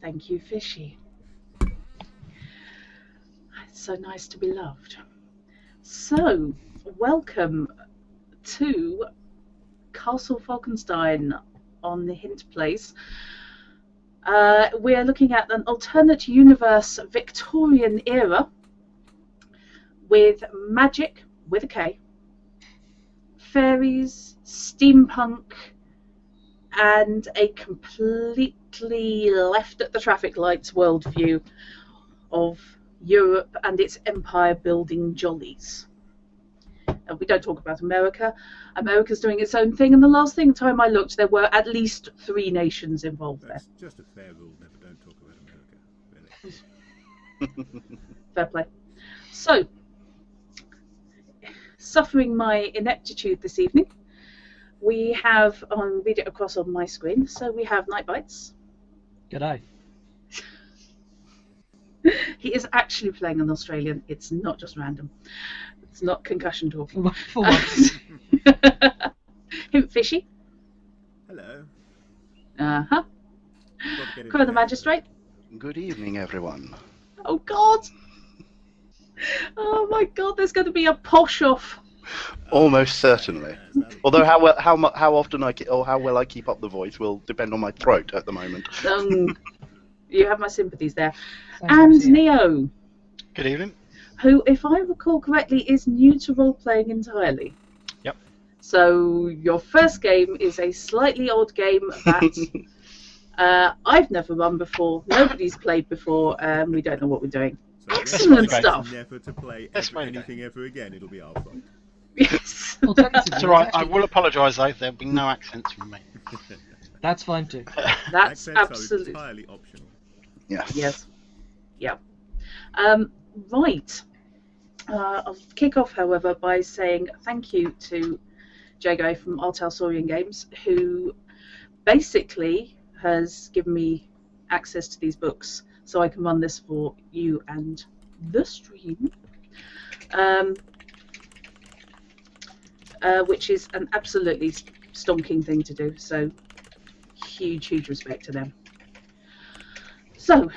Thank you, Fishy. It's so nice to be loved. So, welcome to Castle Falkenstein on the Hint Place. We're looking at an alternate universe Victorian era with magic with a K, fairies, steampunk, and a completely left at the traffic lights worldview of Europe and its empire building jollies. And we don't talk about America. America's doing its own thing, and the last time I looked, there were at least 3 nations involved there. That's just a fair rule, never don't talk about America, really. Fair play. So, suffering my ineptitude this evening, we have, I'll read it across on my screen, so we have Night Bites. G'day. He is actually playing an Australian, it's not just random. It's not concussion talking. For once. Hint Fishy. Hello. Uh-huh. Crow the Magistrate. Good evening, everyone. Oh, God! Oh, my God, there's going to be a posh off. Almost certainly. Although how well I keep up the voice will depend on my throat at the moment. You have my sympathies there. Thanks, And Rosie. Neo, Good evening. who, if I recall correctly, is new to role-playing entirely. Yep. So your first game is a slightly odd game that I've never run before, nobody's played before, and we don't know what we're doing. So Excellent if stuff. Never to play That's my anything ever again, it'll be our fault. Yes. Alternatively, It's alright, I actually- will apologise though, there'll be no accents from me. That's fine too. That's Accents absolutely... are entirely optional. Yes. Yes. Yeah. Right. I'll kick off, however, by saying thank you to Jago from Artel Saurian Games, who basically has given me access to these books so I can run this for you and the stream, which is an absolutely stonking thing to do. So huge respect to them. So,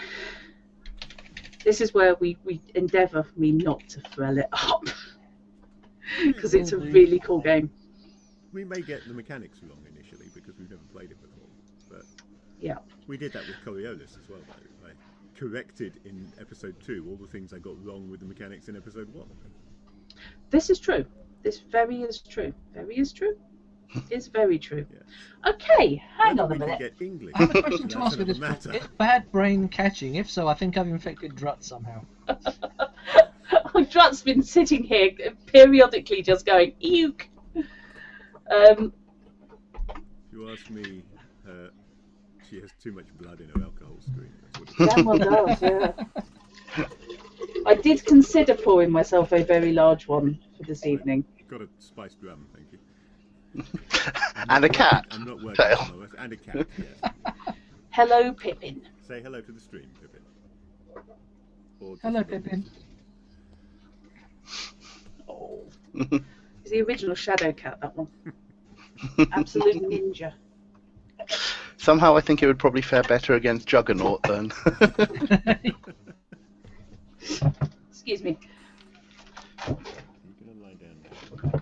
this is where we endeavour me not to thrill it up, because it's a really cool game. We may get the mechanics wrong initially because we've never played it before, but Yeah. we did that with Coriolis as well, though. I corrected in episode 2 all the things I got wrong with the mechanics in episode 1. This is true. This very is true. Very is true. Is very true. Yeah. Okay, hang Whether on a we can minute. get English, I have a question to that's ask you this another point. Is bad brain catching? If so, I think I've infected Drut somehow. Drut's been sitting here periodically just going, eek. If you ask me, she has too much blood in her alcohol stream. That's what it is. Damn well does, yeah. I did consider pouring myself a very large one for this evening. Got a spiced rum, thank you. And a cat. I'm not working Tail. tomorrow. And a cat, yes. Hello, Pippin. Say hello to the stream, Pippin. Or Hello, just- Pippin. Oh. It's the original Shadow Cat, that one. Absolute ninja. Somehow I think it would probably fare better against Juggernaut than... Excuse me. You can lie down now.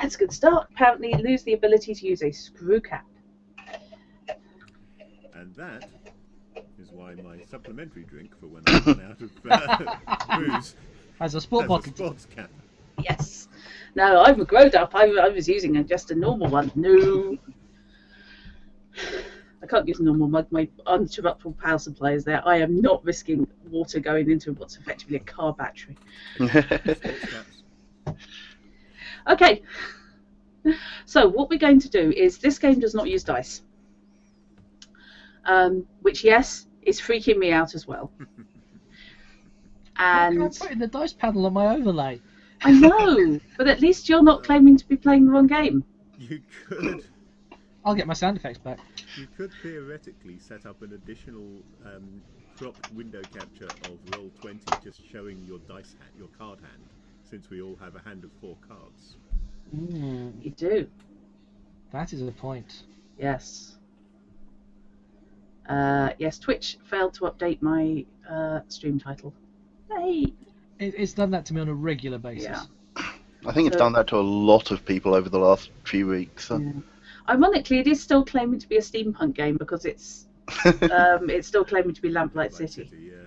That's a good start. Apparently lose the ability to use a screw cap. And that is why my supplementary drink for when I run out of booze As a sport has a bottle. sports cap. Yes. No, I'm a grown up. I was using just a normal one. No. I can't use a normal mug. My uninterruptible power supply is there. I am not risking water going into what's effectively a car battery. Sports caps. Okay. So what we're going to do is this game does not use dice. Which, yes, is freaking me out as well. I And put in the dice panel on my overlay. I know, but at least you're not claiming to be playing the wrong game. You could I'll get my sound effects back. You could theoretically set up an additional cropped window capture of Roll20 just showing your dice hand, your card hand, since we all have a hand of 4 cards. You do. That is a point. Yes. Yes, Twitch failed to update my stream title. Hey! It's done that to me on a regular basis. Yeah. I think it's So- done that to a lot of people over the last few weeks. So. Yeah. Ironically, it is still claiming to be a steampunk game because it's still claiming to be Lamplight City. Yeah.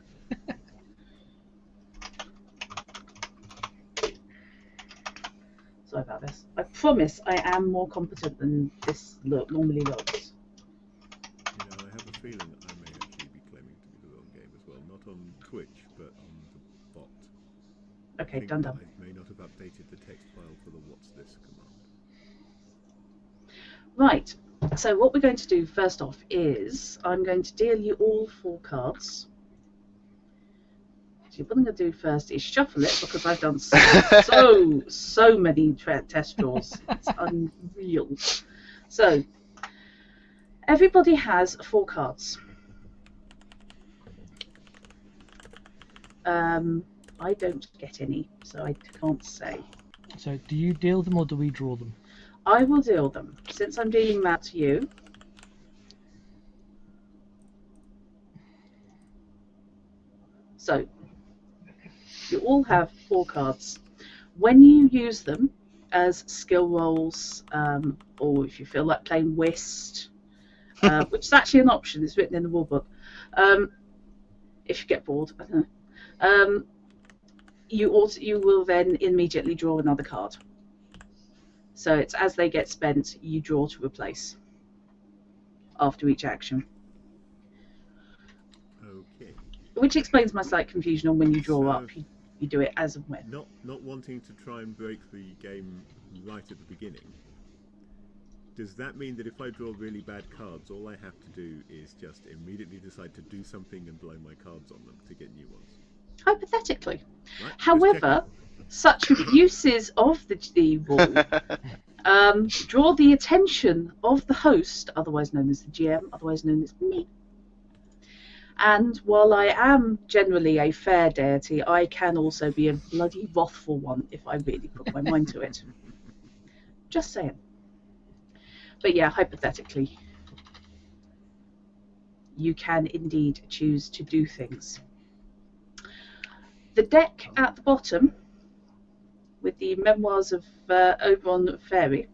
Sorry about this. I promise I am more competent than this normally looks. I have a feeling I may actually be claiming to be the wrong game as well. Not on Twitch, but on the bot. Okay, I think done. that I may not have updated the text file for the what's this command. Right. So what we're going to do first off is I'm going to deal you all 4 cards. So what I'm going to do first is shuffle it because I've done so many test draws. It's unreal. So everybody has 4 cards. I don't get any, so I can't say. So do you deal them or do we draw them? I will deal them. Since I'm dealing that to you, so you all have 4 cards. When you use them as skill rolls, or if you feel like playing whist, which is actually an option, it's written in the rulebook. If you get bored, I don't know. You will then immediately draw another card. So it's as they get spent, you draw to replace after each action. Okay. Which explains my slight confusion on when you draw So- up. You do it as and when. Not wanting to try and break the game right at the beginning. Does that mean that if I draw really bad cards, all I have to do is just immediately decide to do something and blow my cards on them to get new ones? Hypothetically. Right? Just However, such uses of the rule draw the attention of the host, otherwise known as the GM, otherwise known as me. And while I am generally a fair deity, I can also be a bloody wrathful one if I really put my mind to it. Just saying. But yeah, hypothetically, you can indeed choose to do things. The deck at the bottom, with the Memoirs of Oberon Fairy,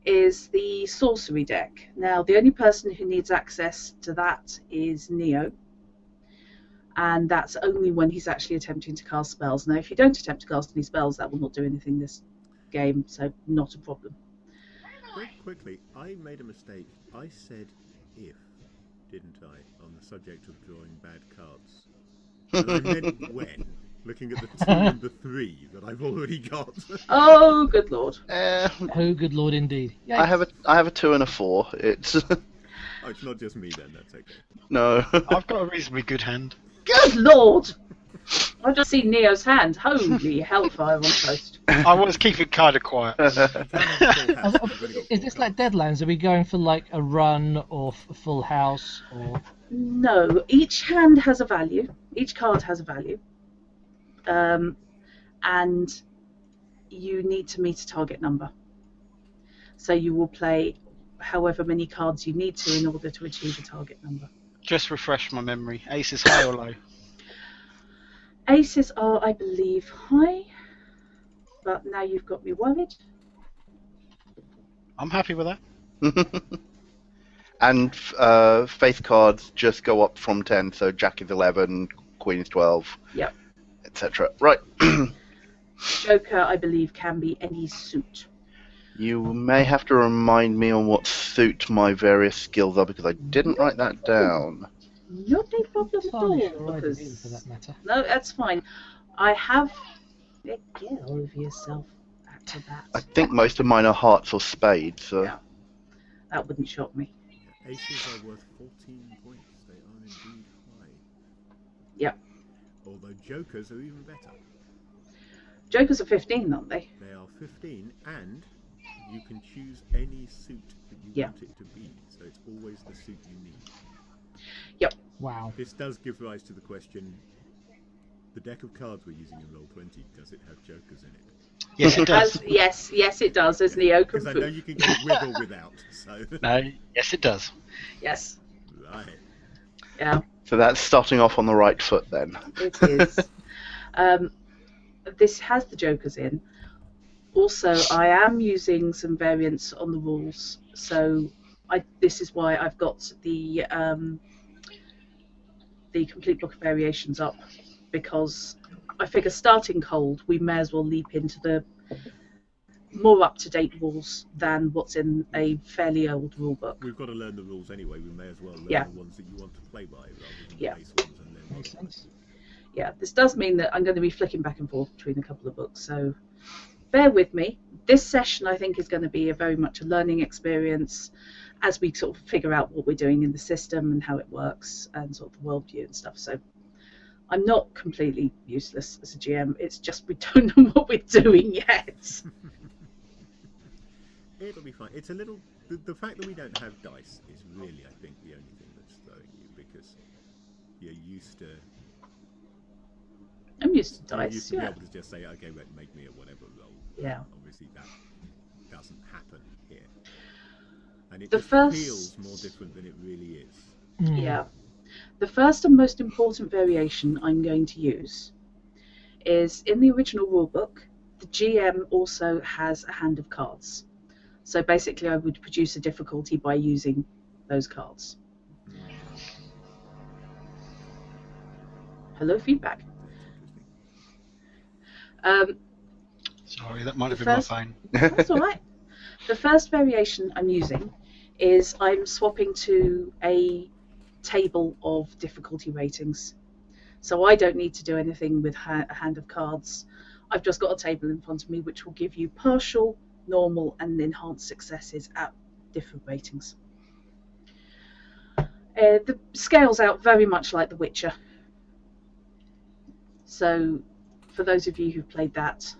is the sorcery deck. Now, the only person who needs access to that is Neo, and that's only when he's actually attempting to cast spells. Now, if you don't attempt to cast any spells, that will not do anything this game, so not a problem. Very quickly, I made a mistake. I said if, didn't I, on the subject of drawing bad cards. And I meant when, looking at the 2 and the 3 that I've already got. Oh, good lord. Oh, good lord, indeed. I have a 2 and a 4. It's Oh, it's not just me then, that's okay. no. I've got a reasonably good hand. Good lord! I've just seen Neo's hand. Holy hellfire on post. I was keeping kind of quiet. You can have a full house, but you've only got Is 4 this like cards. Deadlands? Are we going for like a run or full house or? No, each hand has a value. Each card has a value. And you need to meet a target number. So you will play however many cards you need to in order to achieve a target number. Just refresh my memory. Ace is high or low? Aces are, I believe, high. But now you've got me worried. I'm happy with that. And faith cards just go up from 10, so Jack is 11, Queen is 12, Yep. etc. Right. Joker, I believe, can be any suit. You may have to remind me on what suit my various skills are because I didn't write that down. Not a problem at all. Entirely sure I Because... do, for that matter. No, that's fine. I have... Get over yourself after that. I think most of mine are hearts or spades. So. Yeah. That wouldn't shock me. Aces are worth 14 points. They are indeed high. Yep. Although jokers are even better. Jokers are 15, aren't they? They are 15, and you can choose any suit that you Yeah. want it to be. So it's always the suit you need. Wow. This does give rise to the question, the deck of cards we're using in Roll20, does it have jokers in it? Yes, it does. Yes, it does, as Neo can Because I know prove. you can get with or without, so... No, yes, it does. Yes. Right. Yeah, So that's starting off on the right foot then. it is. This has the jokers in. Also, I am using some variants on the rules, so this is why I've got the complete book of variations up, because I figure starting cold, we may as well leap into the more up-to-date rules than what's in a fairly old rule book. We've got to learn the rules anyway. We may as well learn Yeah. the ones that you want to play by rather than Yeah. the base ones and then Makes sense. Yeah, this does mean that I'm going to be flicking back and forth between a couple of books, so bear with me. This session, I think, is going to be very much a learning experience as we sort of figure out what we're doing in the system and how it works and sort of the worldview and stuff. So I'm not completely useless as a GM. It's just we don't know what we're doing yet. It'll be fine. It's a little... The fact that we don't have dice is really, I think, the only thing that's throwing you, because you're used to... I'm used to You're dice, used to be yeah. able to just say, okay, well, make me a whatever roll. Yeah. Obviously, that doesn't happen here. And it The just first- feels more different than it really is. Mm. Yeah. The first and most important variation I'm going to use is in the original rulebook, the GM also has a hand of cards. So basically, I would produce a difficulty by using those cards. Hello, feedback. Sorry, that might have The been first- my phone. That's all right. The first variation I'm using is I'm swapping to a table of difficulty ratings. So I don't need to do anything with a hand of cards. I've just got a table in front of me which will give you partial, normal and enhanced successes at different ratings. The scale's out very much like The Witcher. So for those of you who've played that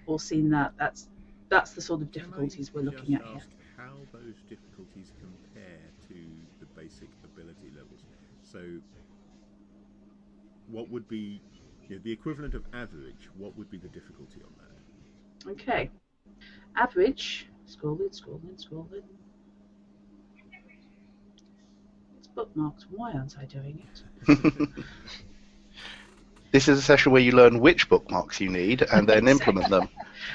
or seen that, that's the sort of difficulties we're looking at Can I here. just ask how those difficulties compare to the basic ability levels? So, what would be the equivalent of average? What would be the difficulty on that? Okay. Average. Scrolling. It's bookmarked. Why aren't I doing it? This is a session where you learn which bookmarks you need and then implement them.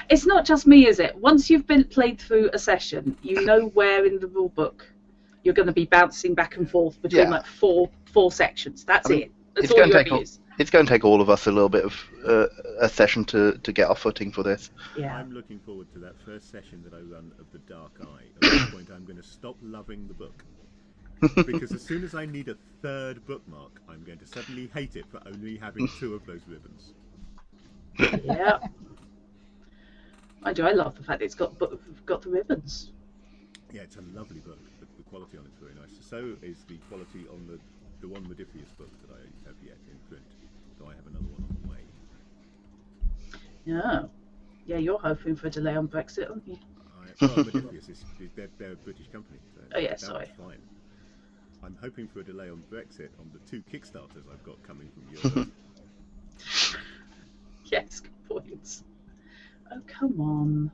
It's not just me, is it? Once you've been played through a session, you know where in the rule book you're going to be bouncing back and forth between Yeah. like four sections. That's I mean, it. That's it's all going you to ever take use. it's going to take all of us a little bit of a session to get our footing for this. Yeah. I'm looking forward to that first session that I run of the Dark Eye. At which point, I'm going to stop loving the book. Because as soon as I need a third bookmark, I'm going to suddenly hate it for only having 2 of those ribbons. Yeah. I do. I love the fact that it's got the ribbons. Yeah, it's a lovely book. The quality on it's very nice. So is the quality on the one Modifius book that I have yet in print. So I have another one on the way. Yeah. Yeah, you're hoping for a delay on Brexit, aren't you? Well, Modifius they're a British company. So Oh, yeah, that's sorry. fine. I'm hoping for a delay on Brexit on the 2 Kickstarters I've got coming from Europe. Yes, good point. Oh, come on.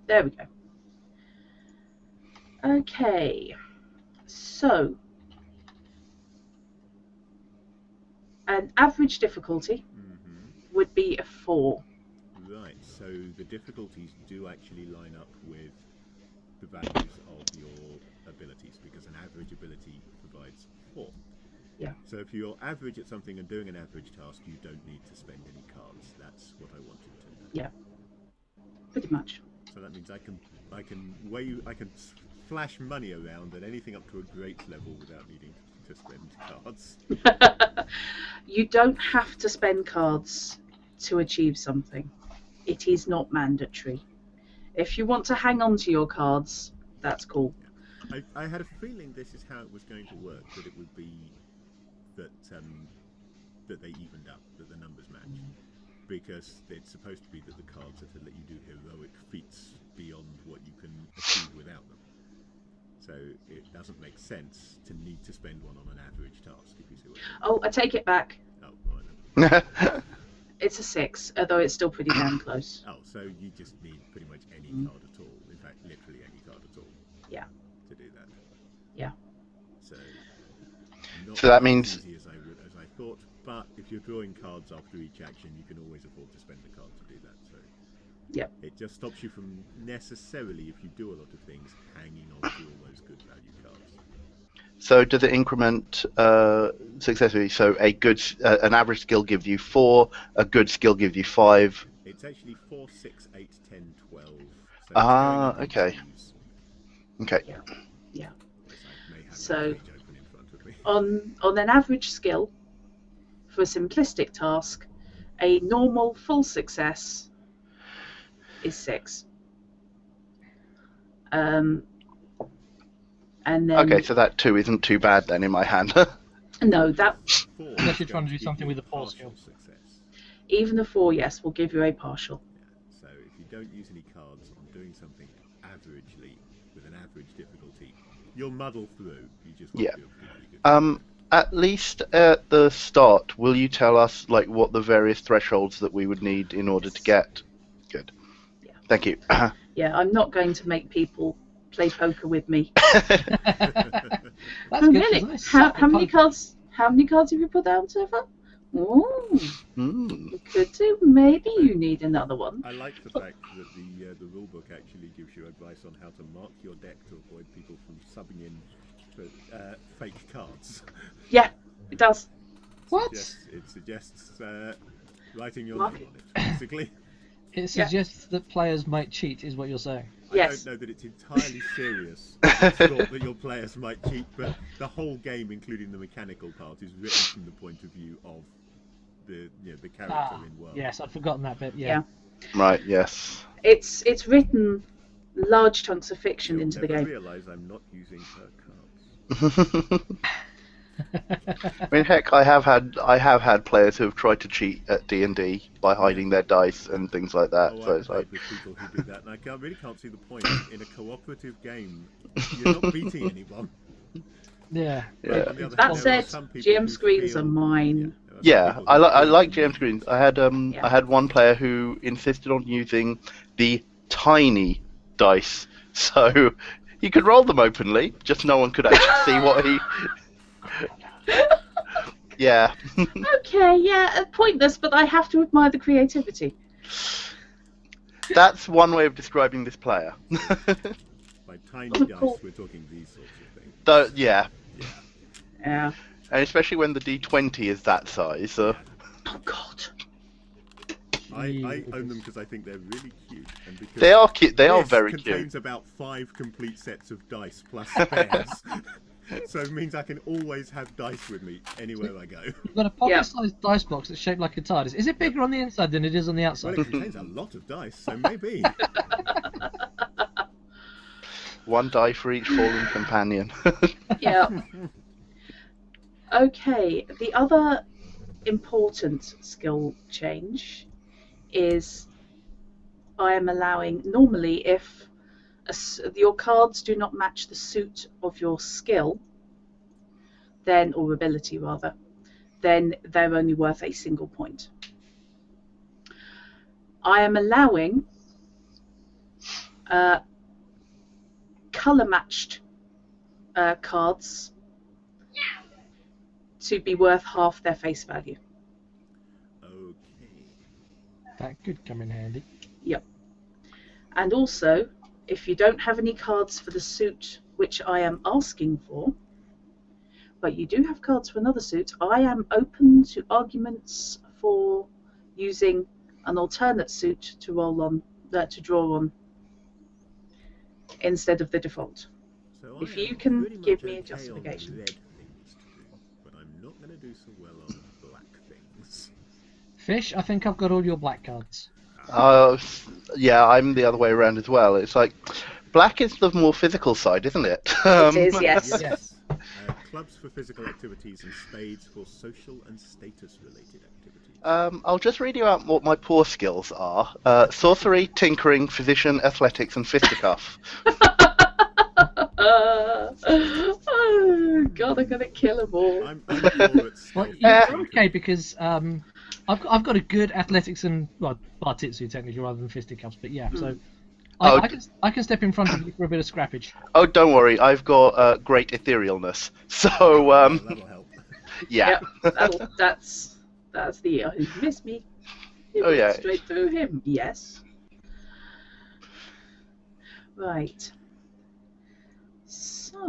There we go. Okay. So, an average difficulty would be a 4. Right, so the difficulties do actually line up with the values of your abilities, because an average ability provides 4. Yeah. So if you're average at something and doing an average task, you don't need to spend any cards. That's what I wanted to know. Yeah. Pretty much. So that means I can flash money around at anything up to a great level without needing to spend cards. You don't have to spend cards to achieve something. It is not mandatory. If you want to hang on to your cards, that's cool. I had a feeling this is how it was going to work, that it would be that they evened up, that the numbers matched. Because it's supposed to be that the cards are to let you do heroic feats beyond what you can achieve without them. So it doesn't make sense to need to spend one on an average task, if you see what I mean. Oh, I take it back. Oh, right then. It's a 6, although it's still pretty damn close. Oh, so you just need pretty much any card at all. In fact, literally any card Yeah. To do that. Yeah. So. Not So that as means- easy as I thought, but if you're drawing cards after each action, you can always afford to spend a card to do that. So. Yep. It just stops you from necessarily, if you do a lot of things, hanging on to all those good value cards. So does it increment successively? So an average skill gives you 4, a good skill gives you 5. It's actually 4, 6, 8, 10, 12. So it's Ah, going up in okay. twos. Okay. Yeah. Yes, I may have So- that page open in front of me. On an average skill, for a simplistic task, a normal full success is 6. And then Okay, so that 2 isn't too bad then in my hand. no, that 4 Unless is you're trying going to do give something you with a 4 partial skill. success. even a 4, yes, will give you a partial. Yeah. So if you don't use any cards on doing something averagely with an average difficulty, you'll muddle through. You just won't Yeah. do a particularly good job. At least at the start, will you tell us like what the various thresholds that we would need in order to get? Good. Yeah. Thank you. Yeah, I'm not going to make people play poker with me. That's Oh, good. really? Nice. How many cards? How many cards have you put down so far? Oh, Mm. you could do. Maybe you need another one. I like the fact that the rule book actually gives you advice on how to mark your deck to avoid people from subbing in fake cards. Yeah, it does. What? It suggests writing your Mark name on it, basically. It suggests that players might cheat, is what you're saying. Yes. I don't know that it's entirely serious. It's thought that your players might cheat, but the whole game, including the mechanical part, is written from the point of view of the character in world. Yes, I'd forgotten that bit. Yeah. Right. Yes. It's written large chunks of fiction You'll into the never game. realise I'm not using her cards. I mean, heck, I have had players who have tried to cheat at D&D by hiding their dice and things like that. Oh, So I've it's like, played with people who do that, and I really can't see the point. In a cooperative game, you're not beating anyone. Yeah. yeah, On the other hand, That there said, are some people GM who screens feel- are mine. there are some yeah. people I who feel like that James you- Green. I had one player who insisted on using the tiny dice, so he could roll them openly, just no one could actually see what he. Yeah. Okay, yeah, pointless, but I have to admire the creativity. That's one way of describing this player. By tiny Oh, dice, cool. we're talking these sorts of things. Yeah, Yeah. and especially when the D20 is that size. Oh God. I own them because I think they're really cute, and because They are cute. They are this very contains cute. about 5 complete sets of dice plus spares. So it means I can always have dice with me anywhere I go. You've got a pocket-sized dice box that's shaped like a TARDIS. Is it bigger on the inside than it is on the Well, outside? it contains a lot of dice, so maybe. One die for each fallen companion. Yeah. Okay, the other important skill change is I am allowing, normally if your cards do not match the suit of your skill, then, or ability rather, then they're only worth a single point. I am allowing colour matched cards to be worth half their face value. Okay. That could come in handy. Yep. And also, if you don't have any cards for the suit which I am asking for, but you do have cards for another suit, I am open to arguments for using an alternate suit to roll on, to draw on, instead of the default. So If I you am can pretty give much me a okay on justification. red things to do, but I'm not going to do so well on black things. Fish, I think I've got all your black cards. Yeah, I'm the other way around as well. It's like black is the more physical side, isn't it? It is, yes. Yes. Clubs for physical activities and spades for social and status-related activities. I'll just read you out what my poor skills are: sorcery, tinkering, physician, athletics, and fisticuff. Oh God, I'm gonna kill them all. I'm poor at Well, stealth. you're okay because I've got a good athletics and Bartitsu technically rather than fisticuffs, but yeah. So Oh. I can step in front of you for a bit of scrappage. Oh, don't worry, I've got great etherealness. So, That'll help. yeah. Yep, that's the you missed me. You Oh, went yeah. straight through him. Yes. Right. So.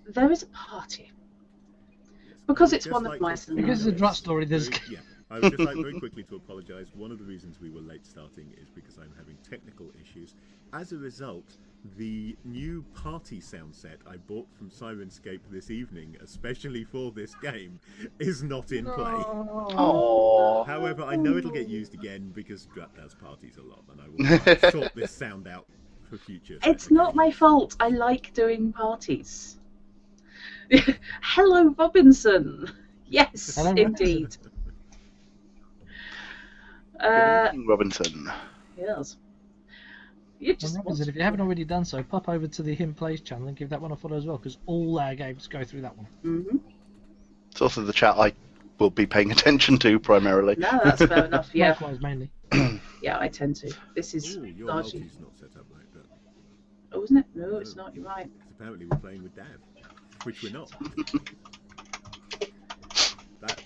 There is a party. Because it's one of my Because it's a Drut story, there's... Yeah, I would just like very quickly to apologise. One of the reasons we were late starting is because I'm having technical issues. As a result, the new party sound set I bought from Sirenscape this evening, especially for this game, is not in play. Aww. However, I know it'll get used again because Drut does parties a lot, and I will try and sort this sound out for future. It's not my fault. I like doing parties. Hello, Robinson. Yes, Hello, indeed. Good evening, Robinson. Yes. You just And Robinson, if you haven't already done so, pop over to the Him Plays channel and give that one a follow as well, because all our games go through that one. Mm-hmm. It's also the chat I will be paying attention to primarily. No, that's fair enough. Yeah, Likewise, mainly. yeah, I tend to. This is Ooh, your largely. multi's not set up like that. Oh, isn't it? No, it's not. You're right. Because apparently we're playing with Dav, which we're not.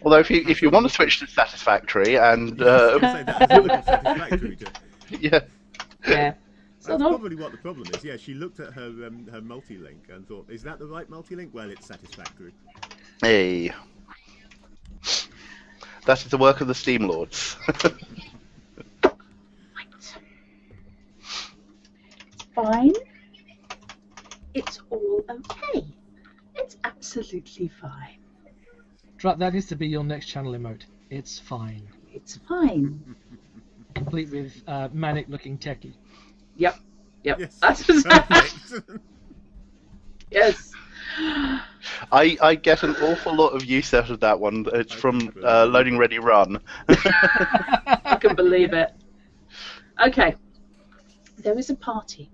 Although if you want to switch to satisfactory and I say that's a little satisfactory to... yeah. Yeah. So That's no. probably what the problem is. Yeah, she looked at her her multi-link and thought, "Is that the right multi-link?" Well, it's satisfactory. Hey. That is the work of the Steam Lords. Right. It's fine. It's all okay. It's absolutely fine. Drut, that is to be your next channel emote. It's fine. It's fine. Complete with manic-looking techie. Yep. Yes, That's perfect. yes. I get an awful lot of use out of that one. It's from Loading Ready Run. I can believe it. Okay. There is a party.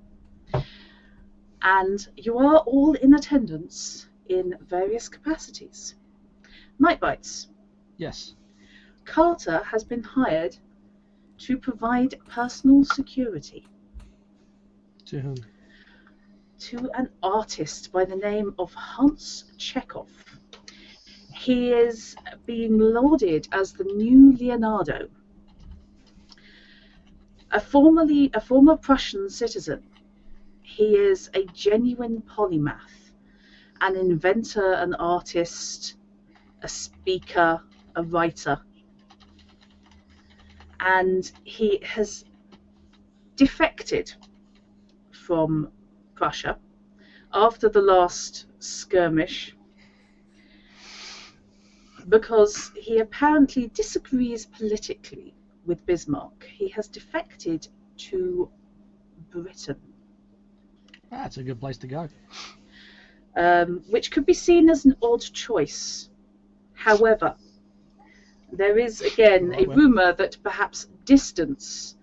And you are all in attendance in various capacities. Nightbites. Yes. Carter has been hired to provide personal security To whom? to an artist by the name of Hans Chekhov. He is being lauded as the new Leonardo. A former Prussian citizen, he is a genuine polymath, an inventor, an artist, a speaker, a writer. And he has defected from Prussia after the last skirmish because he apparently disagrees politically with Bismarck. He has defected to Britain, That's a good place to go. which could be seen as an odd choice. However, there is again a rumour that perhaps distance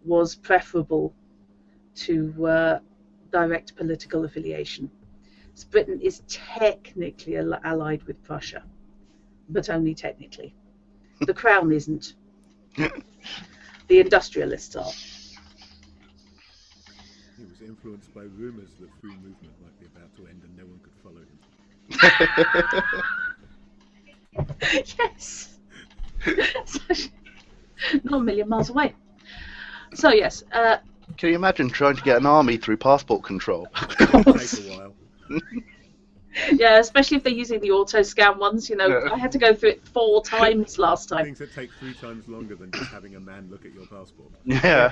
was preferable to direct political affiliation. So Britain is technically allied with Prussia, but only technically. The Crown isn't. The industrialists are. He was influenced by rumours that free movement might be about to end and no one could follow him. Yes. Not a million miles away. So yes, Can you imagine trying to get an army through passport control? It'll take a while. yeah, especially if they're using the auto scan ones. You know, Yeah. I had to go through it 4 times last time. Things that take 3 times longer than just having a man look at your passport. Yeah.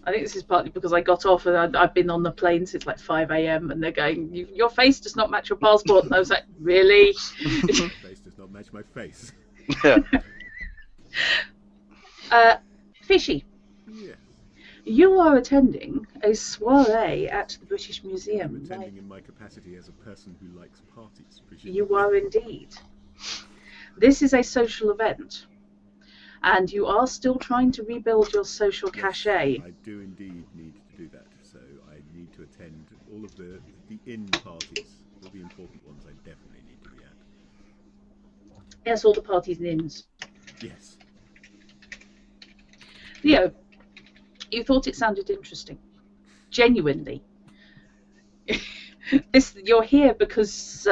I think this is partly because I got off and I've been on the plane since like 5 a.m. and they're going, your face does not match your passport. And I was like, really? My face does not match my face. Yeah. Fishy, Yes. you are attending a soiree at the British I'm Museum. Right? attending in my capacity as a person who likes parties. presumably. You are indeed. This is a social event. And you are still trying to rebuild your social cachet. I do indeed need to do that. So I need to attend all of the in parties. All the important ones I definitely need to be at. Yes, all the parties and inns. Yes. Leo, you thought it sounded interesting. Genuinely. You're here because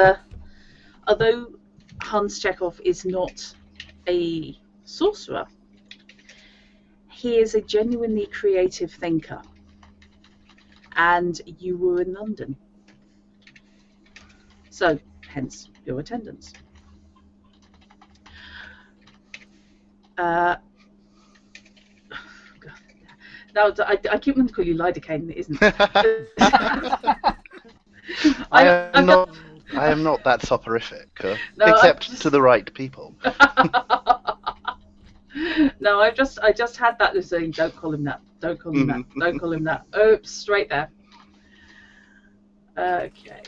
although Hans Chekhov is not a sorcerer, he is a genuinely creative thinker. And you were in London. So, hence your attendance. No, I keep wanting to call you lidocaine, it isn't. I am not that soporific, No, except to the right people. No, I just had that as saying, don't call him that. Don't call him that. Don't call him that. Oops, straight there. Okay.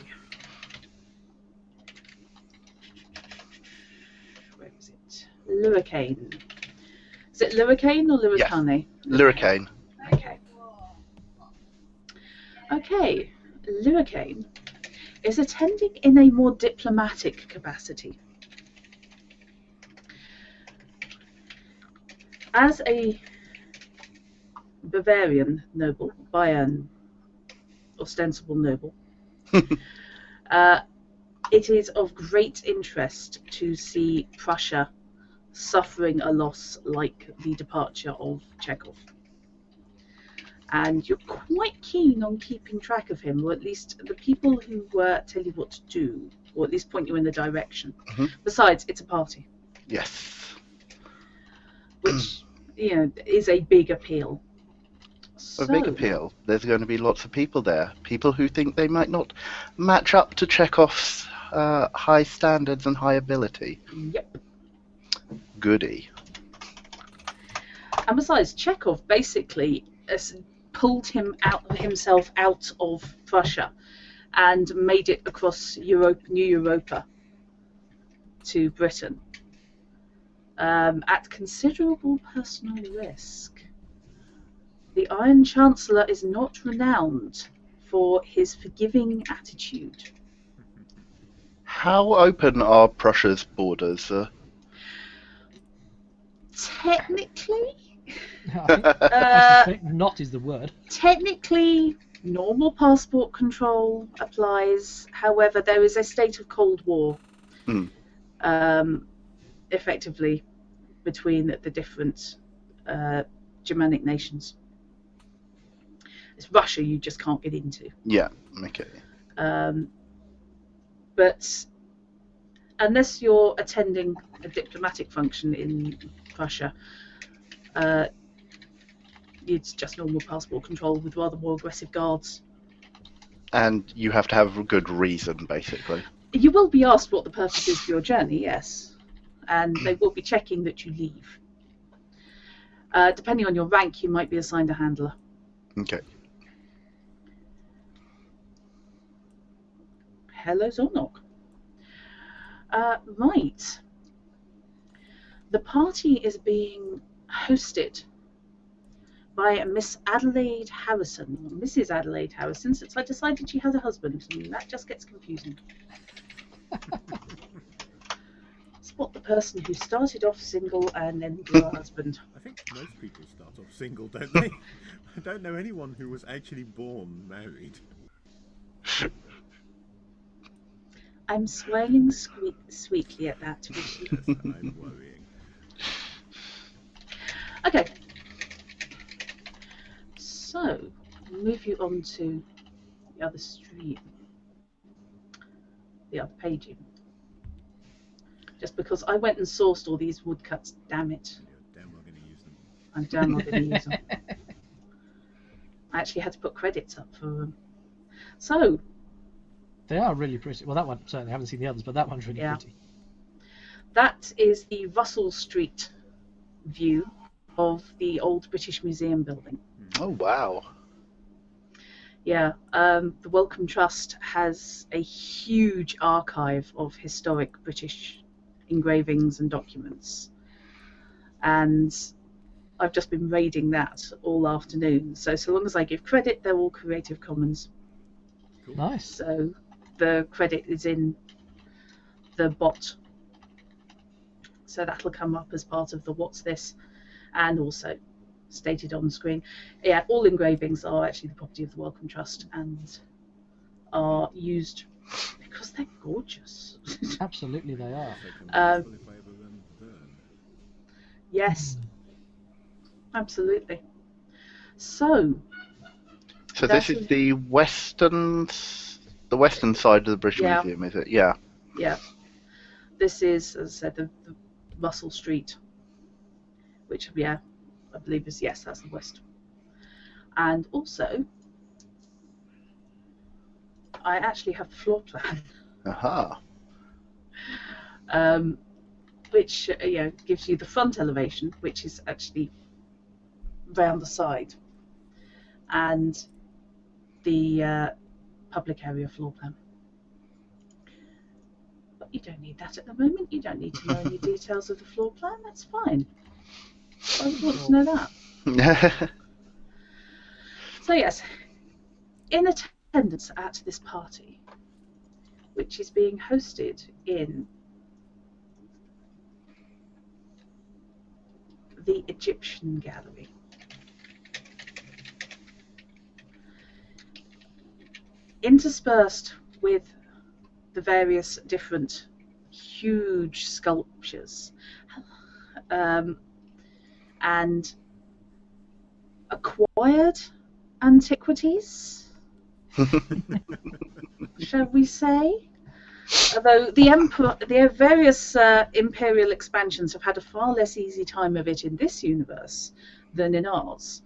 Where is it? Luricane. Is it Luricane or Luricane? Yes. Luricane. Okay. Okay. Luricane is attending in a more diplomatic capacity. As a Bavarian noble, by an ostensible noble, it is of great interest to see Prussia suffering a loss like the departure of Chekhov. And you're quite keen on keeping track of him, or at least the people who tell you what to do, or at least point you in the direction. Mm-hmm. Besides, it's a party. Yes. Which, is a big appeal. A big appeal. There's going to be lots of people there. People who think they might not match up to Chekhov's high standards and high ability. Yep. Goody. And besides, Chekhov basically pulled himself out of Prussia and made it across New Europa to Britain at considerable personal risk. The Iron Chancellor is not renowned for his forgiving attitude. How open are Prussia's borders? Technically, I think not is the word. Technically, normal passport control applies. However, there is a state of Cold War, effectively, between the different Germanic nations. It's Russia you just can't get into. Yeah, okay. But unless you're attending a diplomatic function in Prussia, it's just normal passport control with rather more aggressive guards. And you have to have a good reason, basically. You will be asked what the purpose is of your journey, yes. And they will be checking that you leave. Depending on your rank, you might be assigned a handler. Okay. Hello, Zornok. Right. The party is being hosted by Miss Adelaide Harrison, or Mrs. Adelaide Harrison, since I decided she has a husband, and that just gets confusing. Spot the person who started off single and then grew a husband. I think most people start off single, don't they? I don't know anyone who was actually born married. I'm smiling sweetly at that. I'm worrying. Okay. So, move you on to the other stream. The other page even. Just because I went and sourced all these woodcuts, damn it. You're damn well going to use them. I'm damn well going to use them. I actually had to put credits up for them. So, they are really pretty. Well, that one, certainly, I haven't seen the others, but that one's really pretty. That is the Russell Street view of the old British Museum building. Oh, wow. Yeah, the Wellcome Trust has a huge archive of historic British engravings and documents. And I've just been raiding that all afternoon. So long as I give credit, they're all Creative Commons. Cool. Nice. So the credit is in the bot So that'll come up as part of the what's this, and also stated on the screen. Yeah, all engravings are actually the property of the Wellcome Trust and are used because they're gorgeous. Absolutely, they are. If I ever burn. Yes, absolutely. So this is the western side of the British Yeah. Museum, is it? Yeah. yeah, this is, as I said, the Russell Street, which I believe is, yes, that's the west. And also, I actually have the floor plan, Aha. which gives you the front elevation, which is actually round the side, and the public area floor plan. But you don't need that at the moment. You don't need to know any details of the floor plan. That's fine. I would want to know that. So yes, in attendance at this party, which is being hosted in the Egyptian Gallery, interspersed with the various different huge sculptures and acquired antiquities, shall we say? Although the various imperial expansions have had a far less easy time of it in this universe than in ours,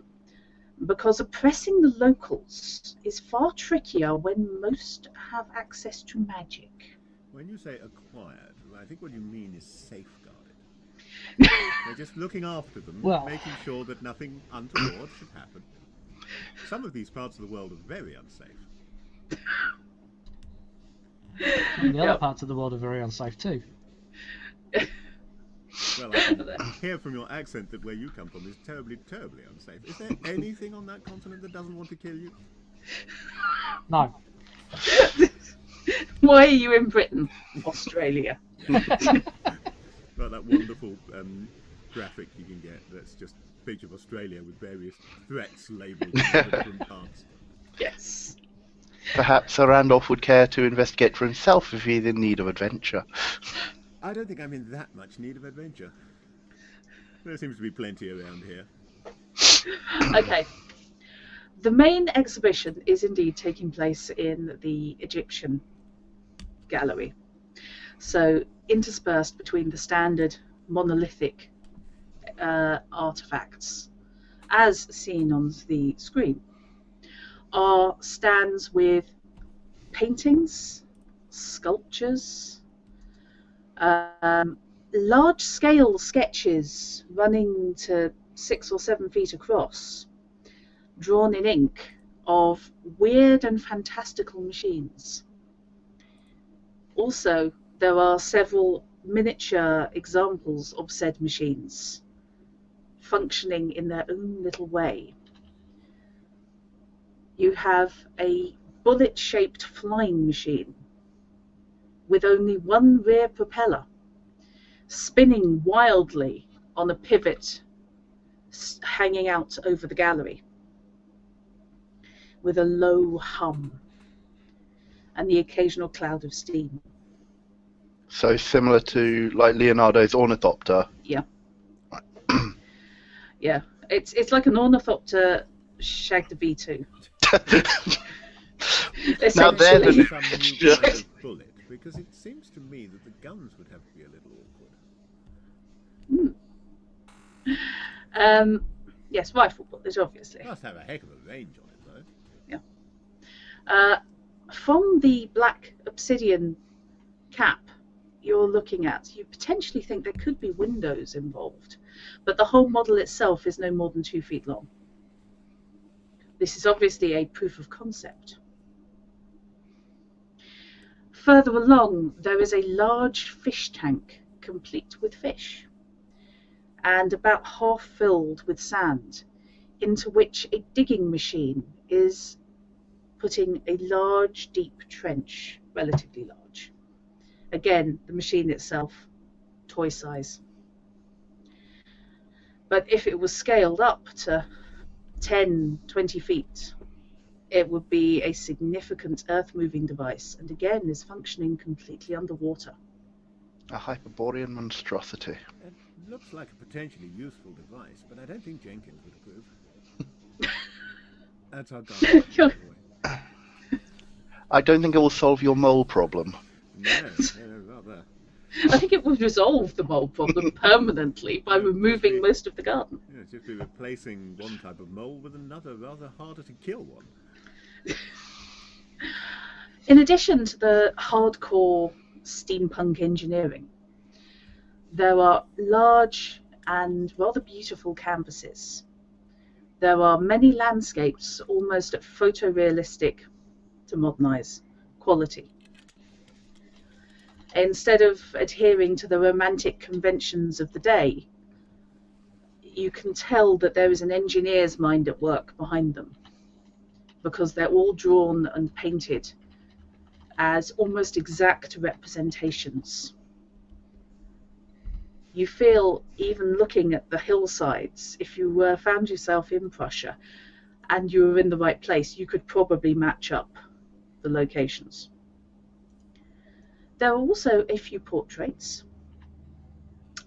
because oppressing the locals is far trickier when most have access to magic. When you say acquired, I think what you mean is safeguarded. They're just looking after them, making sure that nothing untoward should happen. Some of these parts of the world are very unsafe. And the other parts of the world are very unsafe too. Well, I can hear from your accent that where you come from is terribly, terribly unsafe. Is there anything on that continent that doesn't want to kill you? No. Why are you in Britain? Australia. Like that wonderful graphic you can get that's just a picture of Australia with various threats labelled in different parts. Yes. Perhaps Sir Randolph would care to investigate for himself if he's in need of adventure. I don't think I'm in that much need of adventure. There seems to be plenty around here. Okay. The main exhibition is indeed taking place in the Egyptian Gallery. So interspersed between the standard monolithic artifacts, as seen on the screen, are stands with paintings, sculptures, large-scale sketches running to 6 or 7 feet across, drawn in ink, of weird and fantastical machines. Also, there are several miniature examples of said machines, functioning in their own little way. You have a bullet-shaped flying machine with only one rear propeller, spinning wildly on a pivot hanging out over the gallery, with a low hum and the occasional cloud of steam. So similar to like Leonardo's ornithopter. Yeah. Yeah, it's like an ornithopter shagged a V2. Now they're the Some new kind of bullet, because it seems to me that the guns would have to be a little awkward. Yes, rifle bullets, obviously. Must have a heck of a range on it, though. From the black obsidian cap you're looking at, you potentially think there could be windows involved, but the whole model itself is no more than 2 feet long. This is obviously a proof of concept. Further along, there is a large fish tank complete with fish, and about half filled with sand, into which a digging machine is putting a large, deep trench, relatively large. Again, the machine itself, toy size. But if it was scaled up to 10, 20 feet, it would be a significant earth-moving device, and again is functioning completely underwater. A Hyperborean monstrosity. It looks like a potentially useful device, but I don't think Jenkins would approve. That's our guy. You're- I don't think it will solve your mole problem. No, rather. I think it would resolve the mole problem permanently by removing most of the garden. Yeah, it's just be replacing one type of mole with another, rather harder to kill one. In addition to the hardcore steampunk engineering, there are large and rather beautiful canvases. There are many landscapes almost at photorealistic, to modernise, quality. Instead of adhering to the romantic conventions of the day, you can tell that there is an engineer's mind at work behind them, because they're all drawn and painted as almost exact representations. You feel, even looking at the hillsides, if you found yourself in Prussia and you were in the right place, you could probably match up the locations. There are also a few portraits,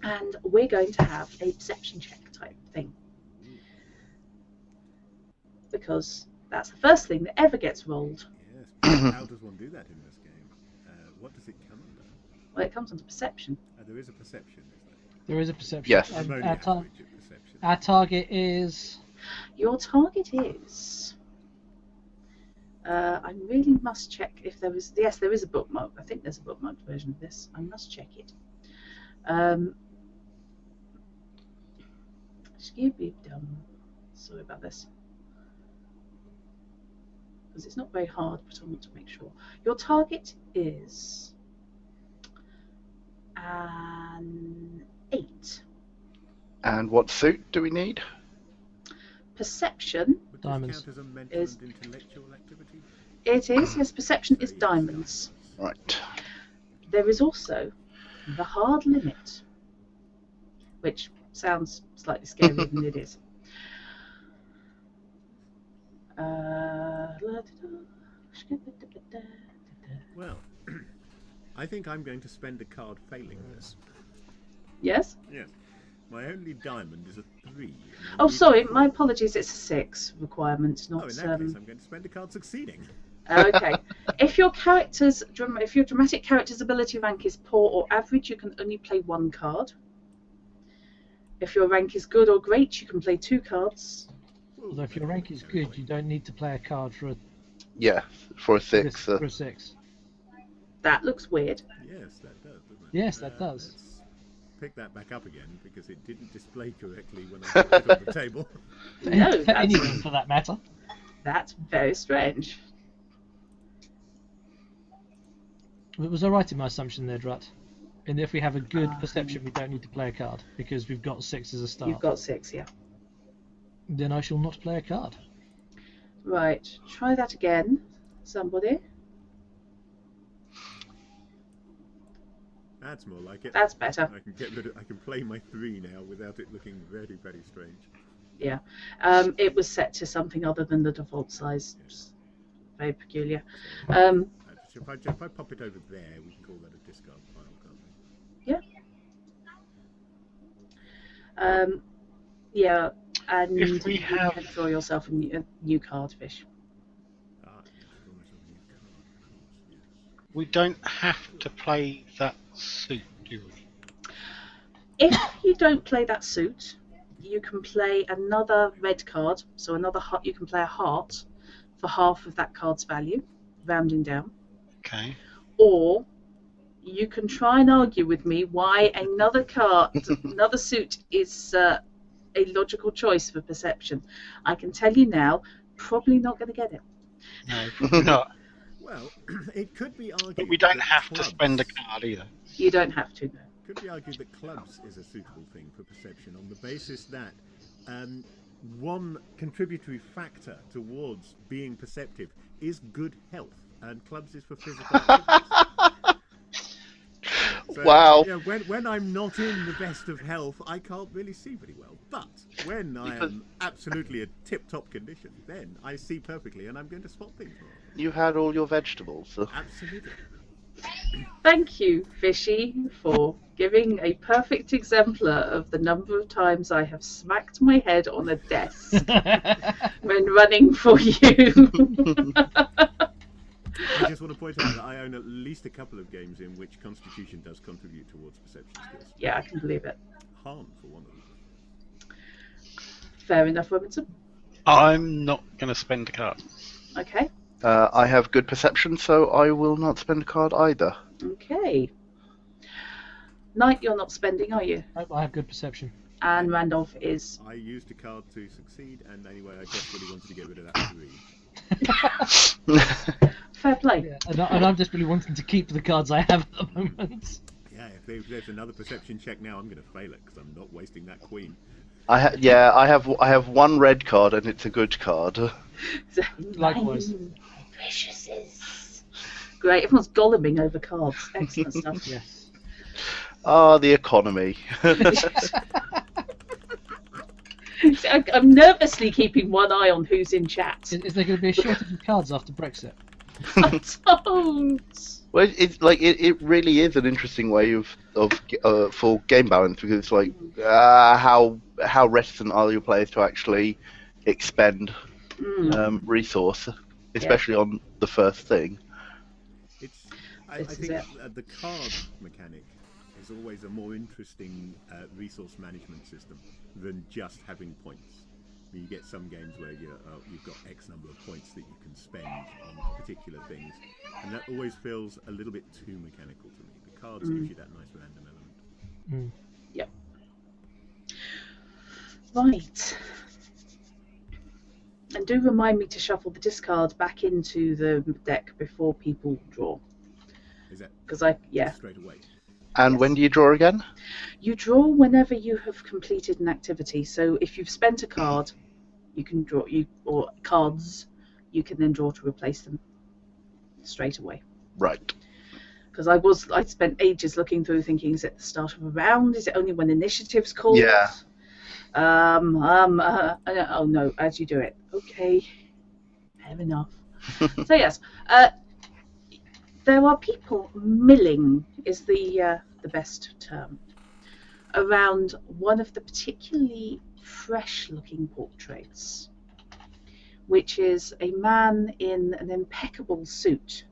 and we're going to have a perception check type thing, because that's the first thing that ever gets rolled. Yes, how does one do that in this game? What does it come under? Well, it comes under perception. There is a perception, is there? There is a perception. Yes. I'm only Our, average at perception. our target is... Your target is... I really must check if there is... Yes, there is a bookmark. I think there's a bookmarked version of this. I must check it. Sorry about this. Because it's not very hard, but I want to make sure. Your target is... an 8. And what suit do we need? Perception... Would Diamonds. this count as a mental Is- and intellectual activity? It is, yes, perception is diamonds. Right. There is also the hard limit, which sounds slightly scarier than it is. Well, I think I'm going to spend a card failing this. Yes? Yes. My only diamond is a 3. Oh, sorry, my apologies, it's a 6 requirement, Oh, not... in that case, I'm going to spend a card succeeding. Okay. If your dramatic character's ability rank is poor or average, you can only play 1 card. If your rank is good or great, you can play 2 cards. Although if your rank is good, you don't need to play a card for a, Yeah, for a 6. for a 6. That looks weird. Yes, that does, doesn't it? Yes, that does. Let's pick that back up again, because it didn't display correctly when I put it on the table. No, that's, Anyone for that matter. that's very strange. It was alright in my assumption there, Drut. And if we have a good perception, we don't need to play a card, because we've got 6 as a start. You've got 6, yeah. Then I shall not play a card. Right, try that again, somebody. That's more like it. That's better. I can get rid of, I can play my 3 now without it looking very, very strange. Yeah. It was set to something other than the default size. It's very peculiar. If I pop it over there, we can call that a discard pile, can't we? Yeah, and If we you have- can draw yourself a new card, Fish. Ah, yes, draw myself a new card, of course, yes. We don't have to play that suit, do we? If you don't play that suit, you can play another red card. So another heart. You can play a heart for half of that card's value, rounding down. Okay. Or you can try and argue with me why another card, another suit is a logical choice for perception. I can tell you now, probably not going to get it. No, probably not. Well, it could be argued. But we don't that have to clubs- spend a card either. You don't have to, no. Could be argued that clubs is a suitable thing for perception on the basis that one contributory factor towards being perceptive is good health, and clubs is for physical activities. So, Wow. Yeah, when I'm not in the best of health, I can't really see very well. But when I am absolutely a tip-top condition, then I see perfectly, and I'm going to spot things more. You had all your vegetables. Absolutely. Thank you, Fishy, for giving a perfect exemplar of the number of times I have smacked my head on a desk when running for you. I just want to point out that I own at least a couple of games in which Constitution does contribute towards perception skills. Yeah, I can believe it. Harm for one of them. Fair enough, Robinson. I'm not going to spend a card. Okay. I have good perception, so I will not spend a card either. Okay. Knight, you're not spending, are you? I have good perception. And Randolph is. I used a card to succeed, and anyway, I desperately wanted to get rid of that 3. Fair play. Yeah, and I'm just really wanting to keep the cards I have at the moment. Yeah, if there's another perception check now, I'm going to fail it because I'm not wasting that queen. I have one red card, and it's a good card. Likewise. Preciouses. Great, everyone's goleming over cards. Excellent stuff. Yes. Ah, the economy. I'm nervously keeping one eye on who's in chat. Is there going to be a shortage of cards after Brexit? I don't. Well, it's like it really is an interesting way of for game balance, because it's like how reticent are your players to actually expend resource, especially on the first thing. I think the card mechanic is always a more interesting resource management system than just having points. I mean, you get some games where you've got X number of points that you can spend on particular things, and that always feels a little bit too mechanical to me. The cards gives you that nice random element. Yep. Right. And do remind me to shuffle the discard back into the deck before people draw. Is that Because straight away? And when do you draw again? You draw whenever you have completed an activity. So if you've spent a card, you can draw or cards, you can then draw to replace them straight away. Right. Because I spent ages looking through, thinking, is it the start of a round? Is it only when initiative's called? Yeah. Oh no, as you do it. Okay, fair enough. So yes, there are people milling is the best term around one of the particularly fresh-looking portraits, which is a man in an impeccable suit,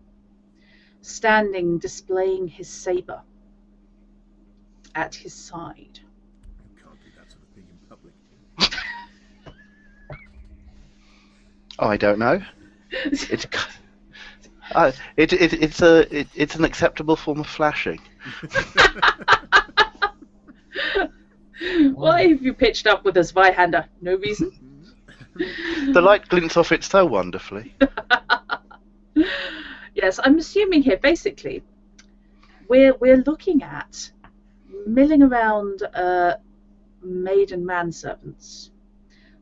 standing displaying his saber at his side. You can't do that sort of thing in public. Oh, I don't know. It's an acceptable form of flashing. Why have you pitched up with a Zweihander? No reason? The light glints off it so wonderfully. Yes, I'm assuming here, basically, we're looking at milling around maid and manservants,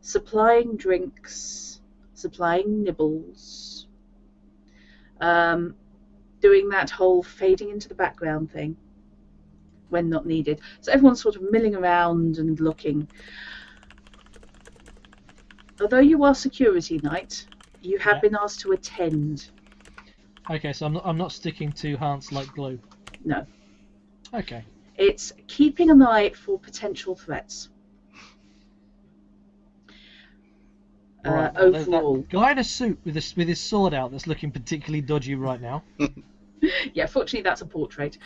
supplying drinks, supplying nibbles, doing that whole fading into the background thing when not needed. So everyone's sort of milling around and looking. Although you are security knight, you have been asked to attend. Okay, so I'm not sticking to Hans like glue. No. Okay. It's keeping an eye for potential threats. Right, well, there's overall. that guy in a suit with his sword out that's looking particularly dodgy right now. Yeah, fortunately that's a portrait.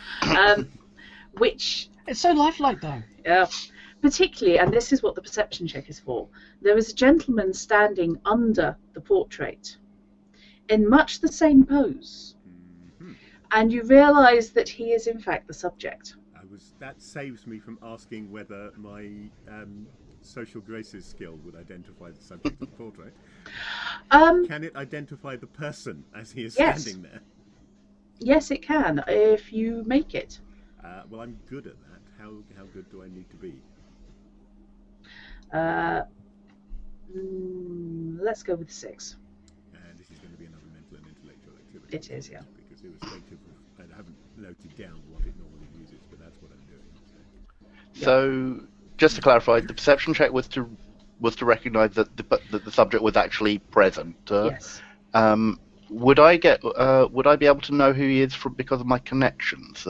Which... It's so lifelike though. Yeah. Particularly, and this is what the perception check is for, there is a gentleman standing under the portrait in much the same pose. Mm-hmm. And you realise that he is in fact the subject. That saves me from asking whether my social graces skill would identify the subject of the portrait. Can it identify the person as he is standing there? Yes, it can, if you make it. Well, I'm good at that. How good do I need to be? Let's go with 6. And this is going to be another mental and intellectual activity. It is, yeah. Because irrespective of, I haven't noted down what it normally uses. So, just to clarify, the perception check was to recognise that the subject was actually present. Yes. Would I be able to know who he is because of my connections?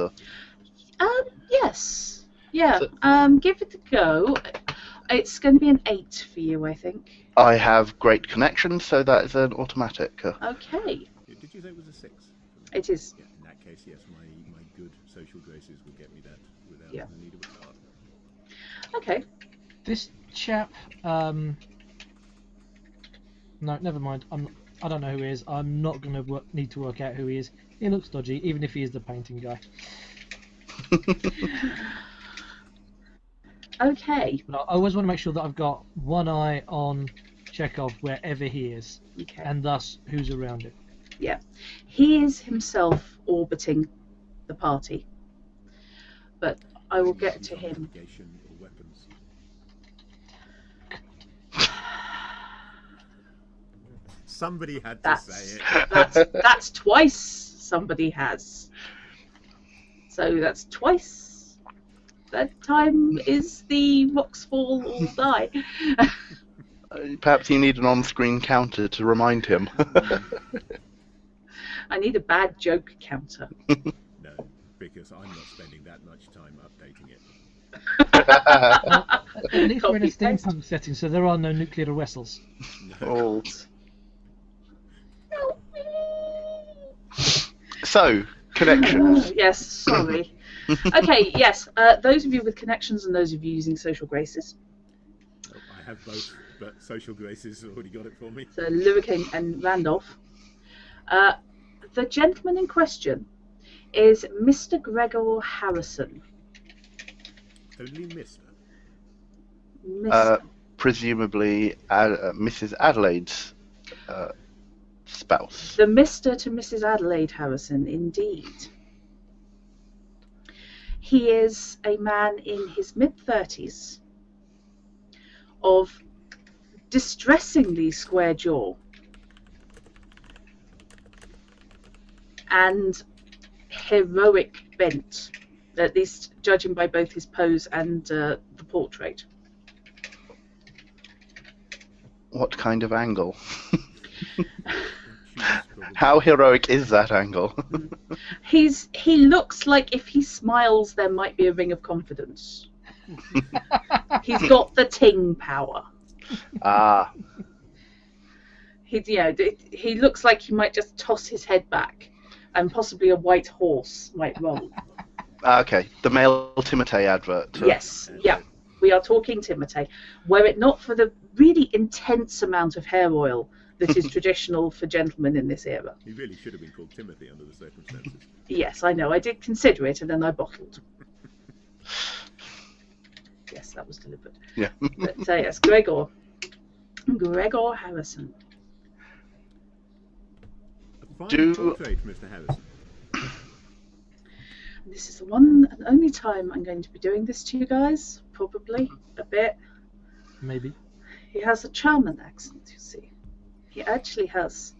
Yes. Yeah. So- Give it a go. It's going to be an 8 for you, I think. I have great connections, so that is an automatic. Okay. Did you say it was a 6? It is. Yeah, in that case, yes, my good social graces would get me that without Yeah. the need of a card. Okay. This chap. No, never mind. I don't know who he is. I'm not going to need to work out who he is. He looks dodgy, even if he is the painting guy. Okay. But I always want to make sure that I've got one eye on Chekhov wherever he is, Okay. and thus who's around him. Yeah. He is himself orbiting the party. But I will get to him. Navigation or weapons. Somebody had to say it. That's twice somebody has. So that's twice. That time is the rocks fall or die. Perhaps you need an on-screen counter to remind him. I need a bad joke counter. No, because I'm not spending that much time updating it. At least we're in a Copy paste. steampunk setting, so there are no nuclear vessels. Oh. So, connections. Yes, sorry. Okay, yes. Those of you with connections and those of you using social graces. Oh, I have both, but social graces already got it for me. So Luricane and Randolph. The gentleman in question is Mr. Gregor Harrison. Only Mister. Mr. Presumably, Mrs. Adelaide's spouse. The Mr. to Mrs. Adelaide Harrison, indeed. He is a man in his mid-30s of distressingly square jaw and heroic bent, at least judging by both his pose and the portrait. What kind of angle? How heroic is that angle? He looks like if he smiles there might be a ring of confidence. He's got the ting power. Ah, He looks like he might just toss his head back and possibly a white horse might roll. okay. The male Timotei advert. Yes, yeah. We are talking Timotei. Were it not for the really intense amount of hair oil that is traditional for gentlemen in this era. He really should have been called Timothy under the circumstances. Yes, I know. I did consider it and then I bottled. Yes, that was deliberate. Yeah. But yes, Gregor Harrison. A fine Do- portrait, Mr. Harrison. This is the one and only time I'm going to be doing this to you guys. Probably a bit. Maybe. He has a charming accent, you see. He actually has.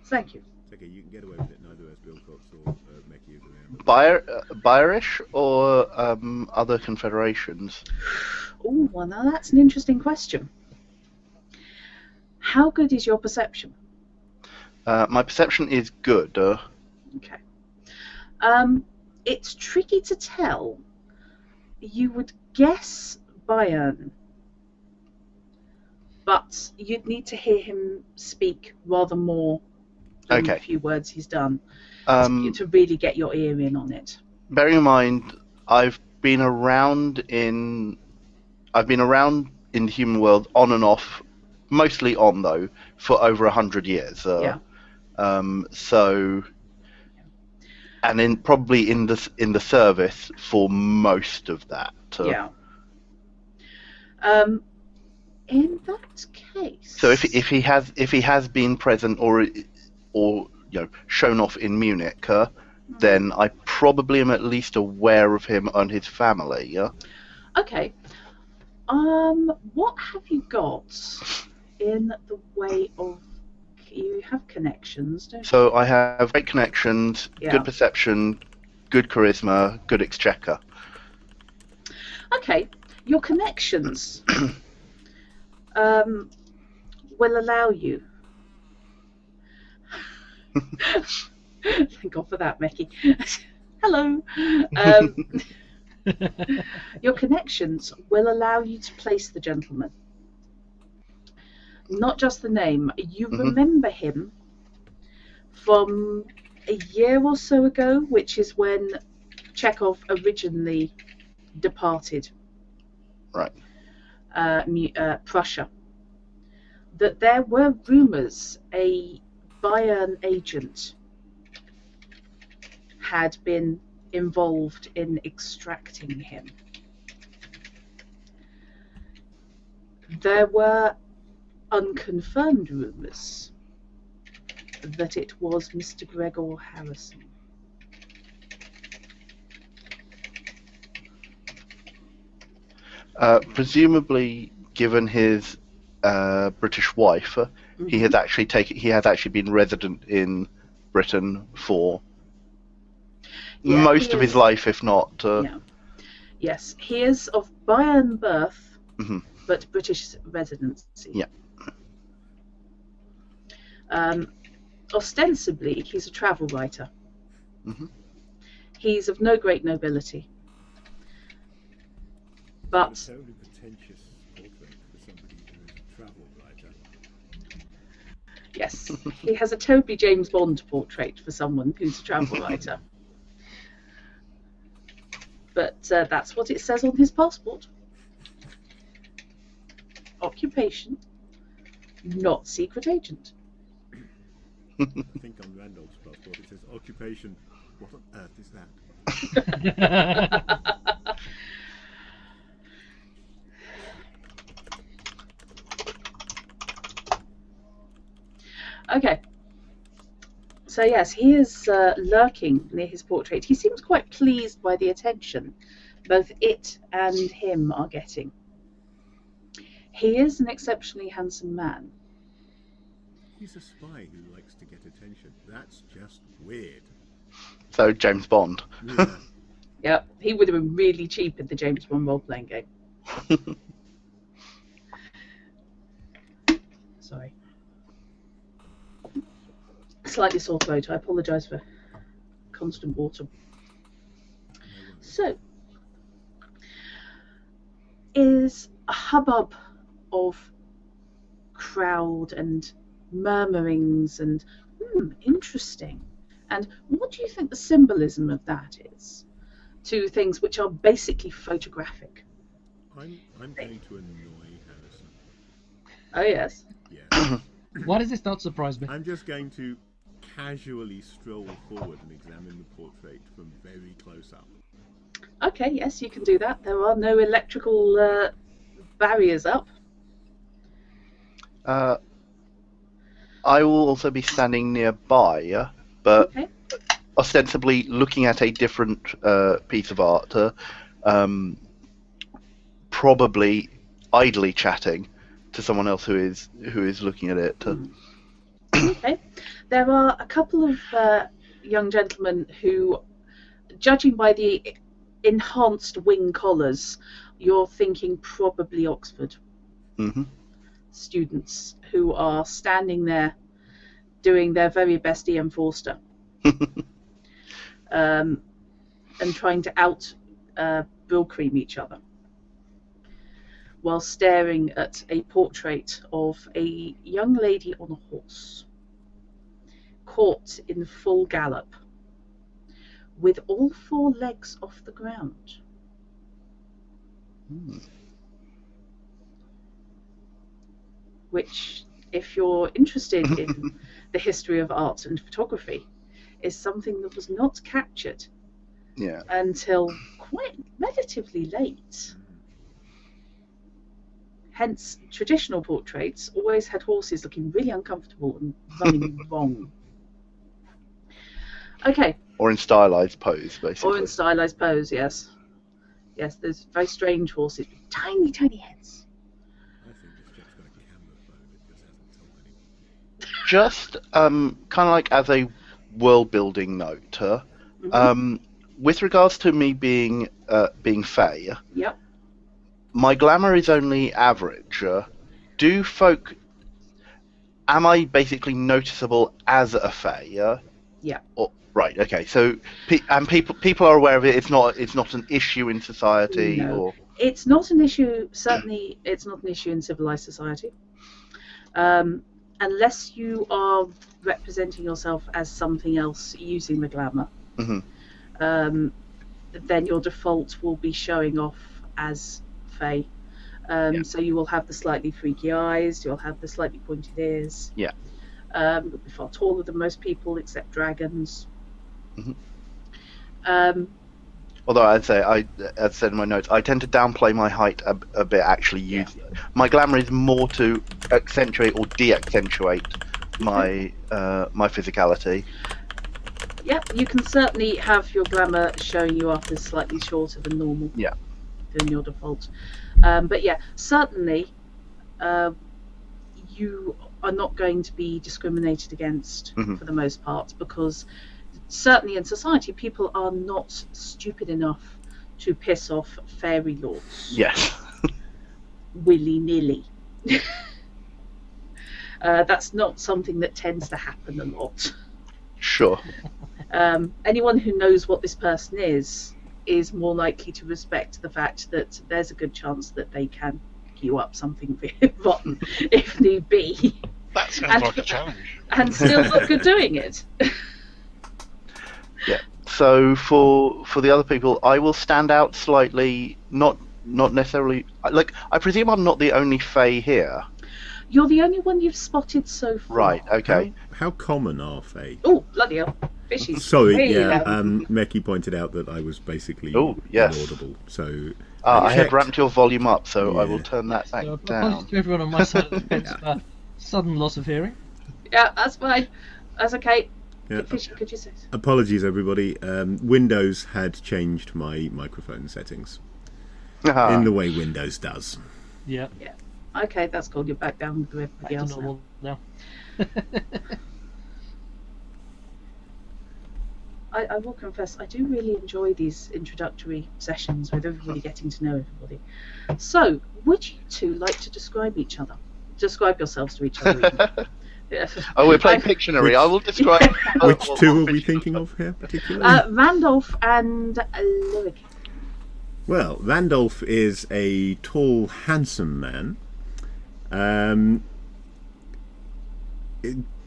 Thank you. It's okay, you can get away with it. Neither has Bill Cox or Mackie around. Bayerish or other confederations? Oh, well, now that's an interesting question. How good is your perception? My perception is good. Okay. It's tricky to tell. You would guess Bayern, but you'd need to hear him speak rather more than Okay. the few words he's done Um, to really get your ear in on it. bearing in mind, I've been around in the human world on and off, mostly on though, for over 100 years. Yeah. So, and probably in the service for most of that. Yeah. In that case. So if he has been present or shown off in Munich, then I probably am at least aware of him and his family. Yeah. Okay. What have you got in the way of? You have connections, don't you? So I have great connections, Yeah. good perception, good charisma, good exchequer. Okay, your connections will allow you. Thank God for that, Mickey. Hello. Your connections will allow you to place the gentleman. Not just the name. You remember him from a year or so ago, which is when Chekhov originally departed Right. Prussia. That there were rumours a Bayern agent had been involved in extracting him. There were unconfirmed rumours that it was Mr. Gregor Harrison. Presumably, given his British wife, he has actually been resident in Britain for most of his life, if not. Yes, he is of Bayern birth, Mm-hmm. but British residency. Yeah. Ostensibly, he's a travel writer. Mm-hmm. He's of no great nobility. But A totally pretentious portrait for somebody who is a travel writer. yes, he has a Toby James Bond portrait for someone who's a travel writer. But that's what it says on his passport. Occupation, not secret agent. I think on Randolph's passport it says occupation. What on earth is that? Okay. So yes, he is lurking near his portrait. He seems quite pleased by the attention both it and him are getting. He is an exceptionally handsome man. He's a spy who likes to get attention. That's just weird. So James Bond. Yeah. Yep, he would have been really cheap in the James Bond role-playing game. Sorry. Slightly sore throat. I apologise for constant water. So, is a hubbub of crowd and murmurings and interesting. And what do you think the symbolism of that is to things which are basically photographic? I'm going to annoy Harrison. Oh yes. Yeah. Why does this not surprise me? I'm just going to casually stroll forward and examine the portrait from very close up. Okay, yes, you can do that. There are no electrical barriers up. I will also be standing nearby, but Okay. ostensibly looking at a different piece of art, probably idly chatting to someone else who is looking at it. Okay. There are a couple of young gentlemen who, judging by the enhanced wing collars, you're thinking probably Oxford students who are standing there doing their very best Ian Forster and trying to out Bill cream each other while staring at a portrait of a young lady on a horse, caught in full gallop, with all four legs off the ground. Which, if you're interested in the history of art and photography, is something that was not captured until quite relatively late. Hence, traditional portraits always had horses looking really uncomfortable and running wrong. Okay. Or in stylized pose, basically. Or in stylized pose, yes. Yes, there's very strange horses with tiny, tiny heads. I think this chap's got a camera phone, it just hasn't told anyone. Just kind of like as a world building note, with regards to me being Faye, Yep. my glamour is only average. Am I basically noticeable as a fae? Yeah. Right. Okay. So, people are aware of it. It's not an issue in society, No. or It's not an issue. Certainly, it's not an issue in civilized society. Unless you are representing yourself as something else using the glamour, Mhm. then your default will be showing off as fae. So you will have the slightly freaky eyes, you'll have the slightly pointed ears. Yeah. You'll be far taller than most people, except dragons. Mhm. Although I'd say, as I said in my notes, I tend to downplay my height a bit. Actually, my glamour is more to accentuate or de-accentuate my physicality. Yeah, you can certainly have your glamour showing you up as slightly shorter than normal. Yeah. Than your default. But yeah, certainly you are not going to be discriminated against for the most part, because certainly in society people are not stupid enough to piss off fairy lords. Yes. Willy-nilly. That's not something that tends to happen a lot. Sure. Anyone who knows what this person is more likely to respect the fact that there's a good chance that they can queue up something rotten if need be. That sounds like a challenge. And still look good doing it. Yeah. So for the other people, I will stand out slightly. Not necessarily. Like, I presume I'm not the only fae here. You're the only one you've spotted so far. Right. Okay. How common are fae? Oh, bloody hell. Fishy. Sorry, yeah. Meki pointed out that I was basically inaudible. So I have ramped your volume up, so I will turn that back So down. apologies to everyone on my side of the fence for sudden loss of hearing. Yeah, that's fine. That's okay. Yeah. Fishy, could you say so? Apologies, everybody. Windows had changed my microphone settings Ah. in the way Windows does. Yeah. Okay, that's cool. You're back down with everybody Back else to normal now. I will confess, I do really enjoy these introductory sessions with everybody getting to know everybody. So, would you two like to describe each other? Describe yourselves to each other. Yeah. Oh, we're playing Pictionary. I will describe. Which two are we thinking of here, particularly? Randolph and Lyric. Well, Randolph is a tall, handsome man.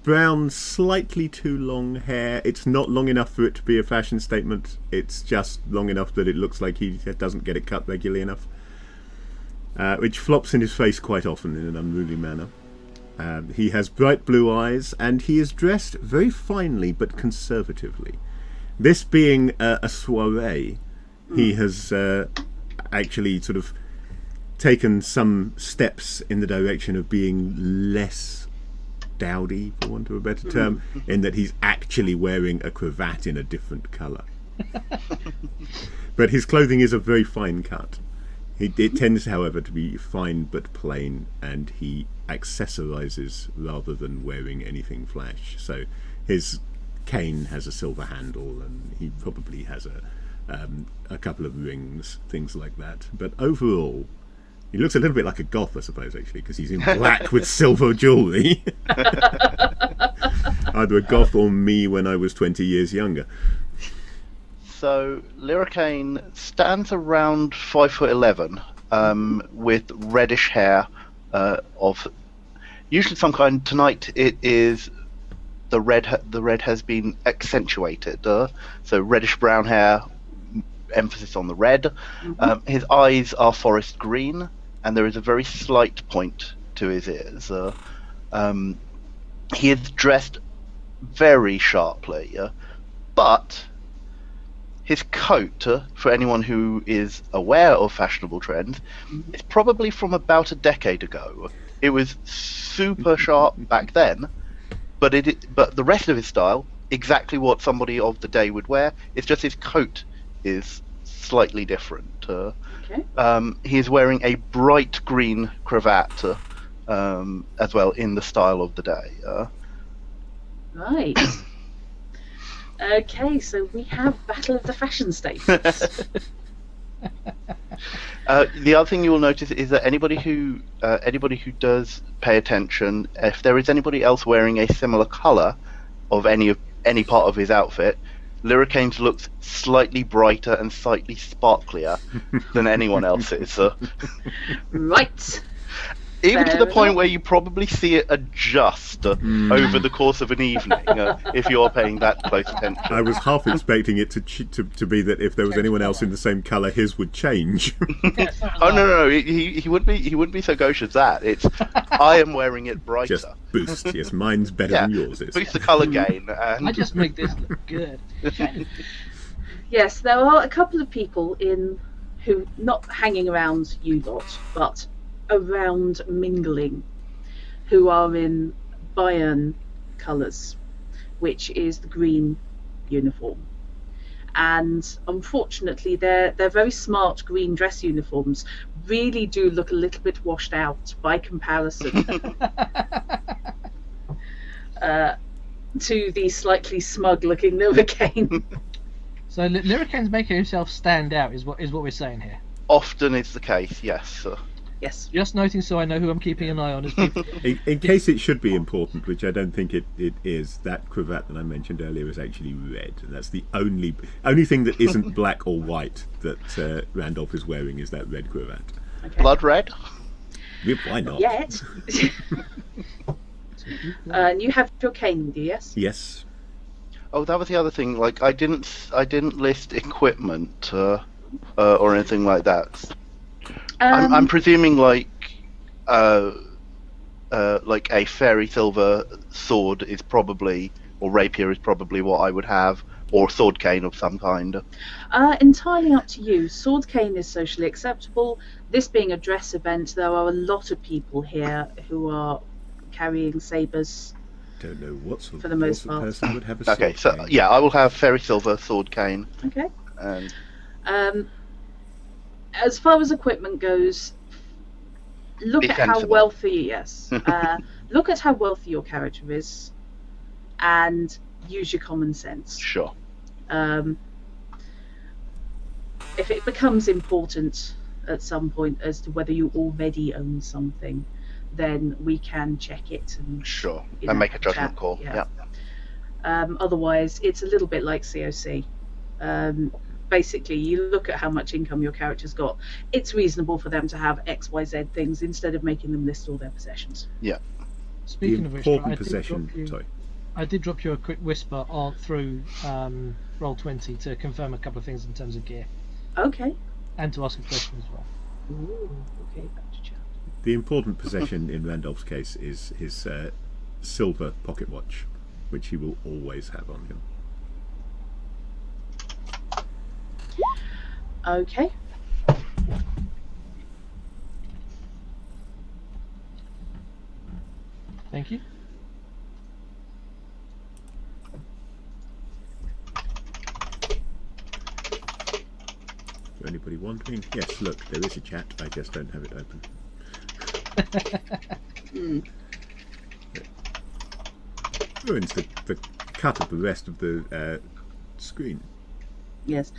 Brown, slightly too long hair. It's not long enough for it to be a fashion statement. It's just long enough that it looks like he doesn't get it cut regularly enough. Which flops in his face quite often in an unruly manner. He has bright blue eyes, and he is dressed very finely but conservatively. This being a soiree, he has actually sort of taken some steps in the direction of being less dowdy, for want of a better term, in that he's actually wearing a cravat in a different colour. But his clothing is a very fine cut. It tends, however, to be fine but plain, and he accessorises rather than wearing anything flash. So his cane has a silver handle, and he probably has a couple of rings, things like that. But overall, he looks a little bit like a goth, I suppose, actually, because he's in black with silver jewellery. Either a goth or me when I was 20 years younger. So Lyricane stands around 5'11", with reddish hair of usually some kind. Tonight it is the red has been accentuated. So reddish brown hair, emphasis on the red. His eyes are forest green, and there is a very slight point to his ears. He is dressed very sharply, but his coat, for anyone who is aware of fashionable trends, is probably from about a decade ago. It was super sharp back then, but the rest of his style, exactly what somebody of the day would wear. It's just his coat is slightly different. He is wearing a bright green cravat as well, in the style of the day. Right. Okay, so we have Battle of the Fashion Statements. The other thing you will notice is that anybody who does pay attention, if there is anybody else wearing a similar colour of any part of his outfit, Lyricane's looks slightly brighter and slightly sparklier than anyone else's. Right. Even to Fair the point enough. where you probably see it adjust over the course of an evening if you're paying that close attention. I was half expecting it to be that if there was anyone else in the same colour, his would change. Oh no, he wouldn't be so gauche as that. It's I am wearing it brighter. Just boost. Yes, mine's better Yeah, than yours is. boost the colour gain. And I just make this look good. Yes, there are a couple of people who not hanging around you lot, but around mingling, who are in Bayern colours, which is the green uniform. And unfortunately, their very smart green dress uniforms really do look a little bit washed out by comparison to the slightly smug-looking Novocaine. So Lyricane's making himself stand out is what we're saying here. often is the case, yes. Yes. Just noting so I know who I'm keeping an eye on as people. In case it should be important, which I don't think it is, that cravat that I mentioned earlier is actually red, and that's the only thing that isn't black or white that Randolph is wearing is that red cravat. Okay. Blood red? Yeah, why not? Yet. And you have your cane, do you? Yes. Yes. Oh, that was the other thing. Like, I didn't list equipment or anything like that. I'm presuming like a fairy silver sword is probably, or rapier is probably what I would have, or sword cane of some kind. Entirely up to you. Sword cane is socially acceptable. This being a dress event, there are a lot of people here who are carrying sabres. Don't know what sort For the most of part. person would have a Okay, sword so cane. yeah, I will have fairy silver sword cane. Okay. And As far as equipment goes, look Be at how sensible. wealthy. Yes. Look at how wealthy your character is, and use your common sense. sure. If it becomes important at some point as to whether you already own something, then we can check it and Sure. you And know, make a judgment chat, call. yeah. Yeah. Otherwise, it's a little bit like COC. Basically, you look at how much income your character's got. It's reasonable for them to have X, Y, Z things instead of making them list all their possessions. The Speaking of which, important I did possession. drop you- Sorry. I did drop you a quick whisper through Roll20 to confirm a couple of things in terms of gear Okay. and to ask a question as well. Ooh, okay, back to chat. The important possession in Randolph's case is his silver pocket watch, which he will always have on him. Okay. Thank you. Is anybody wondering? Yes, look, there is a chat. I just don't have it open. Ruins the cut of the rest of the screen. Yes.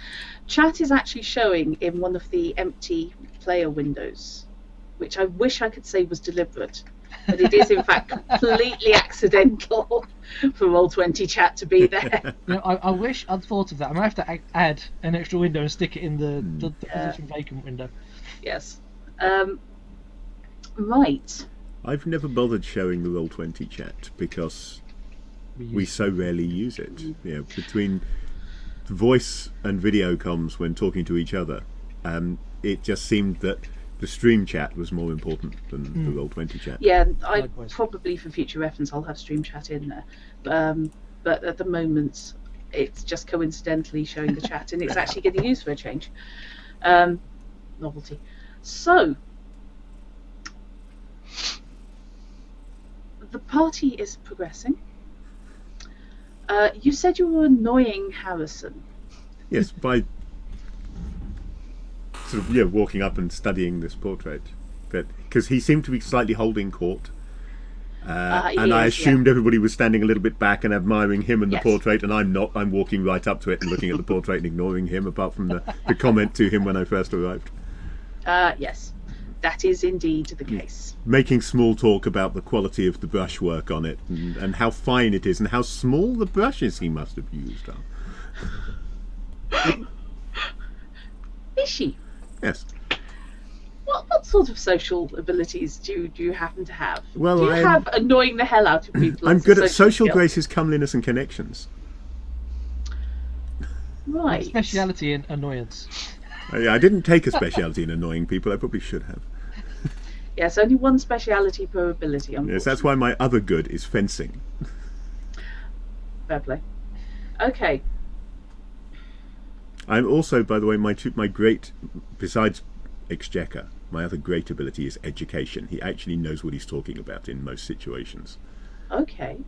Chat is actually showing in one of the empty player windows, which I wish I could say was deliberate, but it is in fact completely accidental for Roll20 chat to be there. You know, I wish I'd thought of that. I might have to add an extra window and stick it in the position vacant window. Yes. Right. I've never bothered showing the Roll20 chat because we so rarely use it. You know, between voice and video comms when talking to each other, it just seemed that the stream chat was more important than the Roll20 chat. Yeah, Likewise. probably for future reference I'll have stream chat in there. But at the moment it's just coincidentally showing the chat and it's actually getting used for a change. Novelty. So the party is progressing. You said you were annoying Harrison. Yes, by sort of walking up and studying this portrait, but because he seemed to be slightly holding court, and I assumed everybody was standing a little bit back and admiring him and the Yes. portrait, and I'm not. I'm walking right up to it and looking at the portrait and ignoring him, apart from the comment to him when I first arrived. Yes, that is indeed the case. Making small talk about the quality of the brushwork on it and how fine it is and how small the brushes he must have used are. Is she? Yes. What sort of social abilities do you happen to have? Well, do you have annoying the hell out of people? I'm as a good at social skill? graces, comeliness, and connections. Right. Speciality in annoyance. I didn't take a speciality in annoying people. I probably should have. Yes, only one speciality per ability. Yes, that's why my other good is fencing. Fair play. Okay. I'm also, by the way, my great, besides exchequer, my other great ability is education. He actually knows what he's talking about in most situations. Okay.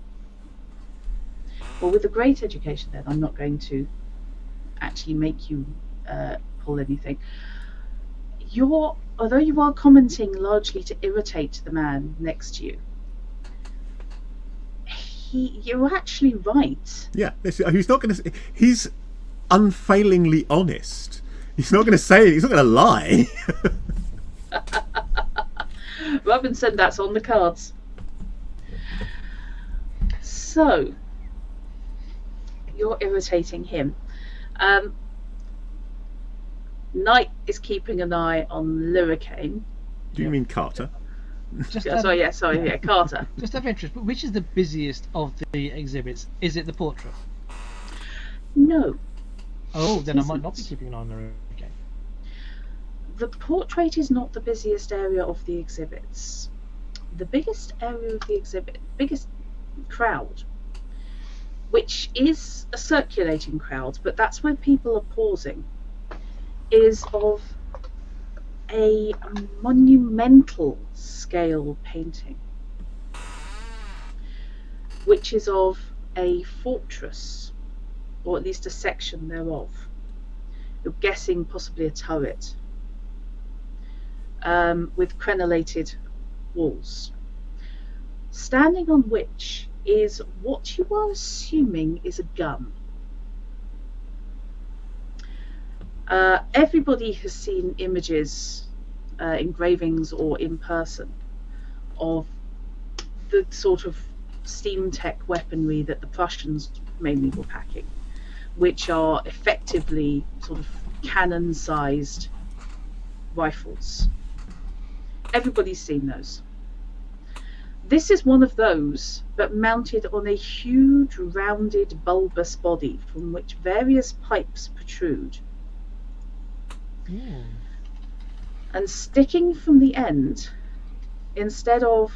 Well, with a great education, then I'm not going to actually make you pull anything. Although you are commenting largely to irritate the man next to you, you're actually right. Yeah, he's not going to. He's unfailingly honest. He's not going to say it. He's not going to lie. Robinson, that's on the cards. So, you're irritating him. Knight is keeping an eye on Lurricane. Do you mean Carter? Sorry, Carter. Just out of interest, but which is the busiest of the exhibits? Is it the portrait? No. Oh, then I might Isn't. not be keeping an eye on the Lurricane. The portrait is not the busiest area of the exhibits. The biggest area of the exhibit, biggest crowd, which is a circulating crowd, but that's where people are pausing, is of a monumental scale painting, which is of a fortress, or at least a section thereof. You're guessing possibly a turret, with crenellated walls, standing on which is what you are assuming is a gun. Everybody has seen images, engravings or in person, of the sort of steam tech weaponry that the Prussians mainly were packing, which are effectively sort of cannon-sized rifles. Everybody's seen those. This is one of those, but mounted on a huge, rounded, bulbous body from which various pipes protrude. Ooh. And sticking from the end, instead of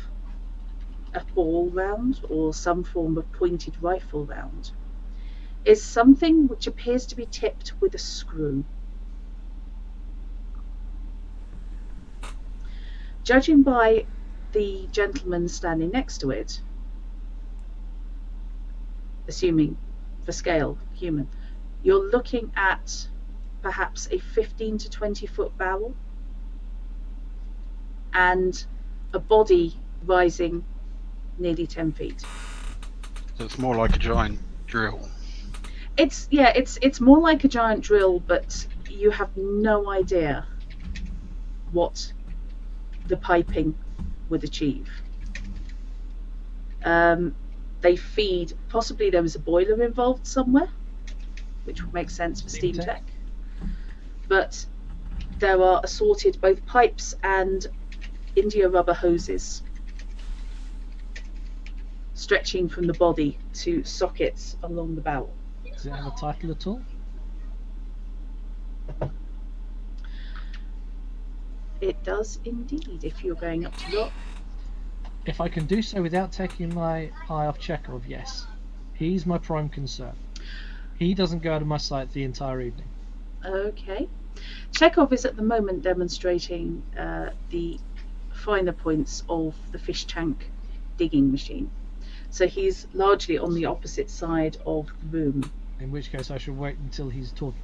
a ball round or some form of pointed rifle round, is something which appears to be tipped with a screw. Judging by the gentleman standing next to it, assuming for scale human, you're looking at perhaps a 15 to 20 foot barrel and a body rising nearly 10 feet. So it's more like a giant drill. It's more like a giant drill, but you have no idea what the piping would achieve. They feed, possibly there was a boiler involved somewhere, which would make sense for steam tech. But there are assorted both pipes and India rubber hoses stretching from the body to sockets along the barrel. Does it have a title at all? It does indeed, if you're going up to look. If I can do so without taking my eye off Chekhov, yes. He's my prime concern. He doesn't go out of my sight the entire evening. Okay. Chekhov is at the moment demonstrating the finer points of the fish tank digging machine. So he's largely on the opposite side of the room. In which case I should wait until he's moving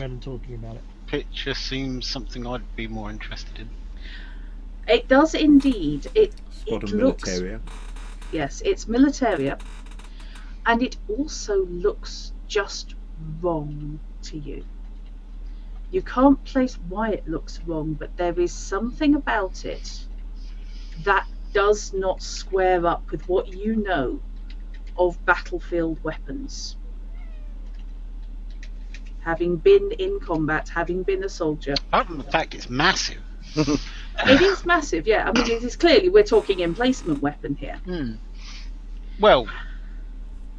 around and talking about it. Picture seems something I'd be more interested in. It does indeed. Spot It on looks, militaria. yes, it's militaria, and it also looks just wrong to you. You can't place why it looks wrong, but there is something about it that does not square up with what you know of battlefield weapons. Having been in combat, having been a soldier. Apart from the fact it's massive. It is massive, yeah. I mean, it is clearly, we're talking emplacement weapon here. Well,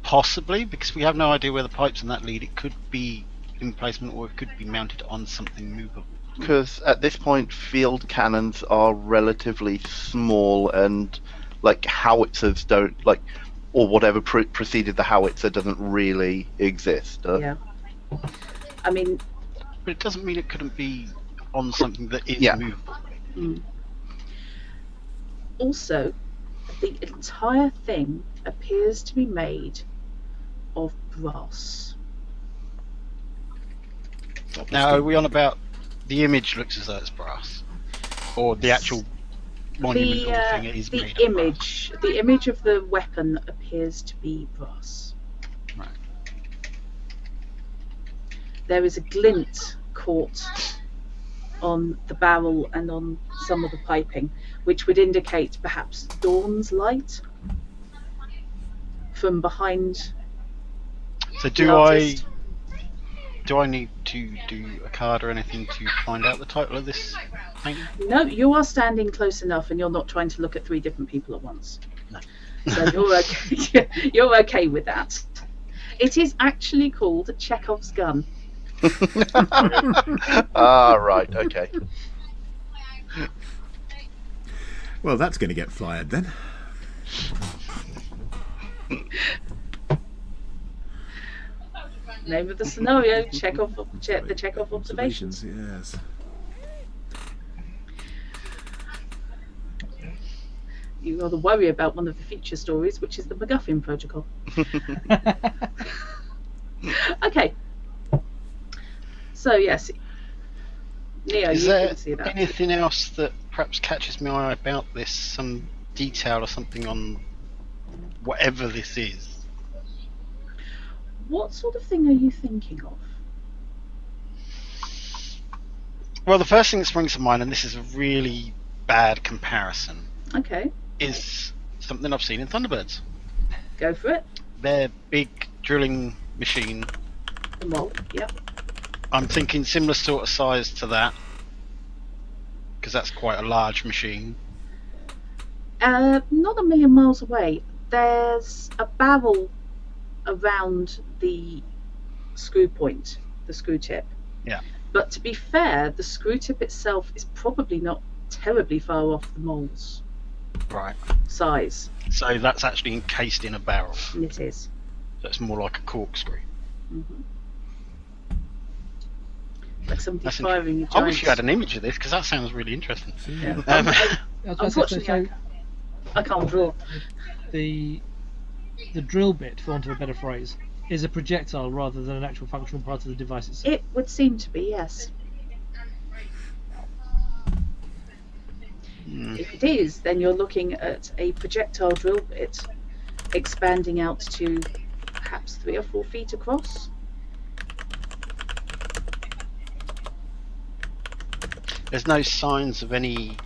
possibly, because we have no idea where the pipes and that lead. It could be emplacement, or it could be mounted on something movable. Because at this point, field cannons are relatively small, and like howitzers don't like, or whatever preceded the howitzer doesn't really exist. Yeah. I mean, But it doesn't mean it couldn't be on something that is movable. Also, the entire thing appears to be made of brass. Now, are we on about the image looks as though it's brass? Or the actual monumental thing is made of brass? The image of the weapon appears to be brass. Right. There is a glint caught on the barrel and on some of the piping, which would indicate perhaps dawn's light from behind. So do I need to do a card or anything to find out the title of this painting? No, you are standing close enough, and you're not trying to look at 3 different people at once. No. So you're okay. You're okay with that. It is actually called Chekhov's gun. Right, okay. Well, that's going to get fired then. Name of the scenario: the Chekhov observations. Yes. You rather worry about one of the feature stories, which is the MacGuffin protocol. Okay. So yes, Neo, Is you there can see that. anything else that perhaps catches my eye about this? Some detail or something on whatever this is? What sort of thing are you thinking of? Well, the first thing that springs to mind, and this is a really bad comparison, Okay, is something I've seen in Thunderbirds. go for it. Their big drilling machine. The mold. Yep. I'm thinking similar sort of size to that, because that's quite a large machine. Not a million miles away. There's a barrel around the screw point, the screw tip. Yeah. But to be fair, the screw tip itself is probably not terribly far off the mold's Right. size. So that's actually encased in a barrel. It is. So it's more like a corkscrew. Mm-hmm. Like somebody That's firing a giant. I wish you had an image of this, because that sounds really interesting. Yeah. Unfortunately, I can't draw. the drill bit, for want of a better phrase, is a projectile rather than an actual functional part of the device itself. It would seem to be, yes. If it is, then you're looking at a projectile drill bit expanding out to perhaps 3 or 4 feet across. There's no signs of any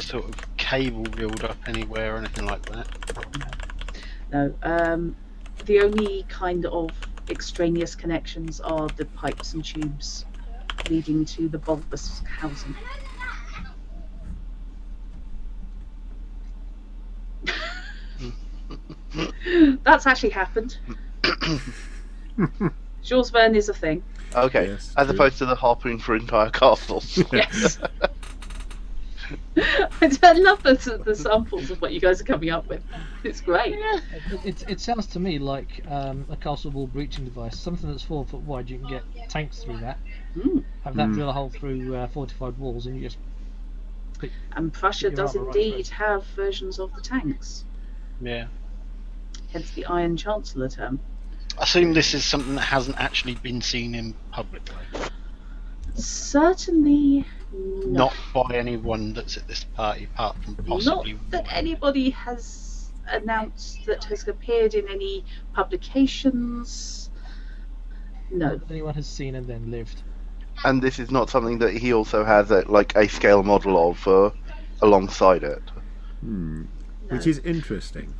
sort of cable reeled up anywhere or anything like that. No, the only kind of extraneous connections are the pipes and tubes leading to the bulbous housing. That's actually happened. Jules Verne is a thing. Okay, Yes. as opposed to the harpoon for entire castles. Yes. I love the samples of what you guys are coming up with. It's great. It sounds to me like a castle wall breaching device, something that's 4 foot wide. You can get tanks through that. Have that drill a hole through fortified walls, and you just. And Prussia You're does on the right indeed track. have versions of the tanks, Yeah. hence the Iron Chancellor term. I assume this is something that hasn't actually been seen in public, Certainly not. not by anyone that's at this party, apart from possibly Not that one. anybody has announced that has appeared in any publications. No. Anyone has seen and then lived. And this is not something that he also has a scale model of alongside it. Which is interesting.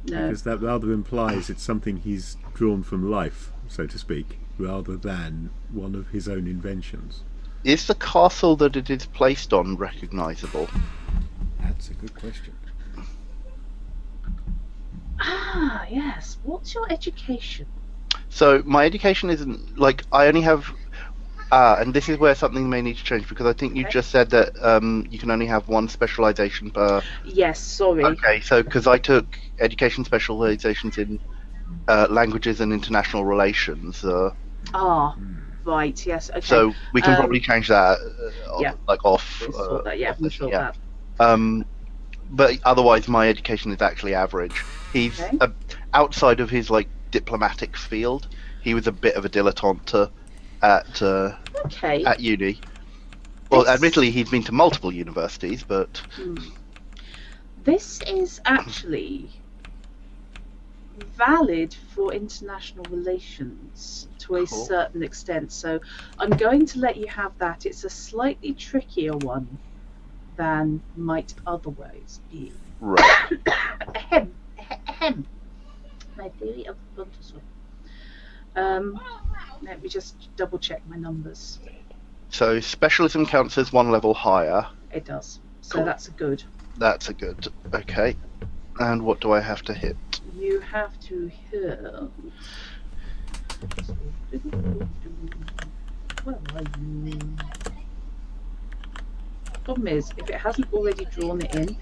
No. Because that rather implies it's something he's drawn from life, so to speak, rather than one of his own inventions. Is the castle that it is placed on recognisable? That's a good question. Ah, yes. What's your education? So my education isn't I only have. And this is where something may need to change, because I think you just said that you can only have one specialisation per. Yes, sorry. Okay, so because I took education specialisations in languages and international relations. Right, yes, okay. So we can probably change that. Yeah. Off. We'll sort that, yeah, we'll sort that. But otherwise, my education is actually average. He's outside of his diplomatic field. He was a bit of a dilettante at uni. Well, admittedly, he's been to multiple universities, but this is actually valid for international relations to a certain extent. So I'm going to let you have that. It's a slightly trickier one than might otherwise be. Right. Ahem. Ahem. My theory of the Bunderswing. Let me just double check my numbers. So specialism counts as one level higher. It does. So Cool. that's a good. That's a good. Okay. And what do I have to hit? You have to hit. Where are you? Problem is, if it hasn't already drawn it in,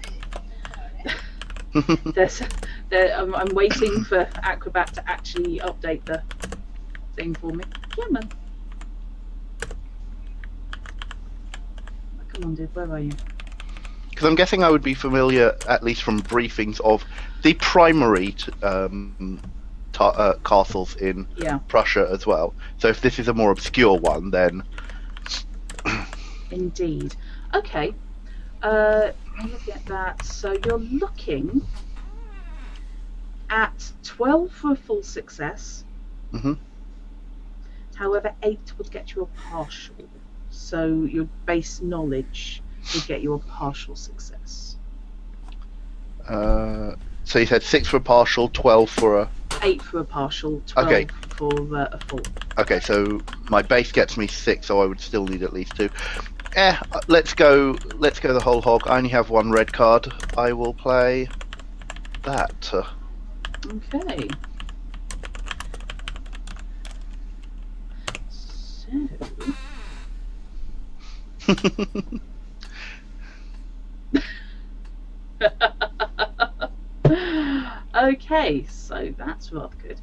I'm waiting for Acrobat to actually update the thing for me. Come on. Come on, dude, where are you? Because I'm guessing I would be familiar, at least from briefings, of the primary castles in Prussia as well. So if this is a more obscure one, then... Indeed. Okay. I'm looking at that. So you're looking at 12 for a full success. Mm-hmm. However, 8 would get you a partial. So your base knowledge would get you a partial success. So you said 6 for a partial, 12 for a... 8 for a partial, 12 for a full. Okay, so my base gets me 6, so I would still need at least 2. Let's go the whole hog. I only have one red card. I will play that. Okay. Okay, so that's rather good.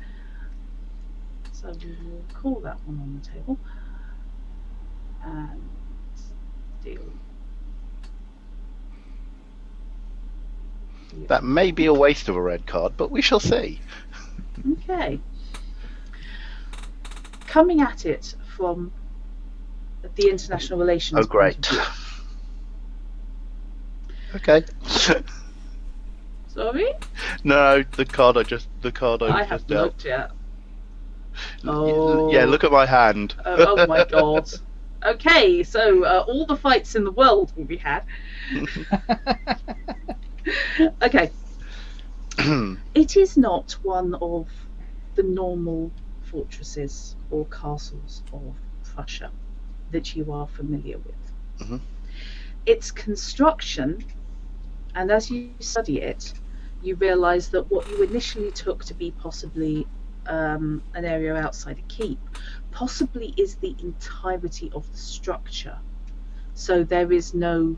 So we will call that one on the table and deal. That may be a waste of a red card, but we shall see. Okay. Coming at it from the international relations. Oh, great. Okay. Sorry? No, the card I just I haven't dealt. looked yet. Oh. Yeah, look at my hand. Oh my god. Okay, so all the fights in the world will be had. Okay. It is not one of the normal fortresses or castles of Prussia that you are familiar with. Mm-hmm. Its construction, and as you study it, you realise that what you initially took to be possibly an area outside a keep possibly is the entirety of the structure. So there is no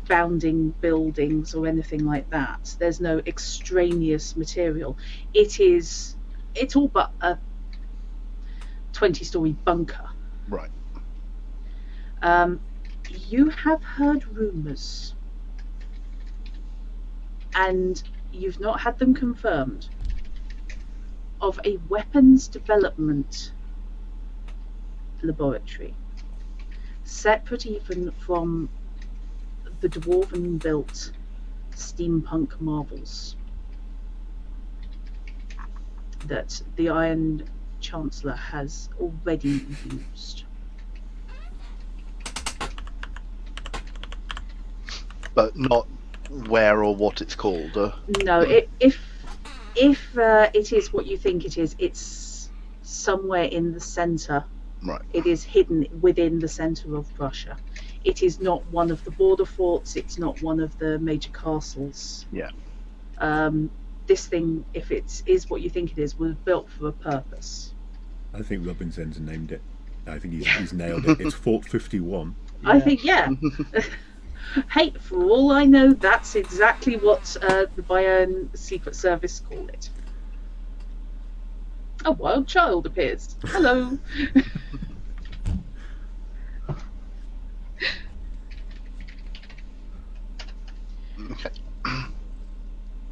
bounding buildings or anything like that. There's no extraneous material. It's all but a 20-story bunker. Right. You have heard rumours, and you've not had them confirmed, of a weapons development laboratory, separate even from the dwarven built steampunk marvels that the Iron Chancellor has already used. But not where or what it's called. No, if it is what you think it is, it's somewhere in the centre. Right. It is hidden within the centre of Prussia. It is not one of the border forts. It's not one of the major castles. Yeah. This thing, if it is what you think it is, was built for a purpose. I think Robinson's named it. I think he's nailed it. It's Fort 51. Yeah. I think, yeah. Hey, for all I know, that's exactly what the Bayern Secret Service call it. A wild child appears. Hello. Okay.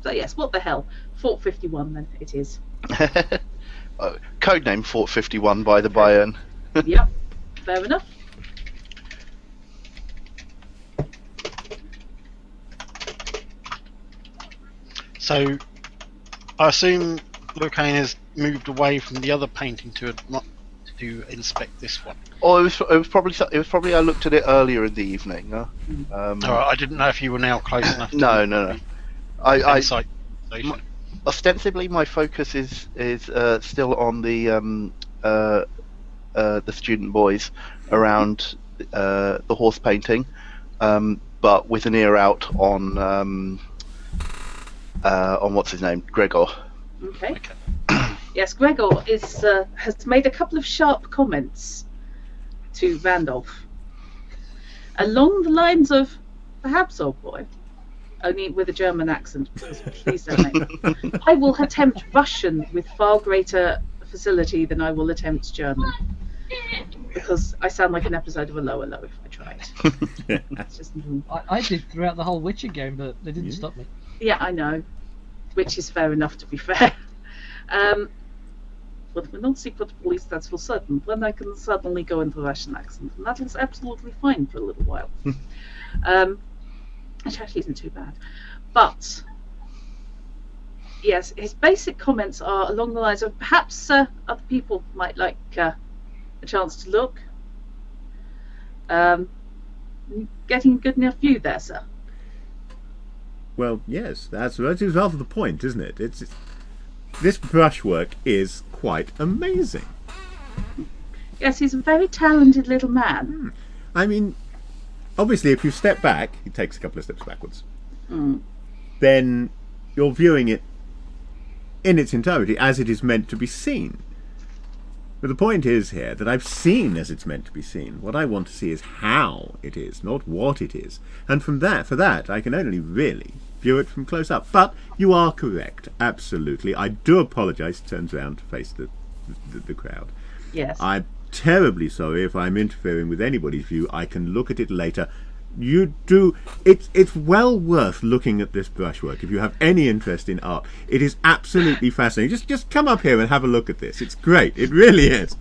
So yes, what the hell? Fort 51 then it is. Codename Fort 51 by the Bayern. Yep, fair enough. So, I assume Lorcaine has moved away from the other painting to inspect this one. Oh, it was probably I looked at it earlier in the evening. Alright, I didn't know if you were now close enough. No. I Insight. ostensibly my focus is still on the student boys around the horse painting, but with an ear out on what's his name, Gregor. Okay. Yes, Gregor has made a couple of sharp comments to Randolph. Along the lines of, perhaps, old boy, only with a German accent, because please don't make me. I will attempt Russian with far greater facility than I will attempt German. Because I sound like an episode of a Low if I try it. It's just, I did throughout the whole Witcher game, but they didn't stop me. yeah, I know. Which is fair enough, to be fair. But we're not secret police, that's for certain. Then I can suddenly go into a Russian accent, and that is absolutely fine for a little while. Which actually isn't too bad. But, yes, his basic comments are along the lines of perhaps other people might like a chance to look. Getting a good enough view there, sir. Well, yes, that is rather the point, isn't it? This brushwork is quite amazing. Yes, he's a very talented little man. I mean, obviously, if you step back, he takes a couple of steps backwards, then you're viewing it in its entirety as it is meant to be seen. But the point is here that I've seen as it's meant to be seen. What I want to see is how it is, not what it is. And for that, I can only really view it from close up. But you are correct, absolutely. I do apologise. Turns around to face the crowd. Yes. I'm terribly sorry if I'm interfering with anybody's view. I can look at it later. You do. It's well worth looking at this brushwork if you have any interest in art. It is absolutely fascinating. Just come up here and have a look at this. It's great. It really is.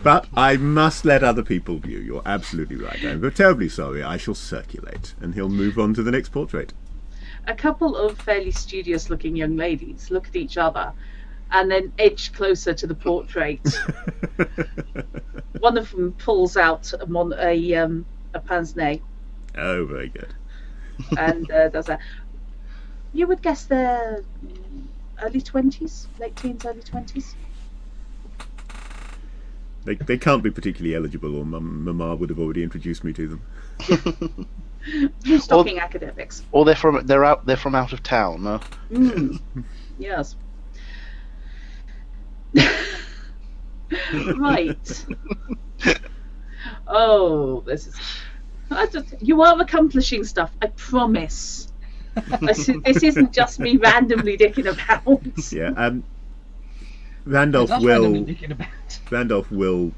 But I must let other people view. You're absolutely right. I'm terribly sorry. I shall circulate, and he'll move on to the next portrait. A couple of fairly studious-looking young ladies look at each other and then edge closer to the portrait. One of them pulls out a pince-nez. Oh, very good. And does that. You would guess they're early 20s, late teens, early 20s. They can't be particularly eligible, or Mama would have already introduced me to them. You're stalking academics. Or they're from out of town. No? Yes. Right. Oh, this is. You are accomplishing stuff. I promise. This isn't just me randomly dicking about. Yeah. Randolph will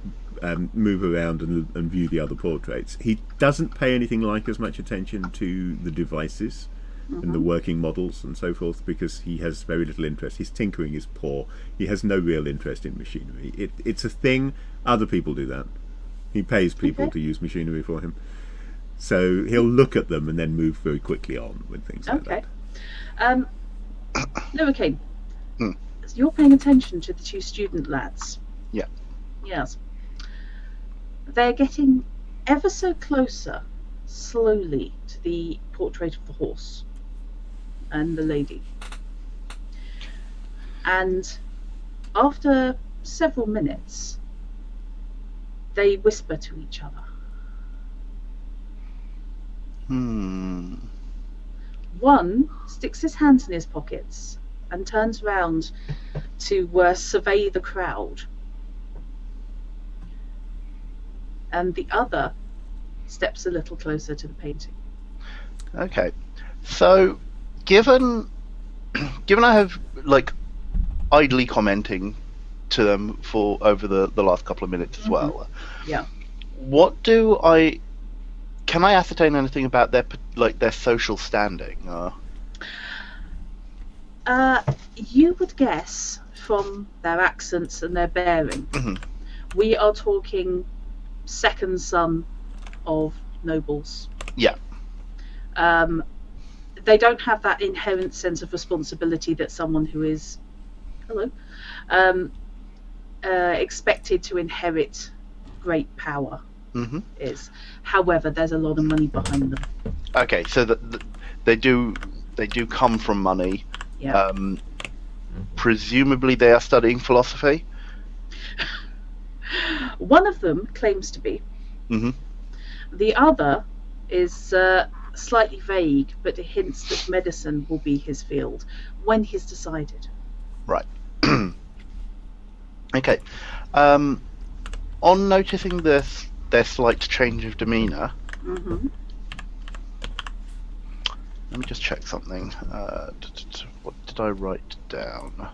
move around and view the other portraits. He doesn't pay anything like as much attention to the devices and the working models and so forth, because he has very little interest. His tinkering is poor. He has no real interest in machinery. It's a thing. Other people do that. He pays people to use machinery for him. So he'll look at them and then move very quickly on with things like that. Lorcaine, you're paying attention to the two student lads. Yeah. Yes. They're getting ever so closer, slowly, to the portrait of the horse and the lady. And after several minutes, they whisper to each other. One sticks his hands in his pockets and turns round to survey the crowd. And the other steps a little closer to the painting. Okay. So, given I have, like, idly commenting to them for over the last couple of minutes as well. Yeah. Can I ascertain anything about their social standing? You would guess from their accents and their bearing. We are talking second son of nobles. Yeah. They don't have that inherent sense of responsibility that someone who is expected to inherit great power is. However, there's a lot of money behind them. Okay, so they do come from money. Yeah. Presumably they are studying philosophy. One of them claims to be. The other is slightly vague, but it hints that medicine will be his field when he's decided. Right. Okay. On noticing their slight change of demeanour, let me just check something. What did I write down?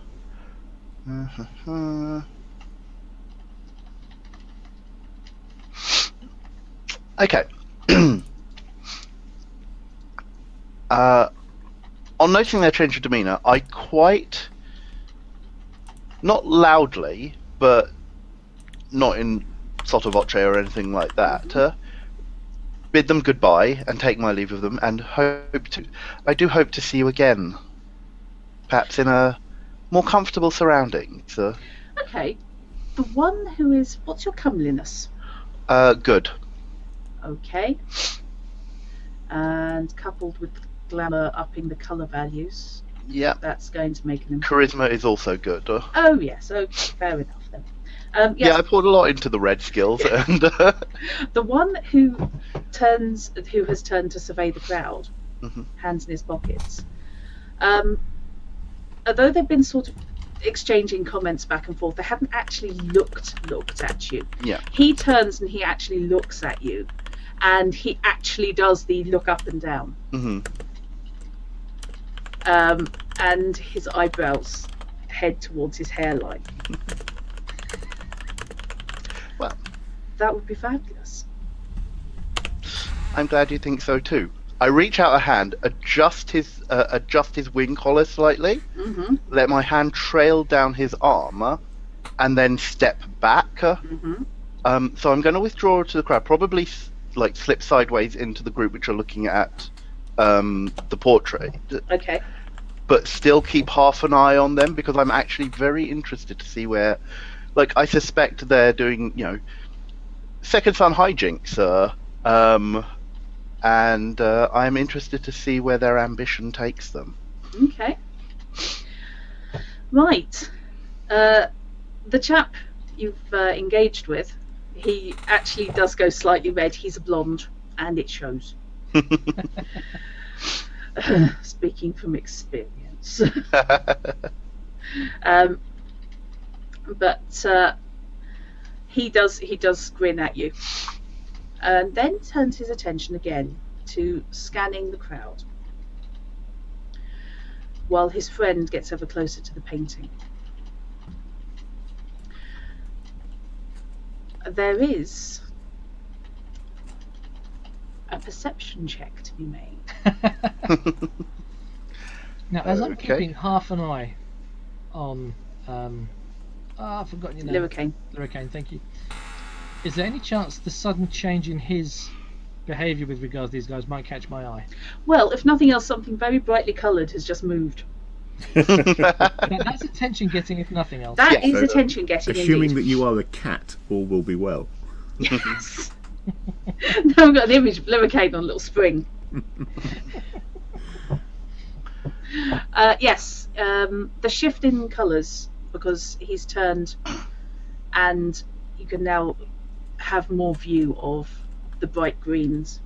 Okay. On noticing their change of demeanour, I quite, not loudly, but not in sotto voce or anything like that, bid them goodbye and take my leave of them, and I do hope to see you again, perhaps in a more comfortable surroundings. Okay. The one who is, what's your comeliness? Good. Okay. And coupled with glamour upping the colour values. Yeah. That's going to make an improvement. Charisma is also good. Oh yes, okay, fair enough then. Yes. Yeah, I poured a lot into the red skills, and the one who has turned to survey the crowd, hands in his pockets. Although they've been sort of exchanging comments back and forth, they haven't actually looked at you. Yeah. He turns and he actually looks at you, and he actually does the look up and down. And his eyebrows head towards his hairline. Well, that would be fabulous. I'm glad you think so too. I reach out a hand, adjust his wing collar slightly, let my hand trail down his arm, and then step back. So I'm going to withdraw to the crowd, probably like slip sideways into the group which are looking at the portrait. Okay. But still keep half an eye on them, because I'm actually very interested to see where, like, I suspect they're doing, second son hijinks, and I'm interested to see where their ambition takes them. Okay. Right. The chap you've engaged with, he actually does go slightly red. He's a blonde, and it shows. Speaking from experience. But he does grin at you, and then turns his attention again to scanning the crowd, while his friend gets ever closer to the painting. There is a perception check to be made. Now, as I'm keeping half an eye on, I've forgotten your name. Lyricane, thank you. Is there any chance the sudden change in his behaviour with regards to these guys might catch my eye? Well, if nothing else, something very brightly coloured has just moved. That's attention getting, if nothing else. That is attention getting. Assuming indeed. that you are a cat, all will be well. Yes. Now I've got an image of Lurricane on a little spring. Yes, the shift in colours, because he's turned, and you can now have more view of the bright greens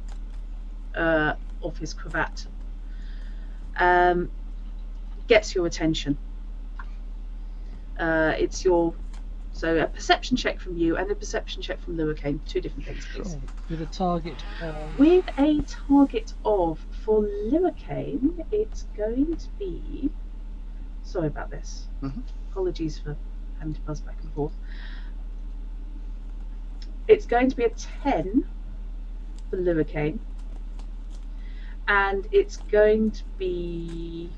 of his cravat. Gets your attention. It's your a perception check from you and a perception check from Lurricane. 2 different things, please. With a target With a target of, for Lurricane, it's going to be. Sorry about this. Apologies for having to buzz back and forth. It's going to be a 10 for Lurricane, and it's going to be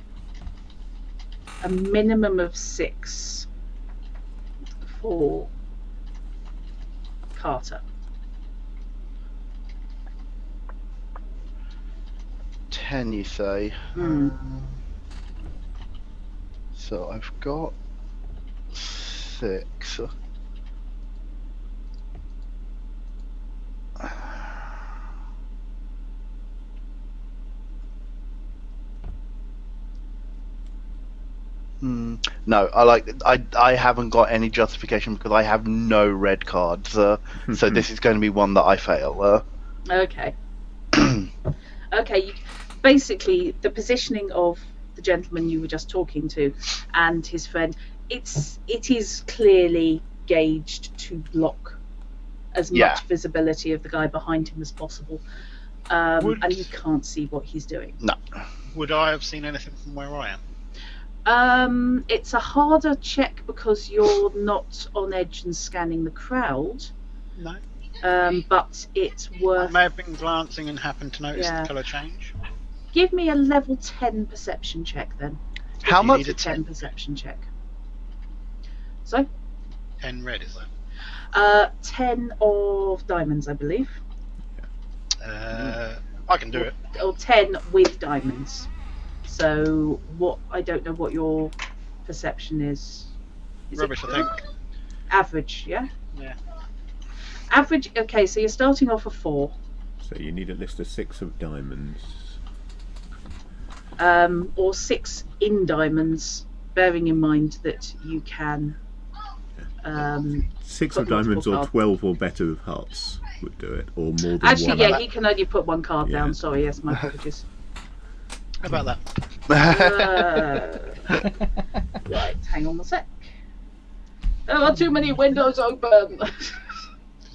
a minimum of 6 for Carter. 10, you say? So I've got 6. No, I haven't got any justification because I have no red cards. So this is going to be one that I fail. Okay. Okay. Basically, the positioning of the gentleman you were just talking to and his friend, it is clearly gauged to block as much visibility of the guy behind him as possible, and you can't see what he's doing. No. Would I have seen anything from where I am? It's a harder check because you're not on edge and scanning the crowd. No. But it's worth. I may have been glancing and happened to notice the colour change. Give me a level 10 perception check then. How much? Need a 10 perception check. So? 10 red, is that? 10 of diamonds, I believe. I can do it. Or 10 with diamonds. So I don't know what your perception is. Rubbish, I think. Average, yeah? Yeah. Average, okay, so you're starting off a 4. So you need at least a 6 of diamonds. Or 6 in diamonds, bearing in mind that you can. 6 of diamonds or 12 or better of hearts would do it, or more than Actually, one. yeah, he can only put 1 card down. Sorry, yes, my apologies. How about that? Right, hang on a sec. There are too many windows open.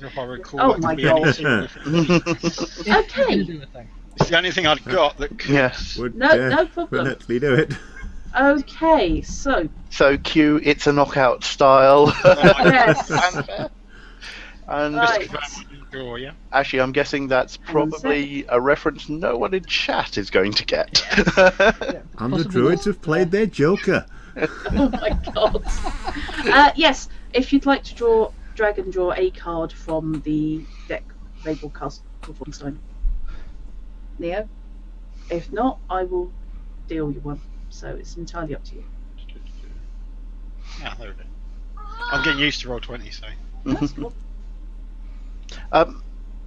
If I recall, Oh my god. Okay. It's the only thing I've got that could. Yes. Would No problem. definitely do it. Okay, so Q, it's a knockout style. yes. And Right. Draw, yeah. actually, I'm guessing that's probably a reference no one in chat is going to get. And the druids have played their Joker. Oh my god. Yes, if you'd like to drag and draw a card from the deck labeled Castle Falkenstein. Neo? If not, I will deal you one. So it's entirely up to you. Yeah, there we go. I'm getting used to Roll20, so. That's cool.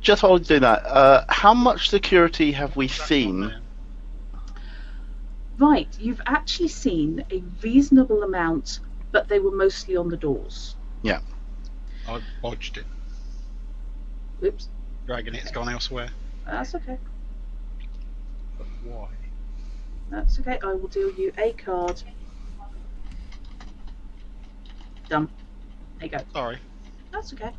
Just while we're doing that, how much security have we seen? Right, you've actually seen a reasonable amount, but they were mostly on the doors. Yeah. I bodged it. Oops. Dragging it's gone elsewhere. That's okay. But why? That's okay. I will deal you a card. Done. There you go. Sorry. That's okay.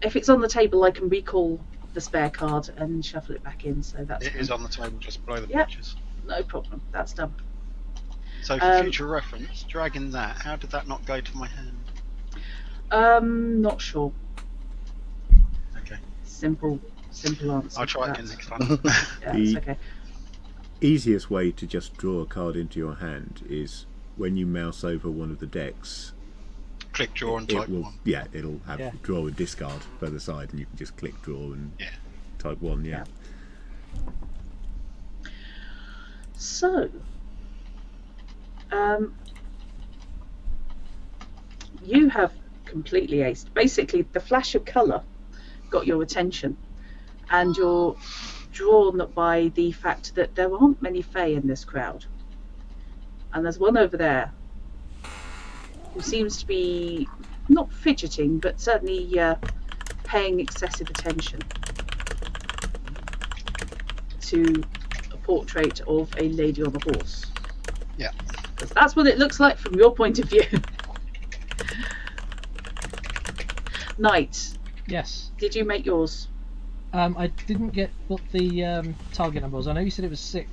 If it's on the table, I can recall the spare card and shuffle it back in. So that's. It is on the table just below the Yep. pictures. No problem. That's done. So for future reference, dragging that, how did that not go to my hand? Not sure. Okay. Simple answer. I'll try again next time. Yeah, it's okay. Easiest way to just draw a card into your hand is when you mouse over one of the decks. Click draw and type 1. Yeah, it'll have draw and discard further side, and you can just click draw and type 1. Yeah. So, You have completely aced. Basically, the flash of colour got your attention, and you're drawn by the fact that there aren't many Fae in this crowd. And there's one over there who seems to be not fidgeting, but certainly paying excessive attention to a portrait of a lady on a horse. Yeah. Because that's what it looks like from your point of view. Knight. Yes. Did you make yours? I didn't get what the target number was. I know you said it was 6,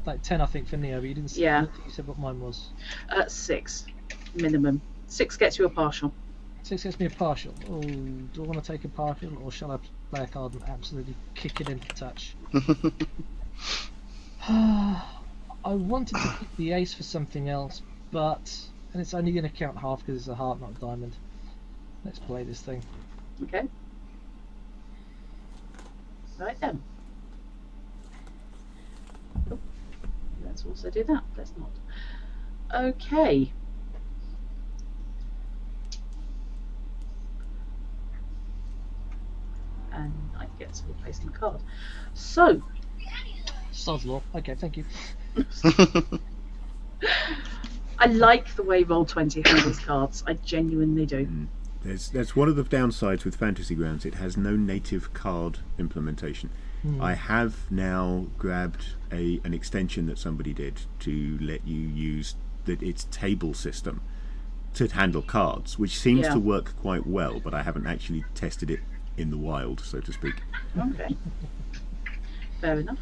like 10, I think, for Neo, but you didn't say. Yeah. I don't think you said what mine was. 6 minimum. 6 gets you a partial. 6 gets me a partial. Oh, do I want to take a partial, or shall I play a card and absolutely kick it into touch? I wanted to keep the ace for something else, and it's only going to count half because it's a heart, not a diamond. Let's play this thing. Okay. Right then. Oh, let's also do that. Let's not. Okay. And I get to replace the card. So. Sod's law. Okay, thank you. I like the way Roll20 handles cards. I genuinely do. That's one of the downsides with Fantasy Grounds. It has no native card implementation. I have now grabbed an extension that somebody did to let you use its table system to handle cards, which seems to work quite well, but I haven't actually tested it in the wild, so to speak. Okay. Fair enough.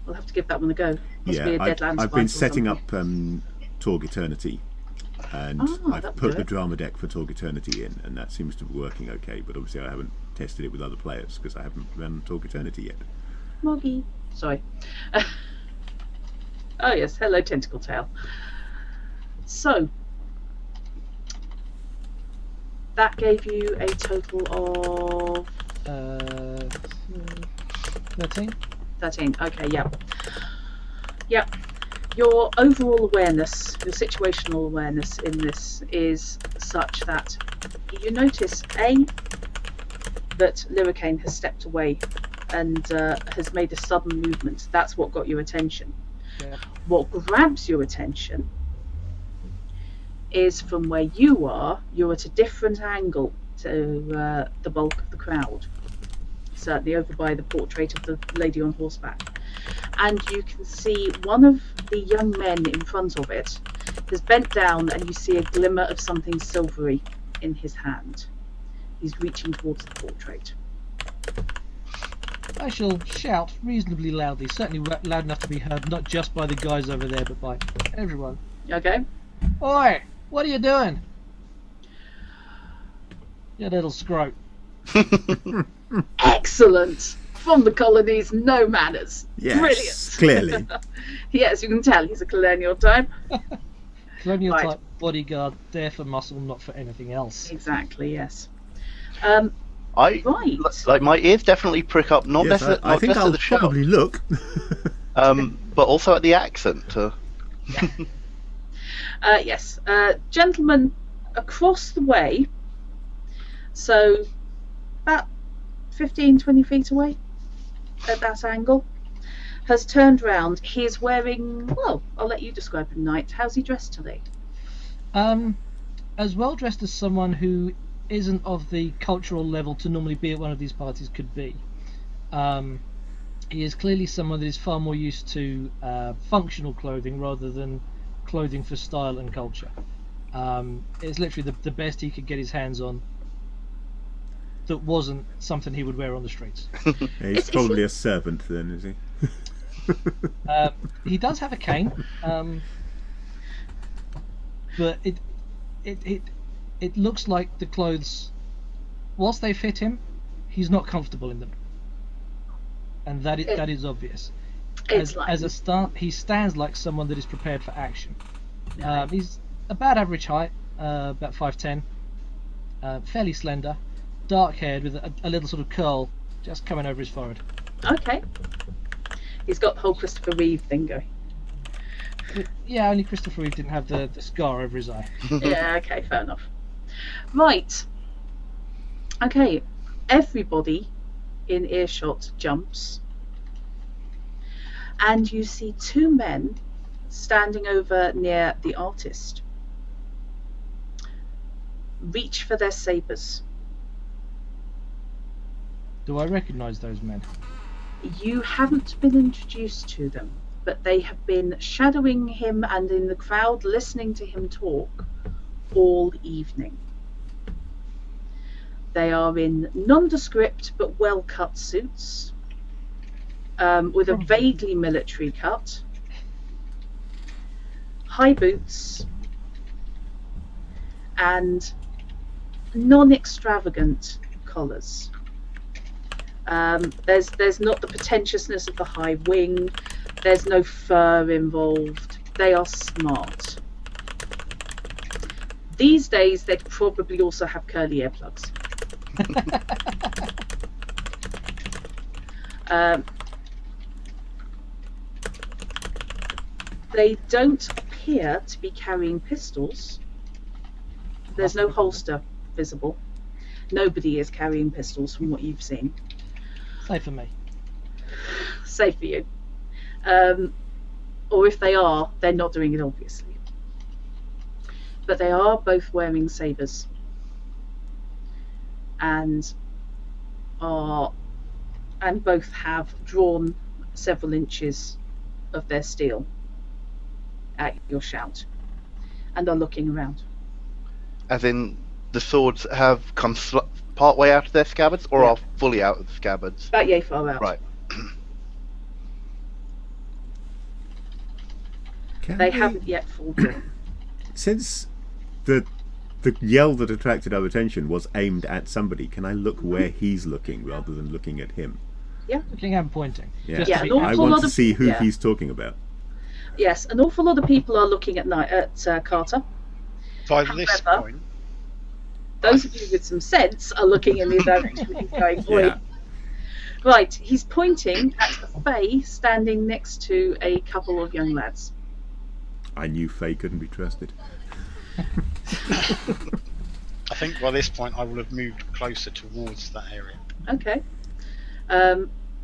We'll have to give that one a go. Must be a Deadlands I've been fight or setting something. up Torg Eternity, and I've put the drama deck for Torg Eternity in, and that seems to be working okay, but obviously I haven't tested it with other players because I haven't run Torg Eternity yet. Moggy. Sorry. Oh yes, hello Tentacle Tail. So, that gave you a total of... 13? 13, okay, yeah. Your overall awareness, your situational awareness in this is such that you notice, A, that Lyricane has stepped away and has made a sudden movement. That's what got your attention. Yeah. What grabs your attention is from where you are, you're at a different angle to the bulk of the crowd. Certainly over by the portrait of the lady on horseback. And you can see one of the young men in front of it has bent down, and you see a glimmer of something silvery in his hand. He's reaching towards the portrait. I shall shout reasonably loudly, certainly loud enough to be heard not just by the guys over there, but by everyone. Okay. Oi! What are you doing? You little scrote. Excellent! From the colonies, no manners. Yes, Brilliant. clearly. Yes, you can tell he's a colonial type. Colonial Right. type bodyguard, there for muscle, not for anything else. Exactly, yes. Right. Like my ears definitely prick up, not Yes, just I think at I'll the shout, probably look. but also at the accent. Yes, gentleman across the way, so about 15-20 feet away at that angle, has turned round. He's wearing, well, I'll let you describe him, Knight. How's he dressed today? As well dressed as someone who isn't of the cultural level to normally be at one of these parties could be. He is clearly someone that is far more used to functional clothing rather than clothing for style and culture. It's literally the best he could get his hands on that wasn't something he would wear on the streets. Yeah, he's probably a servant then, is he? He does have a cane, but it looks like the clothes, whilst they fit him, he's not comfortable in them, and that is obvious. As a start, he stands like someone that is prepared for action. He's about average height, about 5'10", fairly slender, dark haired with a little sort of curl just coming over his forehead. Okay. He's got the whole Christopher Reeve thing going. Yeah, only Christopher Reeve didn't have the scar over his eye. Yeah, okay, fair enough. Right. Okay, everybody in earshot jumps, and you see two men standing over near the artist. Reach for their sabres. Do I recognise those men? You haven't been introduced to them, but they have been shadowing him and in the crowd listening to him talk all evening. They are in nondescript but well-cut suits, with a vaguely military cut, high boots, and non-extravagant collars. There's not the pretentiousness of the high wing. There's no fur involved. They are smart. These days, they'd probably also have curly earplugs. They don't appear to be carrying pistols. There's no holster visible. Nobody is carrying pistols from what you've seen. Safe for me. Safe for you. Or if they are, they're not doing it obviously. But they are both wearing sabres. And both have drawn several inches of their steel at your shout, and are looking around. As in, the swords have come part way out of their scabbards, or are fully out of the scabbards? About yay far out. Right. They haven't yet full drawn. Since the yell that attracted our attention was aimed at somebody, can I look where he's looking rather than looking at him? Yeah. Looking and pointing. Yeah. Yeah, an I awful want lot to of- see who yeah. he's talking about. Yes, an awful lot of people are looking at Carter. By this However, point, Those of you with some sense are looking in the direction he's going. Oi. Yeah. Right, he's pointing at Faye standing next to a couple of young lads. I knew Faye couldn't be trusted. I think by this point I will have moved closer towards that area. Okay.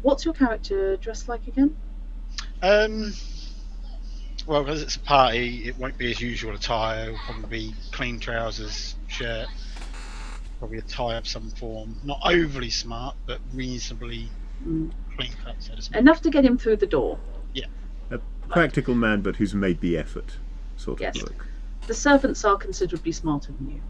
What's your character dressed like again? Well, because it's a party, it won't be his usual attire. It'll probably be clean trousers, shirt, probably a tie of some form. Not overly smart, but reasonably clean cut, so to speak. Enough to get him through the door. A practical man, but who's made the effort, sort of Yes. look. The servants are considerably smarter than you.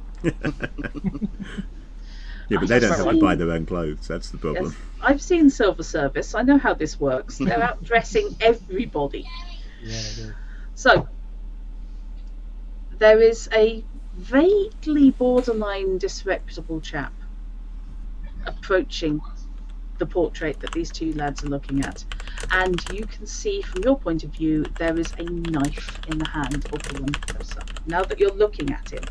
Yeah, but they don't have to seen- buy their own clothes. That's the problem. Yes. I've seen Silver Service. I know how this works. They're outdressing everybody. Yeah, they do. So, there is a vaguely borderline disreputable chap approaching the portrait that these two lads are looking at. And you can see from your point of view, there is a knife in the hand of the one closer. Now that you're looking at him,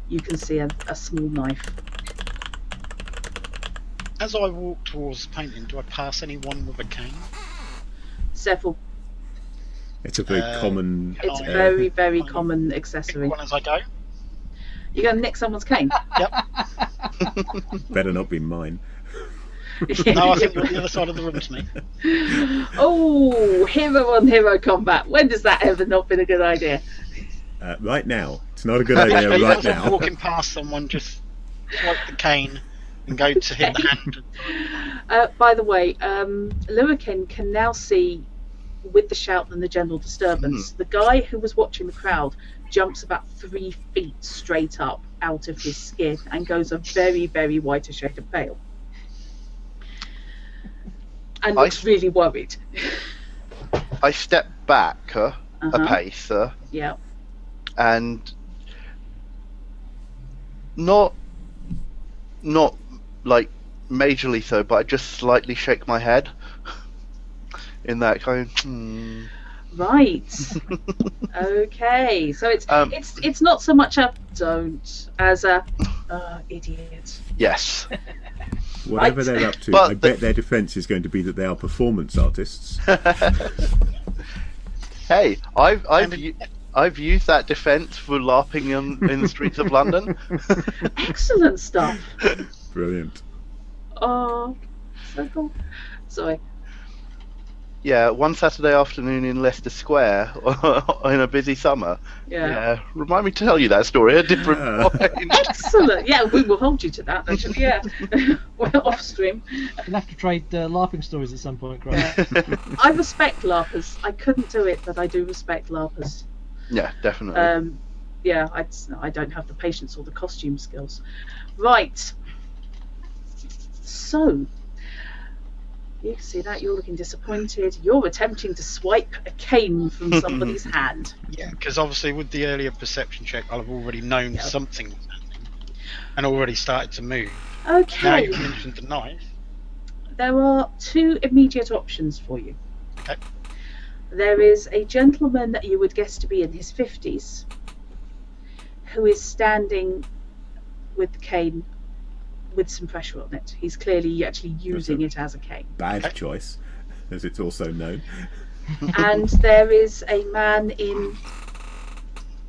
you can see a small knife. As I walk towards the painting, do I pass anyone with a cane? Several. It's a very common. It's a Yeah. very, very common Pick accessory. one as I go. You're going to nick someone's cane? Yep. Better not be mine. No, I think you're on the other side of the room to me. Oh, hero on hero combat. When does that ever not been a good idea? Right now, it's not a good idea. Right As I'm now. walking past someone, just swipe the cane and go to hit the hand. By the way, Lurican can now see, with the shout and the general disturbance, the guy who was watching the crowd jumps about 3 feet straight up out of his skin and goes a very, very whiter shade of pale. And looks really worried. I step back a pace, Yeah. and not like majorly so, but I just slightly shake my head in that kind of, Right. Okay. So it's not so much a don't as a idiot. yes. Whatever Right. they're up to, But I bet their defence is going to be that they are performance artists. Hey, I've used that defence for LARPing in the streets of London. Excellent stuff. Brilliant. Oh, so cool. Sorry. Yeah, one Saturday afternoon in Leicester Square in a busy summer. Yeah. Remind me to tell you that story at a different point. Excellent. Yeah, we will hold you to that. Actually, yeah. We're off stream. We'll have to trade LARPing stories at some point, Grant. Yeah. I respect LARPers. I couldn't do it, but I do respect LARPers. Yeah, definitely. Yeah, I don't have the patience or the costume skills. Right. So, you can see that you're looking disappointed. You're attempting to swipe a cane from somebody's hand. Yeah, because obviously with the earlier perception check, I'll have already known something was happening and already started to move. Okay. Now you've mentioned the knife. There are two immediate options for you. Okay. There is a gentleman that you would guess to be in his 50s who is standing with the cane with some pressure on it. He's clearly actually using it as a cane. Bad choice, as it's also known. And there is a man in,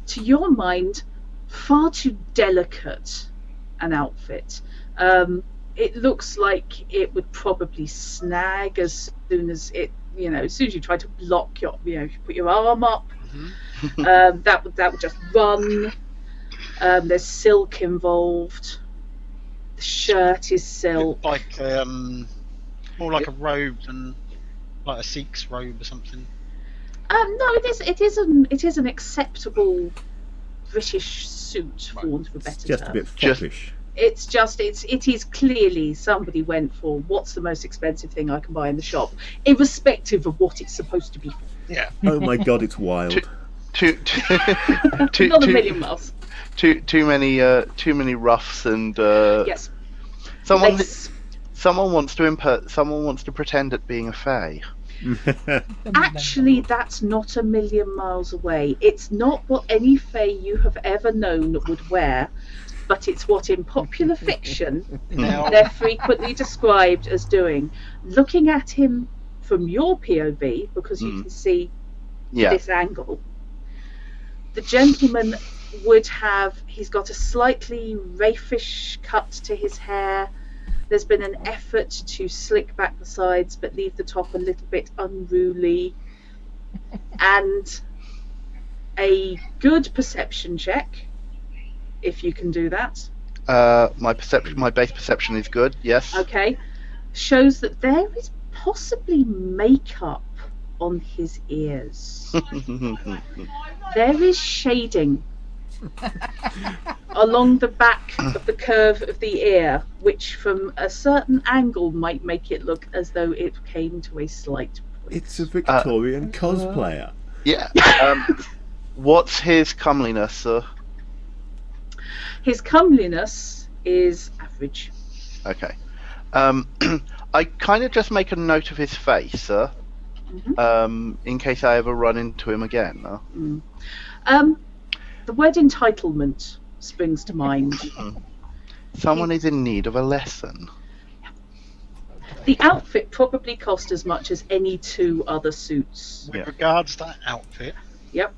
to your mind, far too delicate an outfit. It looks like it would probably snag as soon as it, as soon as you try to block your, put your arm up, that would just run. There's silk involved. The shirt is silk. Like more like a robe than like a Sikh's robe or something. No, it is an acceptable British suit, for want of a better Just term. a bit foppish. It is clearly somebody went for what's the most expensive thing I can buy in the shop, irrespective of what it's supposed to be for. Yeah. Oh my god, it's wild. Not a million miles. Too many ruffs and Yes. Someone wants to pretend at being a fae. Actually, that's not a million miles away. It's not what any fae you have ever known would wear, but it's what in popular fiction they're frequently described as doing. Looking at him from your POV, because you can see this angle, the gentleman he's got a slightly raffish cut to his hair. There's been an effort to slick back the sides but leave the top a little bit unruly. And a good perception check, if you can do that. My base perception is good, yes. Okay. Shows that there is possibly makeup on his ears. There is shading along the back of the curve of the ear, which from a certain angle might make it look as though it came to a slight point. It's a Victorian cosplayer. Yeah. What's his comeliness, sir? His comeliness is average. Okay. I kind of just make a note of his face, sir. In case I ever run into him again. The word entitlement springs to mind. Someone is in need of a lesson. The outfit probably cost as much as any two other suits. With regards to that outfit, Yep.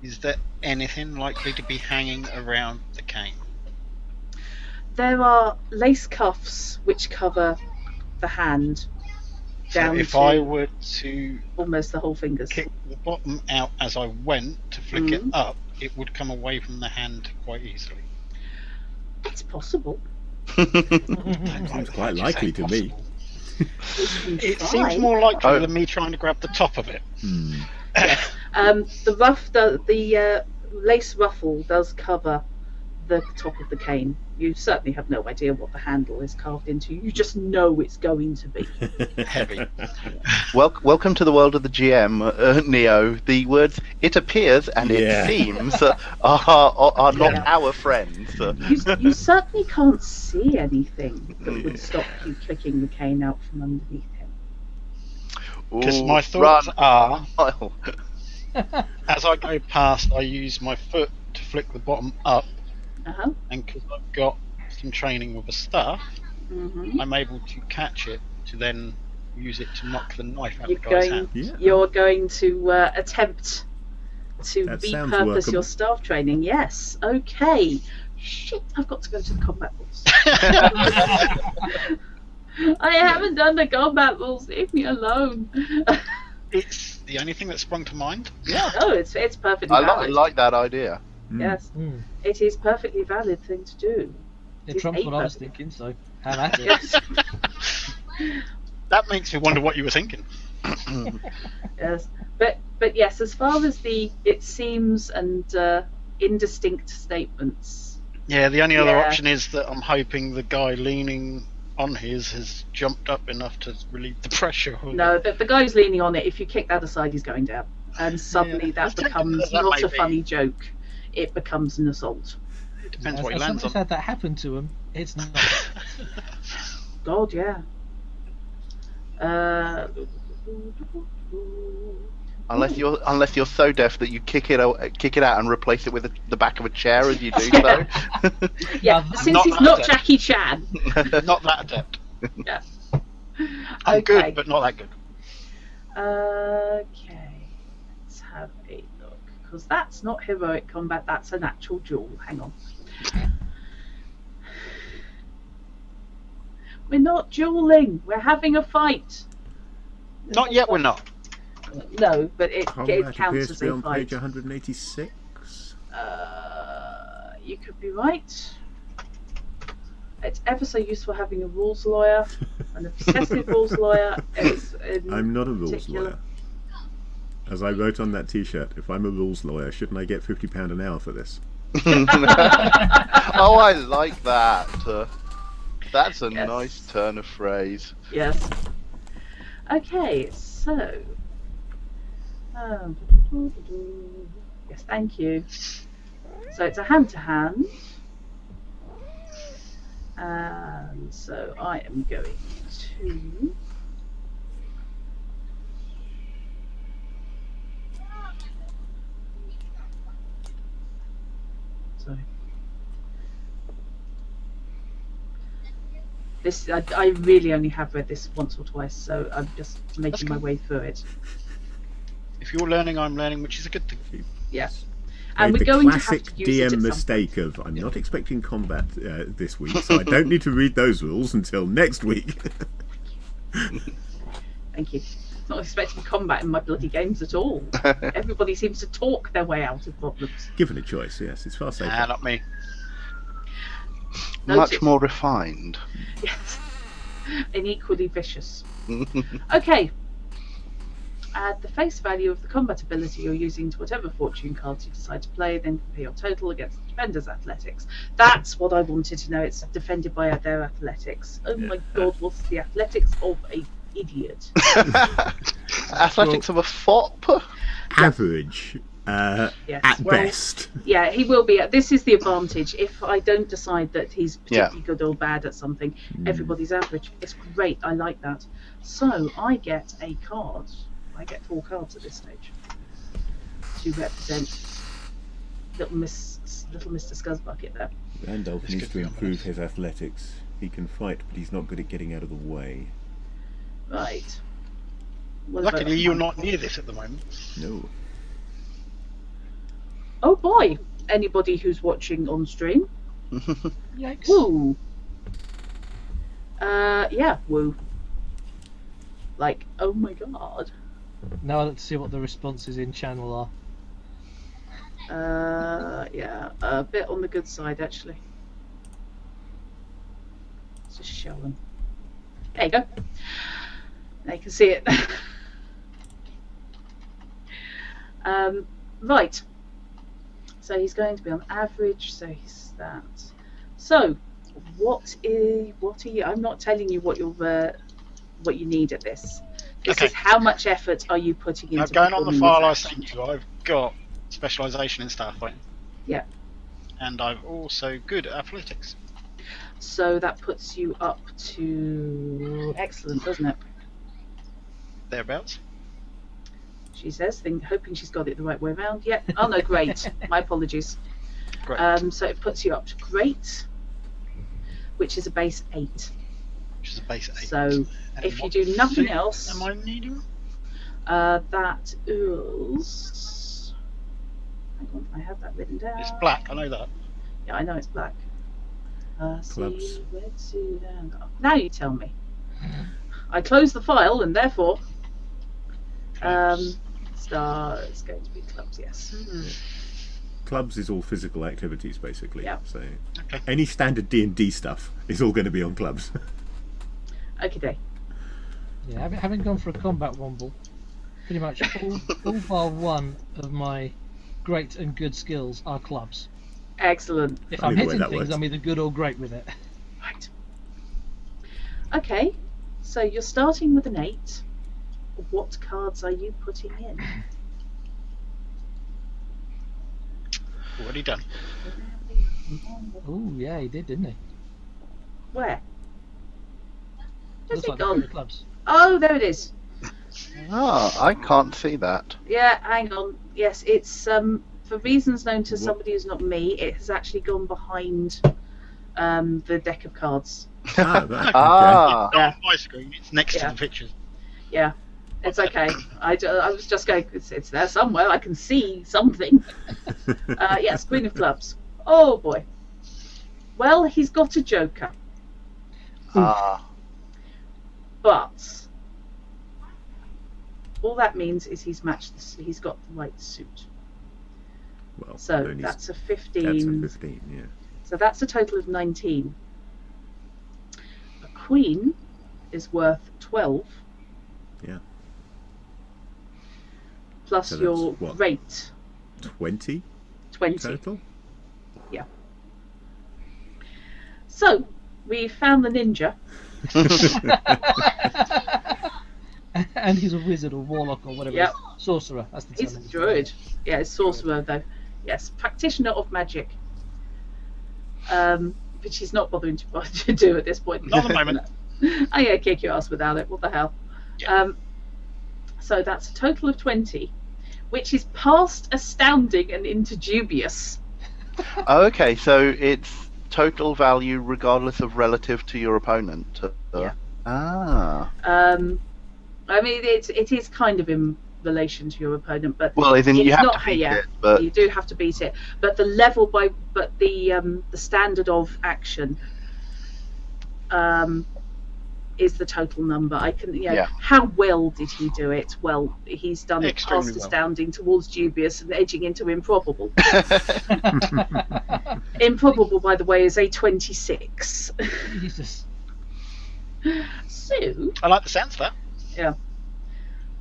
is there anything likely to be hanging around the cane? There are lace cuffs which cover the hand down So if to I were to almost the whole fingers. kick the bottom out as I went to flick it up, it would come away from the hand quite easily. It's possible. Seems quite likely to me. It seems more likely than me trying to grab the top of it. The lace ruffle does cover the top of the cane. You certainly have no idea what the handle is carved into. You just know it's going to be Heavy. Welcome to the world of the GM, Neo. The words "it appears" and "it seems" are not our friends. You certainly can't see anything that would stop you clicking the cane out from underneath him. Because my thoughts are, as I go past, I use my foot to flick the bottom up. And because I've got some training with a staff, I'm able to catch it to then use it to knock the knife out of the guy's hand. You're going to attempt to That sounds repurpose your workable. staff training. Yes. Okay. Shit, I've got to go to the combat rules. I haven't done the combat rules. Leave me alone. It's the only thing that sprung to mind. Yeah. No, it's perfectly I valid. like that idea. Yes, Mm. it is perfectly valid thing to do. It is trumps a what I was perfect- thinking, so have at it. Yes. That makes me wonder what you were thinking. Yes, but yes, as far as it seems and indistinct statements. Yeah, the only other Yeah. option is that I'm hoping the guy leaning on his has jumped up enough to relieve the pressure. No, the guy who's leaning on it. If you kick that aside, he's going down, and suddenly Yeah, that let's take becomes that not may a be. funny joke. It becomes an assault. It depends As what he lands somebody's on. had that happen to him, it's not. God, yeah. Unless you're so deaf that you kick it out and replace it with the back of a chair as you do so. Yeah, Now, since not he's that not adept. Jackie Chan. Not that adept. Yeah. I'm Okay. good, but not that good. Okay, let's have a look. Because that's not heroic combat, that's an actual duel. Hang on. We're not dueling, we're having a fight. Not yet, we're not. No, but it Combat counts appears as to be a on fight. page 186. You could be right. It's ever so useful having a rules lawyer, an obsessive rules lawyer. I'm not a rules particular- lawyer. As I wrote on that T-shirt, if I'm a rules lawyer, shouldn't I get £50 an hour for this? Oh, I like that. That's a Yes. nice turn of phrase. Yes. Okay, so. Yes, thank you. So it's a hand-to-hand. And so I am going to. Sorry. This I really only have read this once or twice, so I'm just making my cool. way through it. If you're learning, I'm learning, which is a good thing. Yes. And Made we're the going to have classic to use it DM at some mistake of I'm not expecting combat this week, so I don't need to read those rules until next week. Thank you. Not expecting combat in my bloody games at all. Everybody seems to talk their way out of problems. Given a choice, yes, it's far safer. Nah, not me. Much Noted. more refined. Yes. And equally vicious. Okay. Add the face value of the combat ability you're using to whatever fortune cards you decide to play, then compare your total against the defender's athletics. That's what I wanted to know. It's defended by their athletics. Oh my god, what's the athletics of a idiot? Athletics of a fop? Average, Yes. at Well, best. yeah, he will be. This is the advantage. If I don't decide that he's particularly Yeah. good or bad at something, everybody's average. It's great. I like that. So I get a card. I get 4 cards at this stage to represent little Mr. Scuzzbucket there. Randolph This needs could to be improve honest. his athletics. He can fight, but he's not good at getting out of the way. Right. What about Luckily, you're mine? not near this at the moment. No. Oh boy! Anybody who's watching on stream? Yikes. Woo! Yeah, woo. Like, oh my god. Now let's see what the responses in channel are. Yeah, a bit on the good side actually. Let's just show them. There you go. They can see it. Right. So he's going to be on average. So he's that. So, what are you? I'm not telling you what you need at this. This Okay. is how much effort are you putting into. Now, going on the performing file I this action? sent you, I've got specialisation in staff fighting. Yeah. And I've also good at athletics. So that puts you up to excellent, doesn't it? Thereabouts. She says, hoping she's got it the right way around. Yeah. Oh no, great. My apologies. Great. So it puts you up to great, which is a base 8. Which is a base 8. So And if you what do nothing suit. am I else, needing? that is Hang on, I have that written down. It's black, I know that. Yeah, I know it's black. Clubs. Now you tell me. I closed the file, and therefore, star is going to be clubs. Yes. Clubs is all physical activities, basically. Yeah. So Okay. any standard D&D stuff is all going to be on clubs. Okay. Yeah, having gone for a combat womble, pretty much all bar one of my great and good skills are clubs. Excellent. If Funny I'm the way hitting that things, works. I'm either good or great with it. Right. Okay. So you're starting with an 8. What cards are you putting in? Already done. Oh yeah, he did, didn't he? Where? Where's Looks it like the Queen gone? of clubs. Oh, there it is. I can't see that. Yeah, hang on. Yes, it's for reasons known to What? somebody who's not me. It has actually gone behind the deck of cards. That, Ah, It's not on my screen, it's next Yeah. to the pictures. Yeah, it's okay. I was just going. It's there somewhere. I can see something. Yes, Queen of Clubs. Oh boy. Well, he's got a joker, but all that means is he's matched. He's got the right suit. Well, So only that's a that's 15. a 15, yeah. So that's a total of 19. A queen is worth 12. Yeah. Plus So that's your what? rate, 20 20. total? So we found the ninja. And he's a wizard or warlock or whatever. Yep. It is. Sorcerer. That's the He's term. a druid. Yeah, it's sorcerer though. Yes, practitioner of magic. Which he's not bothering to do at this point. Not at the moment. I'm gonna kick your ass without it. What the hell? Yeah. So that's a total of 20, which is past astounding and into dubious. okay, so it's total value regardless of relative to your opponent. Yeah. Ah. I mean, it is kind of in relation to your opponent, but Well, as in you it's have not to beat yeah, it, but you do have to beat it. But the level but the standard of action is the total number. I can Yeah. How well did he do it? Well, he's done it Extremely past well. astounding towards dubious and edging into improbable. Improbable, by the way, is a 26. Jesus. So I like the sounds of that.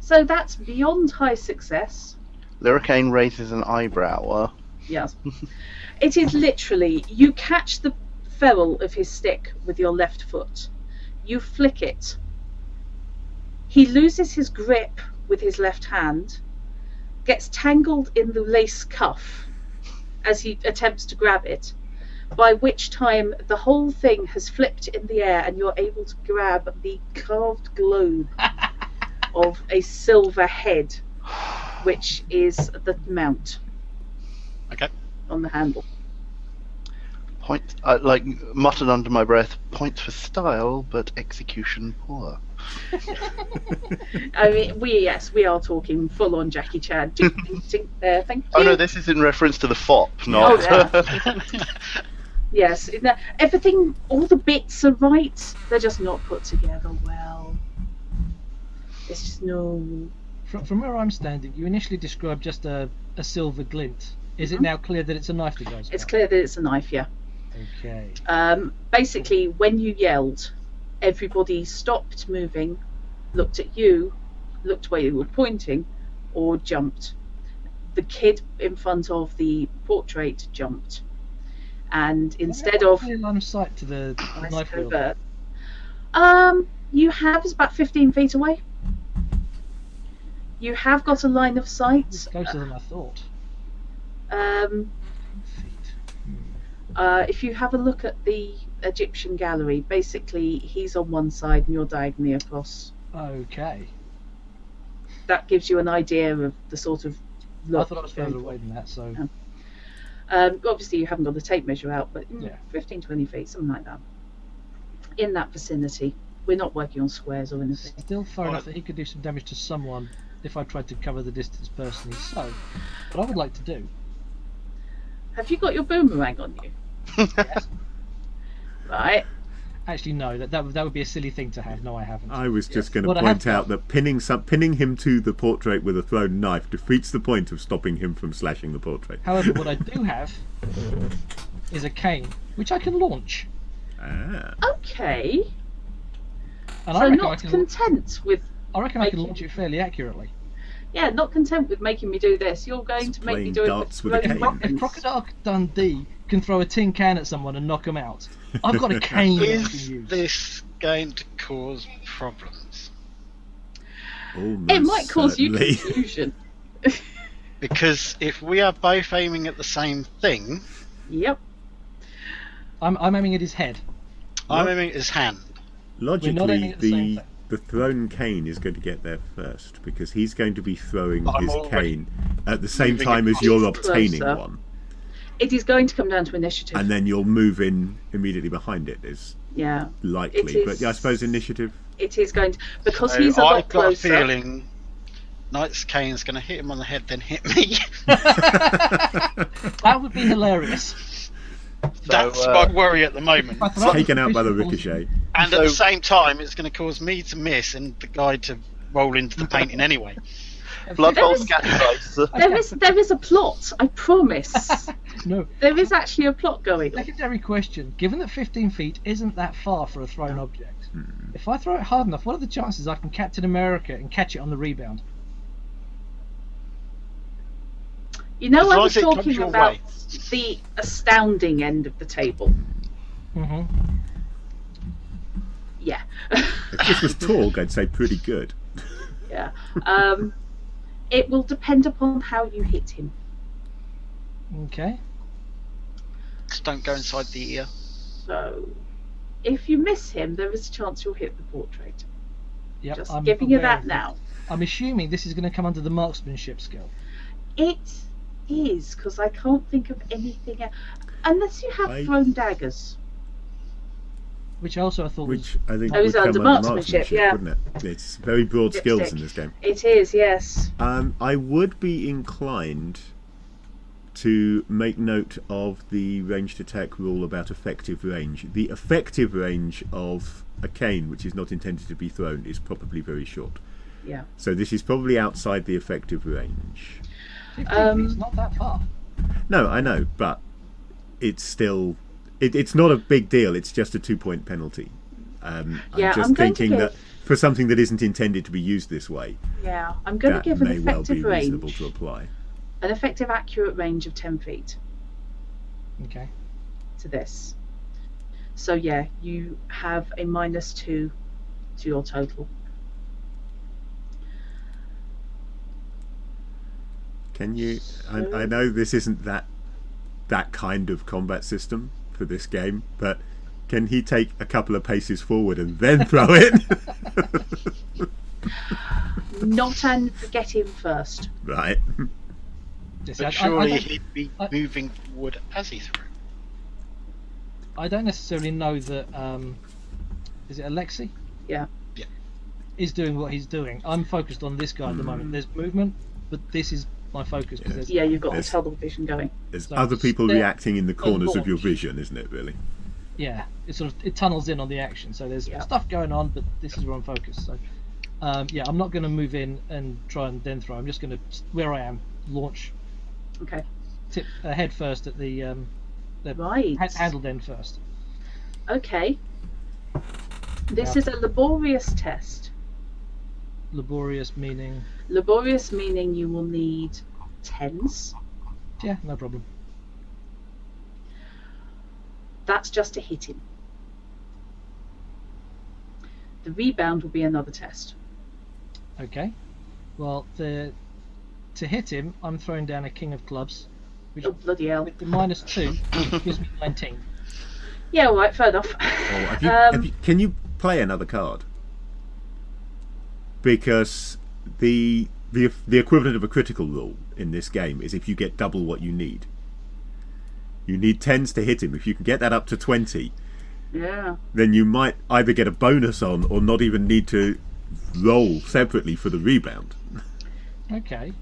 so that's beyond high success. Lyricane raises an eyebrow. Yes. It is literally, you catch the ferrule of his stick with your left foot. You flick it. He loses his grip with his left hand, gets tangled in the lace cuff as he attempts to grab it, by which time the whole thing has flipped in the air and you're able to grab the carved globe of a silver head, which is the mount Okay. on the handle. Point, like muttered under my breath, points for style, but execution poor. I mean, we are talking full on Jackie Chan. Tink, tink, tink, there, thank you. Oh no, this is in reference to the fop, not. yeah. Yes, everything, all the bits are right. They're just not put together well. It's just no. From where I'm standing, you initially described just a silver glint. Is it now clear that it's a knife that goes? It's clear that it's a knife, yeah. Okay. Basically, when you yelled, everybody stopped moving, looked at you, looked where you were pointing, or jumped. The kid in front of the portrait jumped, and instead of line of sight to the knife wield. covert, you have is about 15 feet away. You have got a line of sight. It's closer than I thought. Feet. If you have a look at the Egyptian gallery, basically he's on one side and you're diagonally across. Okay. That gives you an idea of the sort of look. I thought I was further away than that, so. Obviously you haven't got the tape measure out, but Yeah. 15, 20 feet, something like that. In that vicinity. We're not working on squares or anything. Still far enough that he could do some damage to someone if I tried to cover the distance personally. So, what I would like to do Have you got your boomerang on you? Yes. Right. Actually, no. That would be a silly thing to have. No, I haven't. I was just going to What I point have out that pinning him to the portrait with a thrown knife defeats the point of stopping him from slashing the portrait. However, what I do have is a cane, which I can launch. Ah. Okay. And So I reckon not content with... I can launch it fairly accurately. Yeah, not content with making me do this. You're going to make me Playing do it darts with with a throwing cane. If weapons. Crocodile Dundee can throw a tin can at someone and knock them out, I've got a cane I can Is use. this going to cause problems? Almost It might cause you certainly. confusion. Because if we are both aiming at the same thing, Yep. I'm aiming at his head. I'm aiming at his hand. We're not Logically, aiming at the same thing. the thrown cane is going to get there first because he's going to be throwing I'm his already cane at the same moving time it as you're closer. obtaining one, It is going to come down to initiative. and then you'll move in immediately behind it. Is Yeah. likely, It but is- yeah, I suppose initiative. It is going to... Because So he's a lot I've got closer. a feeling Knight's Cane's going to hit him on the head, then hit me. That would be hilarious. That's my worry at the moment. If I throw it Taken out by the with ricochet. And So- at the same time, it's going to cause me to miss and the guy to roll into the painting anyway. Blood There hole is- scatter dice. There is a plot, I promise. No. There is actually a plot going on. Secondary question. Given that 15 feet isn't that far for a thrown object, if I throw it hard enough, what are the chances I can Captain America and catch it on the rebound? You know, As I long was as it comes talking your about way. the astounding end of the table. Mm-hmm. Yeah. If this was Torg, I'd say pretty good. Yeah. It will depend upon how you hit him. Okay. Just don't go inside the ear. So, if you miss him, there is a chance you'll hit the portrait. Yep. Just I'm giving you aware that of now. I'm assuming this is going to come under the marksmanship skill. It is, because I can't think of anything else. Unless you have I- thrown daggers. Which also I thought Which I think Oh, would it's come under under marksmanship, yeah. wouldn't it? It's very broad skills Dipstick. in this game. It is, yes. I would be inclined to make note of the ranged attack rule about effective range. The effective range of a cane, which is not intended to be thrown, is probably very short. Yeah. So this is probably outside the effective range. 15 feet's not that far. No, I know, but it's still... It's not a big deal, it's just a 2-point penalty. I'm Yeah, just I'm going to thinking give- that for something that isn't intended to be used this way, Yeah. I'm going to that give an may well be effective reasonable range, to apply. an effective accurate range of 10 feet Okay. to this. So yeah, you have a -2 to your total. Can you... I know this isn't that kind of combat system for this game, but can he take a couple of paces forward and then throw it? Not and get him first. Right. Yes, But surely he'd be moving forward as he threw. I don't necessarily know that. Is it Alexei? Yeah. Yeah. Is doing what he's doing. I'm focused on this guy at the moment. There's movement, but this is my focus because there's Yeah, you've got Yes. the tunnel vision going. There's So other people step reacting in the corners of your launch. vision, isn't it, really? yeah, it tunnels in on the action. So there's Yeah. stuff going on, but this is where I'm focused. So yeah, I'm not going to move in and try and then throw. I'm just going to where I am launch, Okay. tip head first at the Right. handled end first. Okay. This Yeah. is a laborious test. Laborious meaning Laborious meaning you will need 10s. yeah, no problem. That's just to hit him. The rebound will be another test. Okay. Well, to hit him, I'm throwing down a king of clubs, which Oh, bloody hell. with the -2 gives me 19. Yeah, all right, fair enough. Oh, can you play another card? Because the equivalent of a critical rule in this game is if you get double what you need. You need 10s to hit him. If you can get that up to 20, Yeah. then you might either get a bonus on or not even need to roll separately for the rebound. Okay.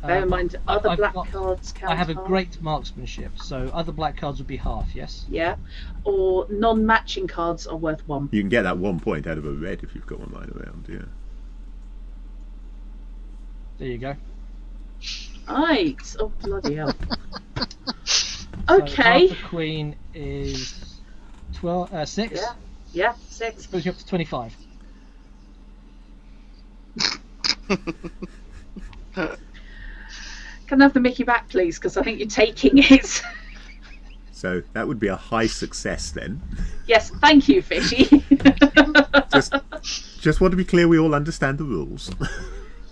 Bear in mind, other black got, cards count. I have a half. great marksmanship, so other black cards would be half, yes? Yeah. Or non-matching cards are worth 1. You can get that 1 point out of a red if you've got one lying around, yeah. There you go. Right. Oh, bloody hell. So Okay. half a queen is 6. Yeah. Yeah, 6. Brings you up to 25. Can I have the Mickey back, please? Because I think you're taking it. So that would be a high success then. Yes, thank you, Fishy. Just want to be clear, we all understand the rules.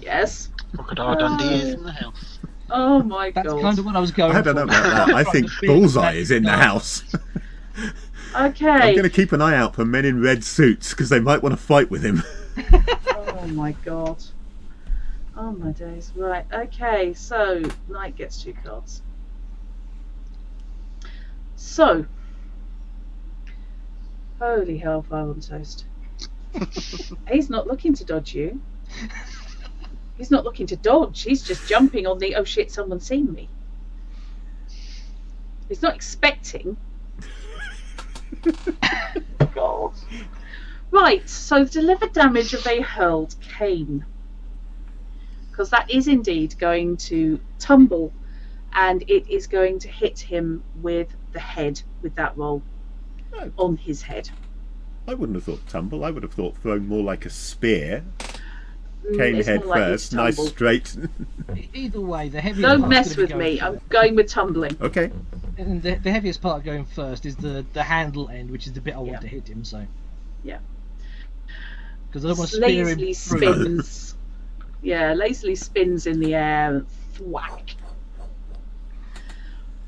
Yes. Crocodile Dundee is in the house. Oh my That's god. kind of what I was going for. I don't know about that. I think Bullseye is in the house. Okay. I'm going to keep an eye out for men in red suits because they might want to fight with him. Oh my god. Oh my days. Right, okay, so Knight gets 2 cards. So, holy hellfire on toast. He's not looking to dodge you. He's not looking to dodge. He's just jumping on the, oh shit, someone's seen me. He's not expecting. God. Right, so deliver damage of a hurled cane. Because that is indeed going to tumble, and it is going to hit him with the head, with that roll on his head. I wouldn't have thought tumble. I would have thought thrown more like a spear. Cane It's head more likely first, to nice tumble. straight. Either way, the heaviest Don't part's mess gonna be with going me. first. I'm going with tumbling. Okay. And the heaviest part going first is the handle end, which is the bit I want to hit him. So Yeah. because I don't want to spear him Lazily through. spins. Yeah, lazily spins in the air and thwack.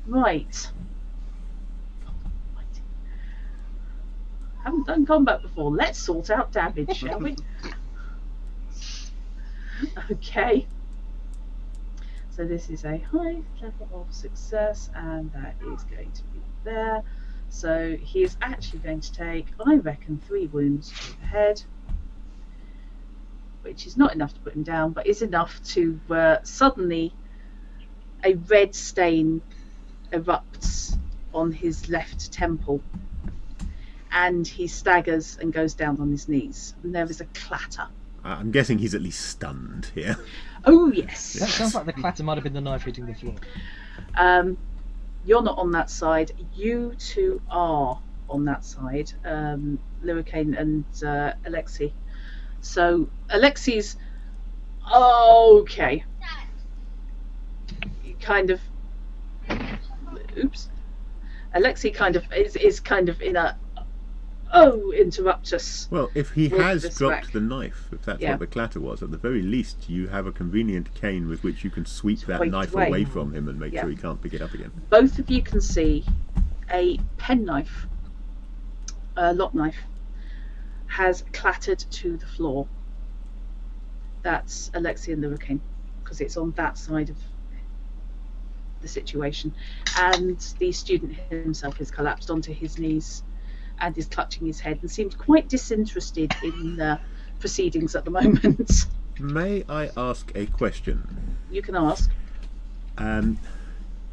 Right. Haven't done combat before. Let's sort out damage, shall we? Okay. So this is a high level of success, and that is going to be there. So he is actually going to take, I reckon, 3 wounds to the head, which is not enough to put him down, but is enough to suddenly a red stain erupts on his left temple, and he staggers and goes down on his knees, and there is a clatter. I'm guessing he's at least stunned here. Oh yes. That sounds like the clatter might have been the knife hitting the floor. You're not on that side. You two are on that side, Lyricane and Alexei. So Alexei's okay. Kind of. Oops. Alexei kind of is kind of in a. Oh, interrupt us. Well, if he With has this dropped whack. the knife, if that's Yeah. what the clatter was, at the very least you have a convenient cane with which you can sweep that Sweep knife away. away from him and make Yeah. sure he can't pick it up again. Both of you can see a penknife, a lock knife, has clattered to the floor. That's Alexei and Lyricane, because it's on that side of the situation. And the student himself has collapsed onto his knees and is clutching his head and seems quite disinterested in the proceedings at the moment. May I ask a question? You can ask.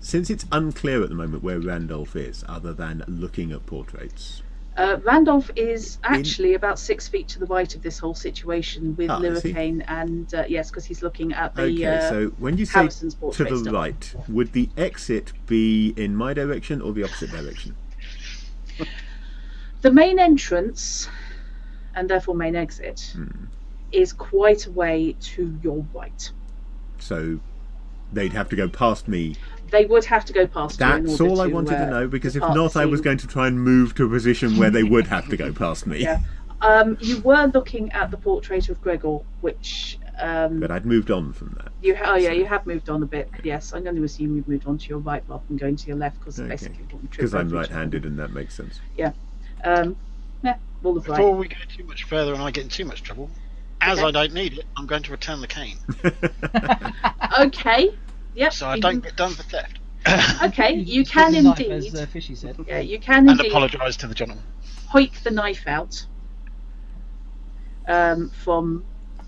Since it's unclear at the moment where Randolph is, other than looking at portraits. Randolph is actually about 6 feet to the right of this whole situation with is he? Lyricane, and yes, because he's looking at the Okay, so when you say Harrison's to portrait the stuff. right, would the exit be in my direction or the opposite direction? The main entrance, and therefore main exit, is quite a way to your right. So they'd have to go past me. They would have to go past you in That's order all I to, wanted to know, because if depart not, the I was scene. going to try and move to a position where they would have to go past me. Yeah. You were looking at the portrait of Gregor, which But I'd moved on from that. you have moved on a bit. Yes, I'm going to assume you've moved on to your right rather than going to your left, because basically Because I'm right-handed and that makes sense. Yeah, all of right. Before we go too much further and I get in too much trouble, as Okay. I don't need it, I'm going to return the cane. Okay. Yep. So I don't get done for theft. Okay, you Just can put the knife, indeed. as Fishy said. Yeah, you can And indeed apologise to the gentleman. hoik the knife out from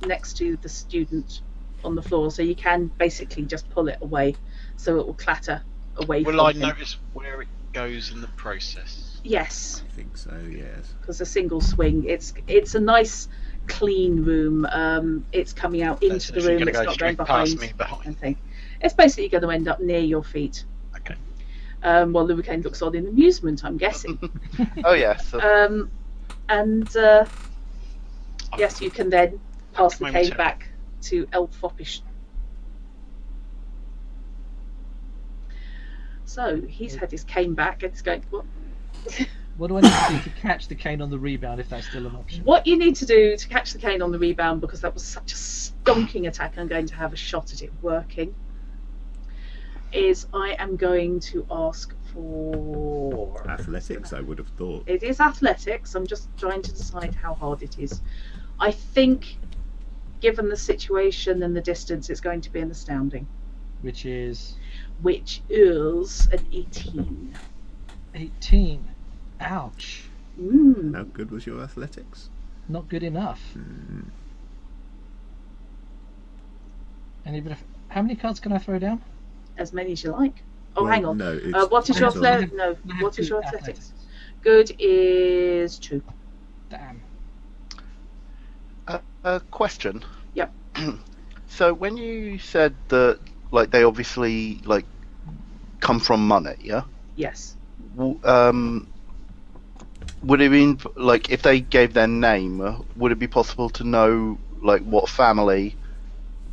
next to the student on the floor, so you can basically just pull it away, so it will clatter away. Will from I him. notice where it goes in the process? Yes, I think so. Yes. because a single swing. It's a nice clean room. It's coming out into the room. It's not going behind. Anything. It's basically going to end up near your feet. Okay. While Lubricane looks on in amusement, I'm guessing. Oh yes. Yes, you can then pass the cane back to Elf Foppish. So he's had his cane back and he's going, what? What do I need to do to catch the cane on the rebound, if that's still an option? What you need to do to catch the cane on the rebound, because that was such a stonking attack, I'm going to have a shot at it working, is I am going to ask for... Athletics, I would have thought. It is athletics. I'm just trying to decide how hard it is. I think, given the situation and the distance, it's going to be an astounding. Which is an 18. 18. Ouch. How good was your athletics? Not good enough. How many cards can I throw down? As many as you like. Oh, Well, hang on. no, What is your flair? No. What is your athletics? Good is 2. Damn. Question. Yep. So when you said that, like, they obviously like come from money, yeah? Yes. Would it mean, like, if they gave their name, would it be possible to know, like, what family?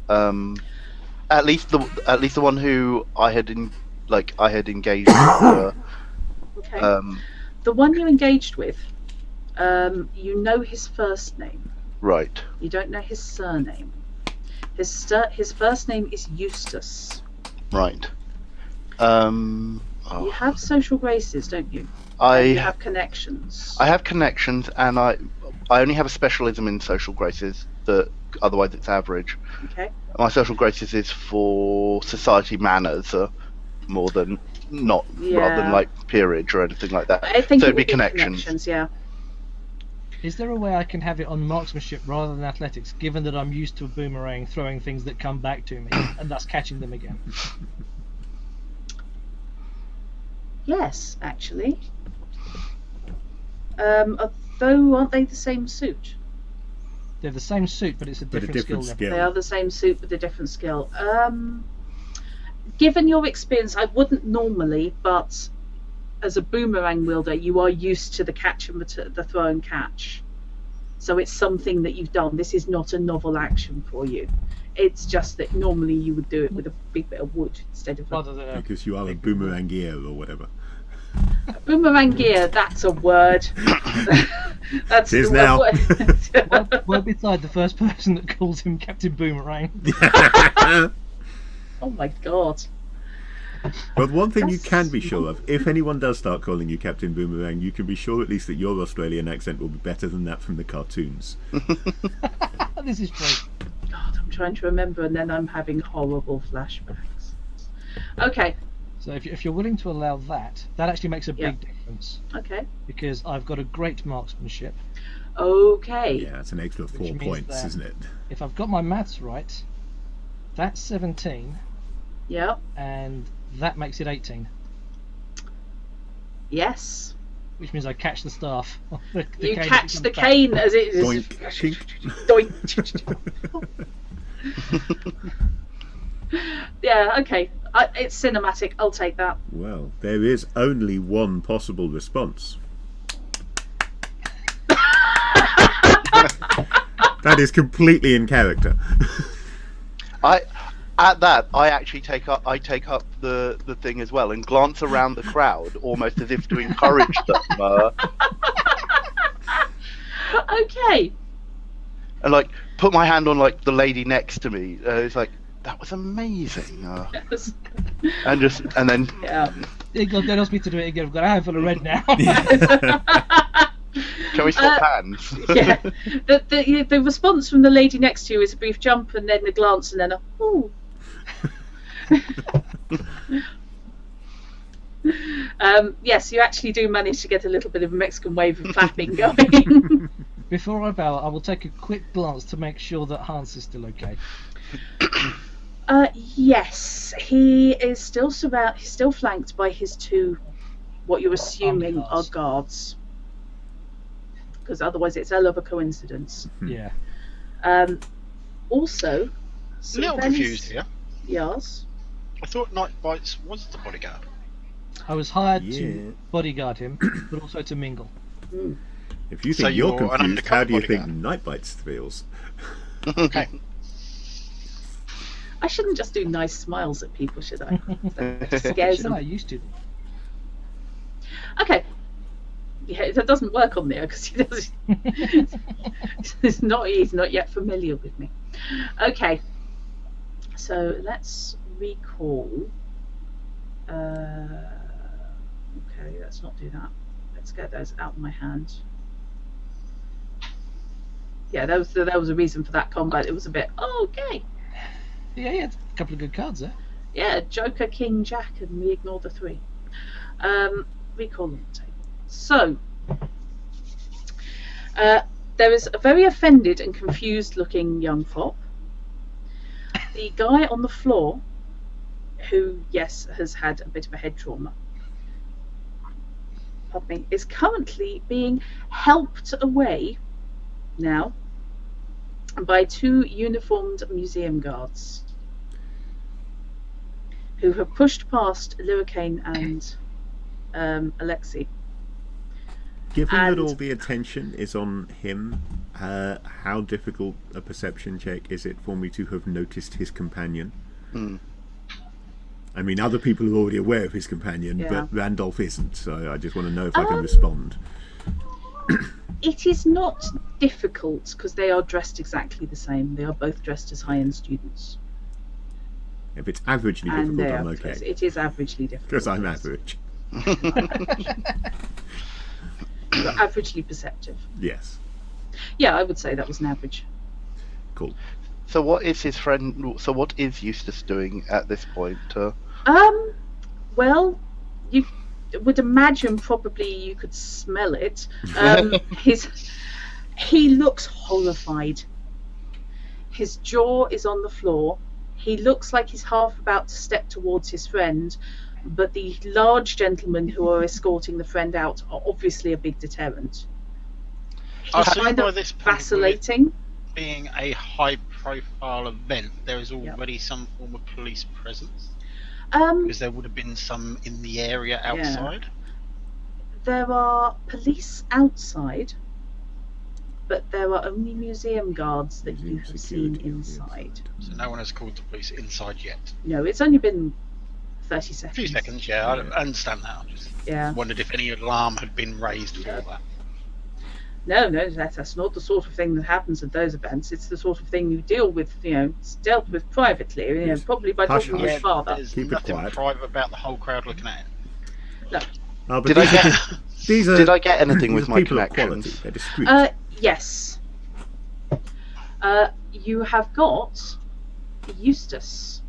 At least the one who I had engaged with. Okay. The one you engaged with, you know his first name. Right. You don't know his surname. His first name is Eustace. Right. You have social graces, don't you? You have connections. I have connections, and I only have a specialism in social graces. That otherwise it's average. Okay. My social graces is for society manners, more than rather than like peerage or anything like that. I think so it it'd be would connections. Yeah. Is there a way I can have it on marksmanship rather than athletics, given that I'm used to a boomerang throwing things that come back to me, and thus catching them again? Yes, actually. Although, aren't they the same suit? They're the same suit, but it's a different skill. They are the same suit with a different skill. Given your experience, I wouldn't normally, but as a boomerang wielder, you are used to the catch and the throw and catch. So it's something that you've done. This is not a novel action for you. It's just that normally you would do it with a big bit of wood instead of because you are a boomerangier or whatever. Boomerangier, that's a word. That's it is now. well, beside the first person that calls him Captain Boomerang. Oh my god. But one thing you can be sure of, if anyone does start calling you Captain Boomerang, you can be sure at least that your Australian accent will be better than that from the cartoons. This is true. God, I'm trying to remember, and then I'm having horrible flashbacks. Okay. So if you're willing to allow that actually makes a big difference. Okay. Because I've got a great marksmanship. Okay. Yeah, it's an extra 4 points, isn't it? If I've got my maths right, that's 17. Yeah. And that makes it 18. Yes. Which means I catch the staff. You catch the cane as it is. Doink. Yeah, okay. It's cinematic. I'll take that. Well, there is only one possible response. That is completely in character. I actually take up the thing as well and glance around the crowd almost as if to encourage them. Okay. And like put my hand on like the lady next to me. It's like, that was amazing. Yes. And then yeah. That asked me to do it again. I've got a handful of red now. Can we swap hands? Yeah. The response from the lady next to you is a brief jump and then a glance and then a ooh. Yes, you actually do manage to get a little bit of a Mexican wave of clapping going. Before I bow, I will take a quick glance to make sure that Hans is still okay. Yes, he is still He's still flanked by his two, what you're assuming are guards, because otherwise it's a hell of a coincidence. Yeah. Also, A little confused here. Yes. I thought Night Bites was the bodyguard. I was hired to bodyguard him, but also to mingle. If you think you're confused, how do you think Night Bites feels? Okay. I shouldn't just do nice smiles at people, should I? That just scares them. I used to. Okay. Yeah, that doesn't work on there because he doesn't. He's not yet familiar with me. Okay. So let's recall. Okay, let's not do that. Let's get those out of my hand. Yeah, there was a reason for that combat. It was a bit okay. Yeah, he had a couple of good cards there. Yeah, Joker, King, Jack, and we ignore the 3. Recall on the table. So, there is a very offended and confused-looking young fop. The guy on the floor, who, yes, has had a bit of a head trauma, is currently being helped away now by 2 uniformed museum guards who have pushed past Lyricane and Alexei. Given that all the attention is on him, how difficult a perception check is it for me to have noticed his companion? I mean, other people are already aware of his companion, but Randolph isn't, so I just want to know if I can respond. It is not difficult because they are dressed exactly the same. They are both dressed as high-end students. If it's averagely difficult, I'm okay. It is averagely difficult. Because I'm average. You're averagely perceptive. Yes. Yeah, I would say that was an average. Cool. So what is his friend? So what is Eustace doing at this point? Well, you would imagine probably you could smell it. He looks horrified. His jaw is on the floor. He looks like he's half about to step towards his friend, but the large gentlemen who are escorting the friend out are obviously a big deterrent. He's kind of vacillating. Being a high-profile event, there is already some form of police presence. Because there would have been some in the area outside. Yeah. There are police outside, but there are only museum guards that you have seen inside. So no one has called the police inside yet? No, it's only been 30 seconds. A few seconds, yeah. I understand that. I just wondered if any alarm had been raised for that. No, that's not the sort of thing that happens at those events. It's the sort of thing you deal with, it's dealt with privately, probably by talking to your father. There's nothing private about the whole crowd looking at it. No. Did I get anything with my connections? They're discreet. Yes. You have got Eustace,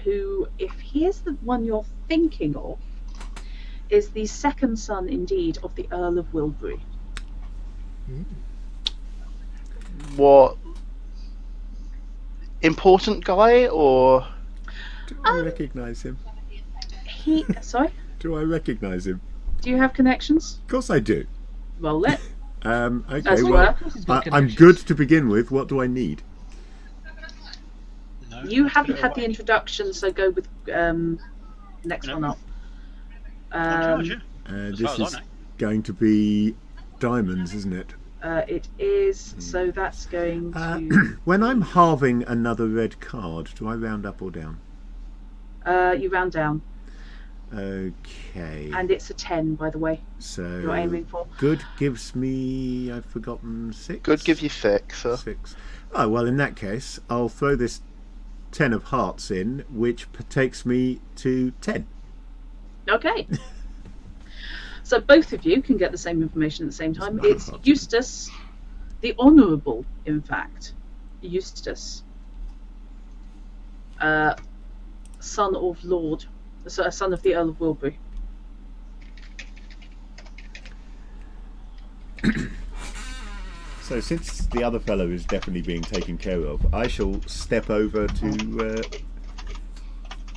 who, if he is the one you're thinking of, is the second son, indeed, of the Earl of Wilbury. What? Important guy, or? Do I recognise him? Sorry? Do I recognise him? Do you have connections? Of course I do. Roll it. Okay, well, I'm good to begin with. What do I need? No, you haven't had the introduction, so go with next one up. This is going to be diamonds, isn't it? It is, so that's going to... When I'm halving another red card, do I round up or down? You round down. Okay. And it's a 10, by the way. So you're aiming for. Good gives me, I've forgotten, 6? Good gives you 6. 6. Oh, well, in that case, I'll throw this 10 of hearts in, which takes me to 10. Okay. So both of you can get the same information at the same time. It's Eustace, the Honourable, in fact. Eustace. Son of son of the Earl of Wilbury. So since the other fellow is definitely being taken care of, I shall step over to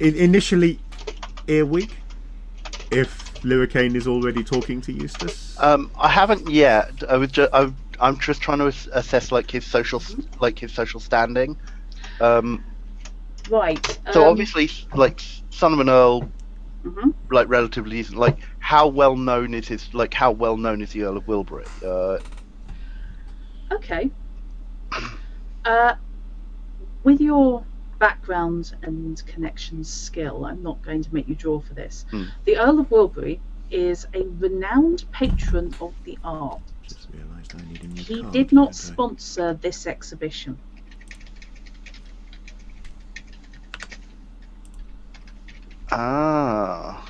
initially Earwig, if Luricane is already talking to Eustace. I haven't yet. I'm just trying to assess like his social standing. Right. So obviously, like son of an earl, Mhm. like relatively decent. Like how well known is the Earl of Wilbury? Okay. With your background and connections skill, I'm not going to make you draw for this. The Earl of Wilbury is a renowned patron of the arts. Just realised I need a new He card, did not don't I? sponsor this exhibition. Ah,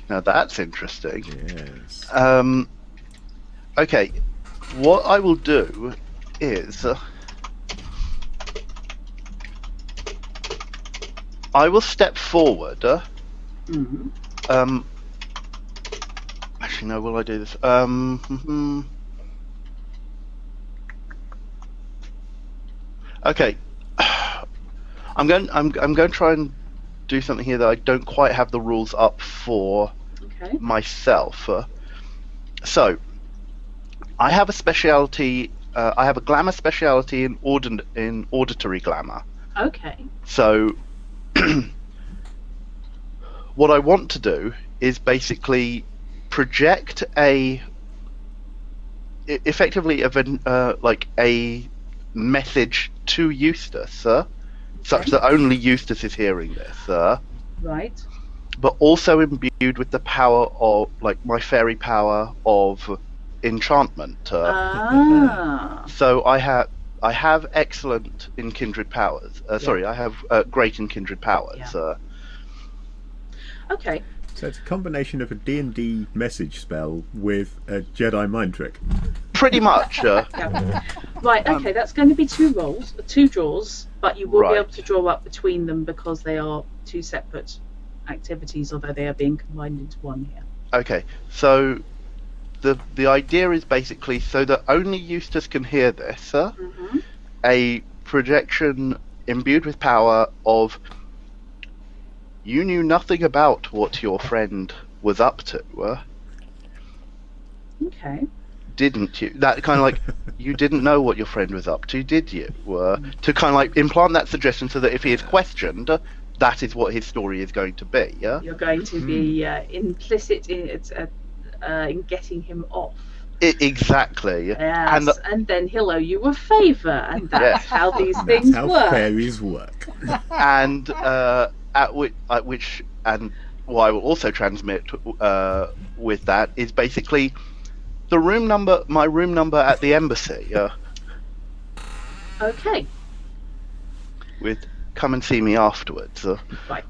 now that's interesting. Yes. Okay, what I will do is I will step forward. Mhm. Actually, no. Will I do this? Okay. I'm going to try and do something here that I don't quite have the rules up for Okay. myself. So, I have a speciality. I have a glamour speciality in auditory glamour. Okay. So, what I want to do is basically project effectively a message to Eustace, such that only Eustace is hearing this, Right. but also imbued with the power of, like, my fairy power of enchantment. So I have excellent in kindred powers. Sorry, I have great in kindred powers. Yeah. Okay. So it's a combination of a D&D message spell with a Jedi mind trick. Pretty much. Yeah. Right. Okay. That's going to be two draws, but you will be Right. able to draw up between them because they are two separate activities, although they are being combined into one here. Okay, so the idea is basically so that only Eustace can hear this. Mhm. A projection imbued with power of you knew nothing about what your friend was up to, Okay. didn't you? That kind of like you didn't know what your friend was up to, did you? To kind of like implant that suggestion so that if he is questioned, that is what his story is going to be. Yeah. You're going to be implicit in getting him off. Exactly. Yes, and then he'll owe you a favour, and that's how these things That's how work. fairies work. And at which and what I will also transmit with that is basically my room number at the embassy. Okay. With come and see me afterwards. Right.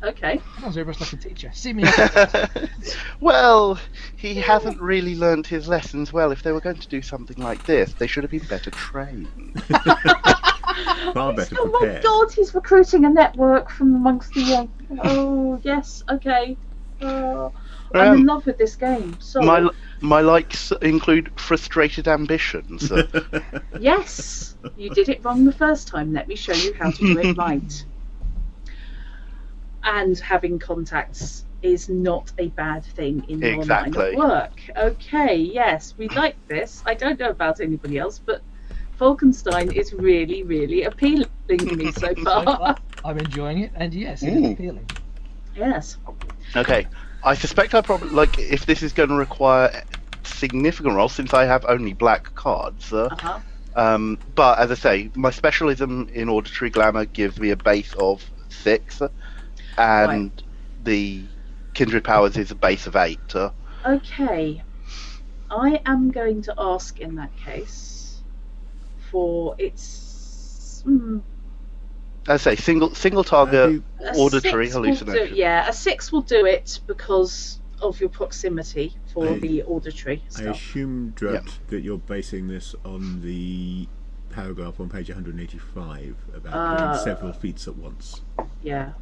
Okay. Sounds very much like a teacher. See me after. Well, he hasn't really learnt his lessons well. If they were going to do something like this, they should have been better trained. Far better Oh my prepared. God, he's recruiting a network from amongst the young. Oh yes. Okay. I'm in love with this game. So My likes include frustrated ambitions. yes, you did it wrong the first time. Let me show you how to do it right. And having contacts is not a bad thing in your line Exactly. of work. Okay, yes, we like this. I don't know about anybody else, but Falkenstein is really, really appealing to me so So far. far, I'm enjoying it, and yes, it is appealing. Yes. Okay, I suspect I probably like if this is going to require significant roll since I have only black cards. Uh-huh. But as I say, my specialism in auditory glamour gives me a base of 6, and the kindred powers is a base of 8. Okay. I am going to ask in that case for its As I say, single target a auditory 6 will do- hallucination. yeah, a 6 will do it because of your proximity for I- the auditory I stuff. assume, Drupt, that you're basing this on the paragraph on page 185 about doing several feats at once. Yeah,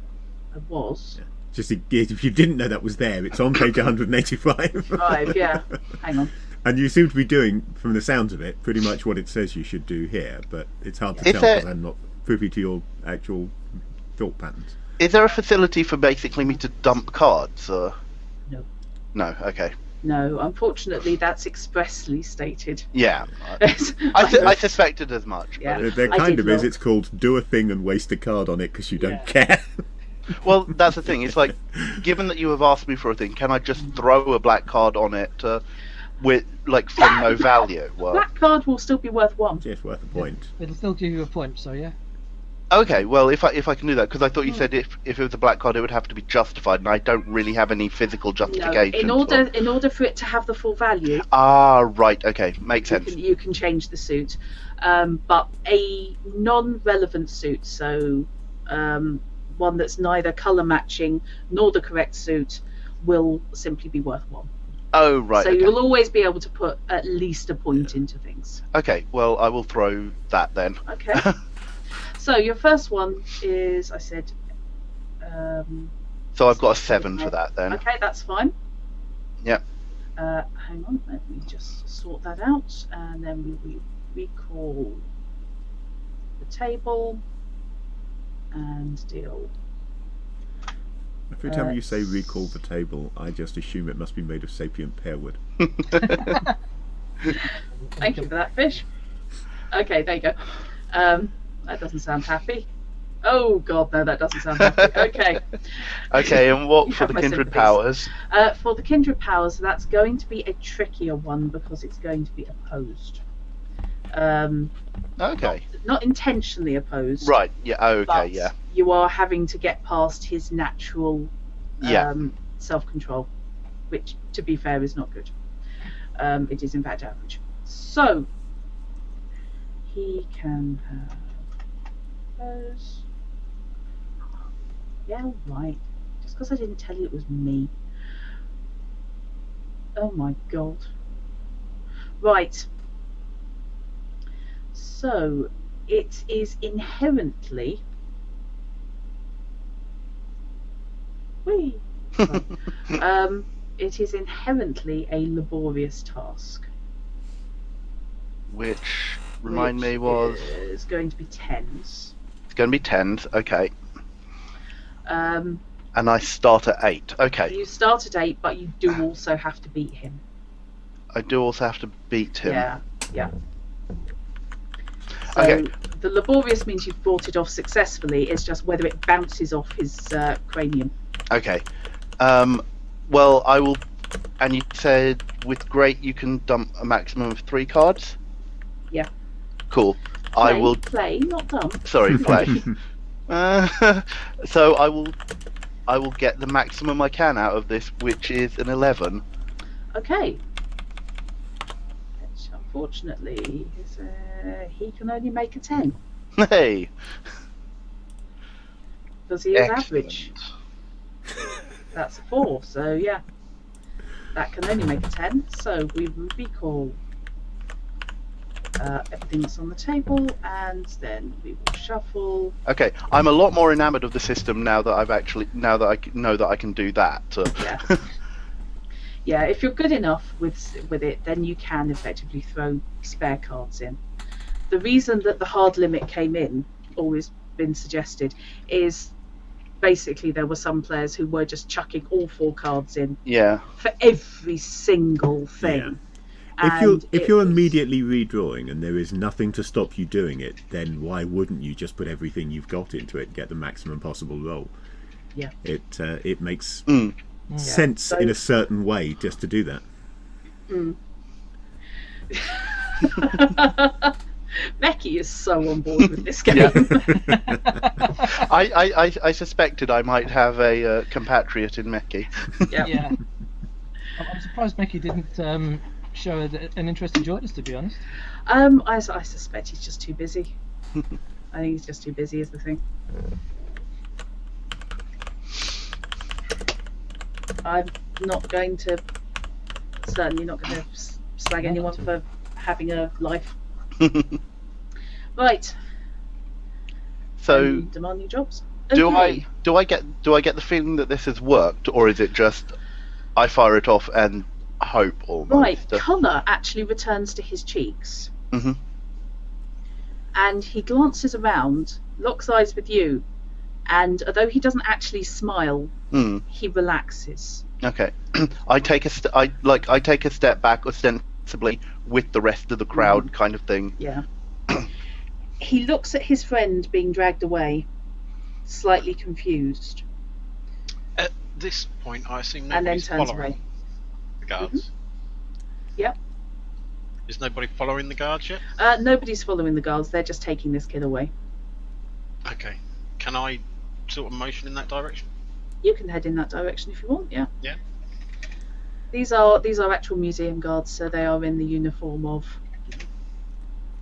I was. Yeah. Just if you didn't know that was there, it's on page 185. 5, yeah. Hang on. And you seem to be doing, from the sounds of it, pretty much what it says you should do here, but it's hard to tell because I'm not privy to your actual thought patterns. Is there a facility for basically me to dump cards? Or... No. No, okay. No, unfortunately, that's expressly stated. Yeah. I suspected as much. Yeah. There kind of is. It's called do a thing and waste a card on it because you don't care. Well, that's the thing. It's like, given that you have asked me for a thing, can I just throw a black card on it with for no value? Well, black card will still be worth 1. It's worth a point. It'll still give you a point, so yeah. Okay, well, if I can do that, because I thought you said if it was a black card, it would have to be justified, and I don't really have any physical justification. No, in order for it to have the full value. Ah, right. Okay, makes sense. You can change the suit, but a non-relevant suit, so one that's neither colour matching nor the correct suit, will simply be worth 1. Oh, right. So okay. you'll always be able to put at least a point into things. Okay, well, I will throw that then. Okay. So your first one is, I said... so I've got a 7 for that then. Okay, that's fine. Yep. Hang on, let me just sort that out, and then we recall the table and deal. Every time you say recall the table, I just assume it must be made of sapient pear wood. Thank you for that, Fish. Okay, there you go. That doesn't sound happy. Oh god, no, that doesn't sound happy. Okay. Okay, and what for the kindred powers? For the kindred powers, that's going to be a trickier one because it's going to be opposed. Okay. Not intentionally opposed. Right. Yeah. Okay. But yeah. you are having to get past his natural self-control, which, to be fair, is not good. It is in fact average. So he can have those. Yeah, right. Just because I didn't tell you it was me. Oh my god. Right. So it is inherently it is inherently a laborious task. Which remind me was is going to be 10s. It's going to be 10s. Okay. And I start at 8. Okay. You start at 8, but you do also have to beat him. I do also have to beat him. Yeah. So okay. The laborious means you've brought it off successfully. It's just whether it bounces off his cranium. Okay. Well, I will. And you said with great you can dump a maximum of 3 cards. Yeah. Cool. I will play, not dump. Sorry, play. So I will get the maximum I can out of this, which is an 11. Okay. Which unfortunately is he can only make a 10. Hey. Because he is average. That's a 4, so yeah. That can only make a 10, so we recall everything that's on the table, and then we will shuffle. Okay, I'm a lot more enamoured of the system now that I know that I can do that. Yeah. Yeah, if you're good enough with it, then you can effectively throw spare cards in. The reason that the hard limit came in, always been suggested, is basically there were some players who were just chucking all 4 cards in. Yeah. For every single thing. Yeah. If you're immediately redrawing and there is nothing to stop you doing it, then why wouldn't you just put everything you've got into it and get the maximum possible roll? Yeah. It makes sense in a certain way just to do that. Becky is so on board with this game. Yeah. I suspected I might have a compatriot in Meki. Yeah. I'm surprised Becky didn't show an interest in joining us, to be honest. I suspect he's just too busy. I think he's just too busy is the thing. I'm not going to, certainly not going to slag anyone for having a life. Right. So demand new jobs. Do Okay. I get the feeling that this has worked, or is it just I fire it off and hope almost. Right, colour actually returns to his cheeks. Mhm. And he glances around, locks eyes with you, and although he doesn't actually smile, he relaxes. Okay. I take a step back ostensibly with the rest of the crowd, kind of thing. Yeah. He looks at his friend being dragged away, slightly confused. At this point, I assume And then nobody's turns following away. the guards. Yep. Is nobody following the guards yet? Nobody's following the guards, they're just taking this kid away. Okay. Can I sort of motion in that direction? You can head in that direction if you want, yeah. Yeah. These are actual museum guards, so they are in the uniform of...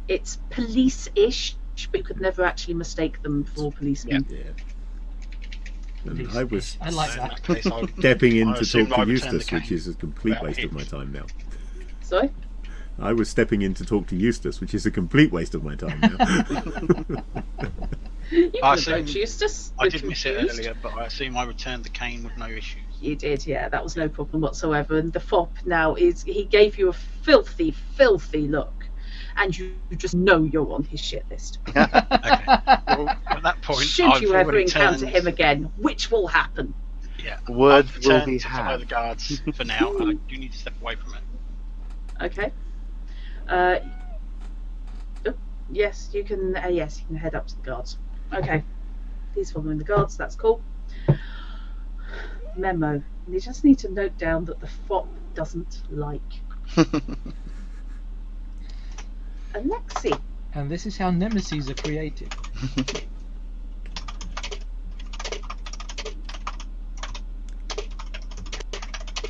It's police-ish, but you could never actually mistake them for policemen. Yeah. And I was I like So in that. case, I stepping in I to assume talk I to return the Eustace, cane which is a complete without waste of my hitch. time now. Sorry? I was stepping in to talk to Eustace, which is a complete waste of my time now. You I can approach assume- Eustace. I We're did miss it confused. earlier, but I assume I returned the cane with no issues. You did, yeah. That was no problem whatsoever. And the fop now he gave you a filthy, filthy look. And you just know you're on his shit list. Okay. Well, at that point, Should I've you ever already encounter turned, him again, which will happen. Yeah, Words I've will returned be to follow had. the guards for now, and I do need to step away from it. Okay. Yes, you can. Yes, you can head up to the guards. Okay. He's following the guards. That's cool. Memo. You just need to note down that the fop doesn't like Alexei. And this is how nemesis are created.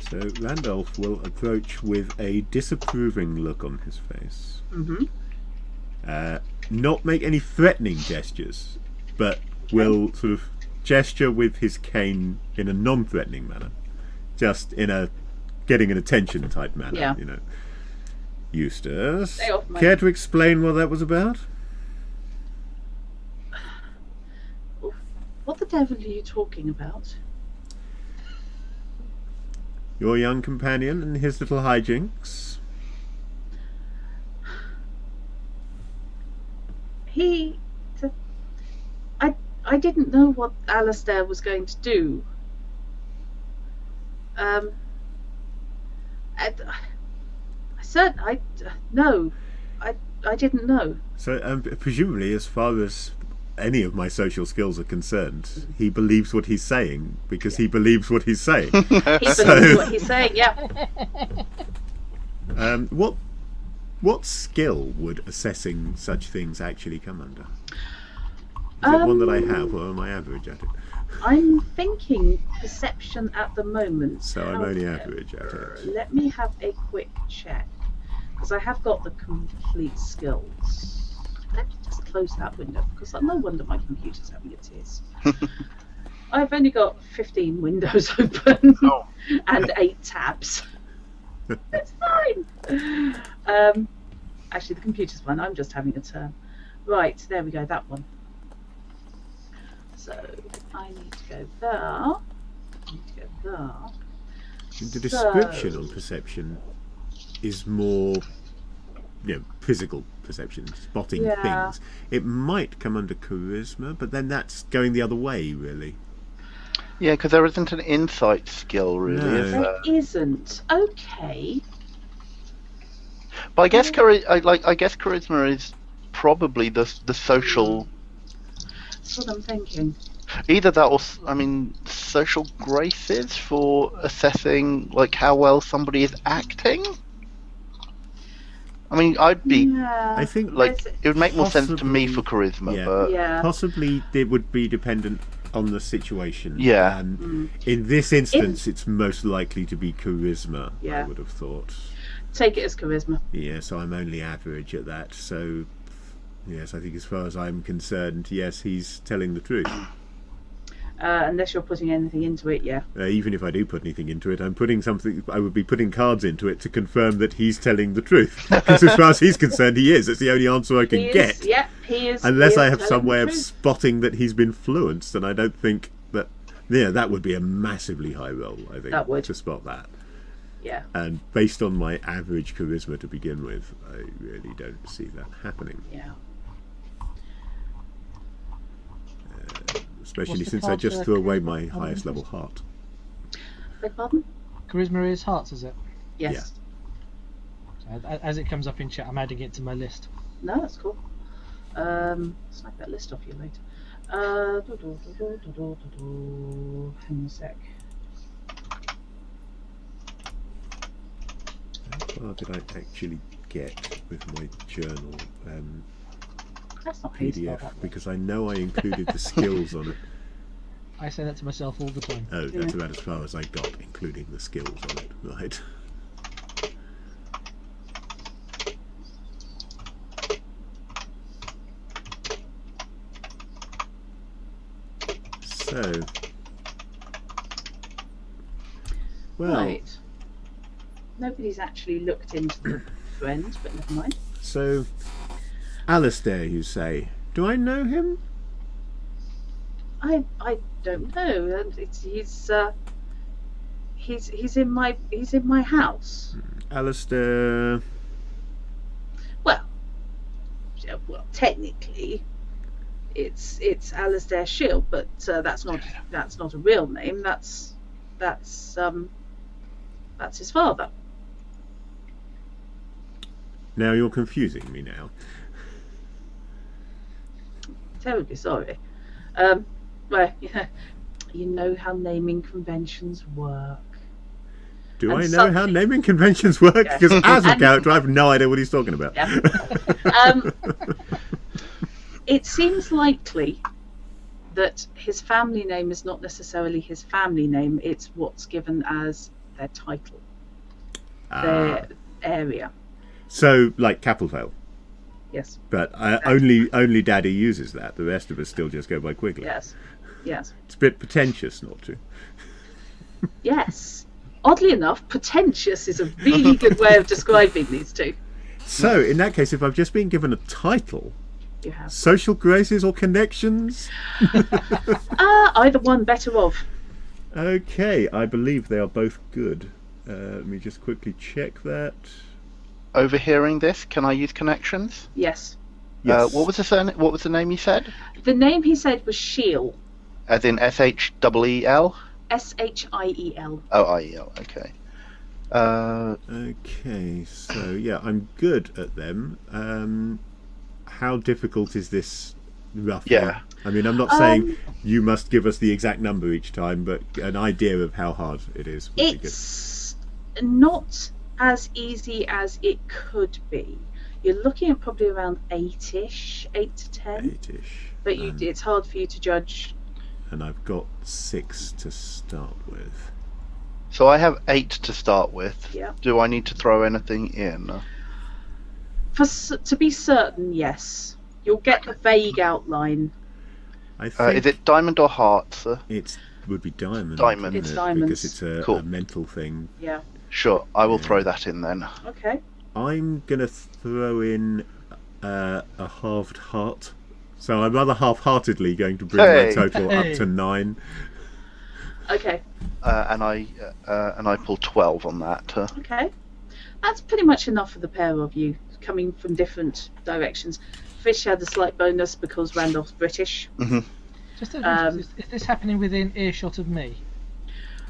So Randolph will approach with a disapproving look on his face. Mm-hmm. Not make any threatening gestures, but will sort of gesture with his cane in a non-threatening manner, just in a getting an attention type manner. Yeah. You know. Eustace, Stay off my- care to explain what that was about? What the devil are you talking about? Your young companion and his little hijinks? I didn't know what Alistair was going to do. I didn't know. So, presumably, as far as any of my social skills are concerned, he believes what he's saying because he believes what he's saying. He believes what he's saying, yeah. What skill would assessing such things actually come under? Is it one that I have, or am I average at it? I'm thinking perception at the moment. So I'm only However, average at it. Let me have a quick check, because I have got the complete skills. Let me just close that window, because no wonder my computer's having a tears. I've only got 15 windows open Oh. and 8 tabs. It's fine. Actually, the computer's fine. I'm just having a turn. Right, there we go. That one. So I need to go there. I need to go there. The description on perception is more, physical perception, spotting Yeah. things. It might come under charisma, but then that's going the other way, really. Yeah, because there isn't an insight skill, really, No. is there? There isn't. Okay. But I guess charisma is probably the social. That's what I'm thinking. Either that or, social graces for assessing like how well somebody is acting. I mean, I'd be Yeah. I think like There's- it would make more sense to me Possibly, for charisma, yeah. but Yeah. possibly it would be dependent on the situation. Yeah. And in this instance, it's most likely to be charisma, I Yeah. would have thought. Take it as charisma. Yeah, so I'm only average at that. So, yes, I think as far as I'm concerned, yes, he's telling the truth. Unless you're putting anything into it, yeah. Even if I do put anything into it, I would be putting cards into it to confirm that he's telling the truth. Because as far as he's concerned, he is. It's the only answer I can He is, get. yeah, he is. Unless he I is have telling some the way of truth. spotting that he's been fluenced, and I don't think that... Yeah, that would be a massively high roll, I think, That would. to spot that. Yeah. And based on my average charisma to begin with, I really don't see that happening. Yeah. Especially since I just threw away my highest level heart. Beg pardon? Charisma is hearts, is it? Yes. So as it comes up in chat, I'm adding it to my list. No, that's cool. Snipe that list off you later. Hang on a sec. How far did I actually get with my journal That's not how you spell PDF? that word. Because I know I included the skills on it. I say that to myself all the time. Oh, that's about as far as I got, including the skills on it. Right. So, well, Right. Nobody's actually looked into the friend, but never mind. so Alistair, you say? Do I know him? I don't know. He's in my house. Alistair. Well, technically, it's Alistair Shield, but that's not a real name. That's his father. Now you're confusing me now. Terribly sorry. Well, you know how naming conventions work. Do And I know how naming conventions work? Yeah. Because as a And- character, I have no idea what he's talking about. Yeah. It seems likely that his family name is not necessarily his family name. It's what's given as their title, their area. So, like Capelvale. Yes. But only Daddy uses that. The rest of us still just go by Quigley. Yes. Yes. It's a bit pretentious not to. Yes. Oddly enough, pretentious is a really good way of describing these two. So, in that case, if I've just been given a title, You have social graces or connections? either one, better off. Okay, I believe they are both good. Let me just quickly check that. Overhearing this, can I use connections? Yes. Yes. What was the name you said? The name he said was Shiel. As in SHEEL? SHIEL. Oh, IEL. Okay. Okay, so yeah, I'm good at them. How difficult is this roughly? Yeah. I mean, I'm not saying you must give us the exact number each time, but an idea of how hard it is would be good. It's not as easy as it could be. You're looking at probably around 8-ish, 8 to 10. 8-ish. But it's hard for you to judge. And I've got 6 to start with. So I have 8 to start with. Yeah. Do I need to throw anything in? To be certain, yes. You'll get the vague outline. I think Is it diamond or heart, sir? it would be diamond. Diamond. wouldn't It's it? diamonds. Because it's a Cool. mental thing. Yeah. Sure, I will Yeah. throw that in then. Okay. I'm going to throw in a halved heart. So I'm rather half-heartedly going to bring Hey. my total Hey. up to 9. Okay. And I pull 12 on that. Okay. That's pretty much enough for the pair of you, coming from different directions. Fish had a slight bonus because Randolph's British. Just out of interest, is this happening within earshot of me?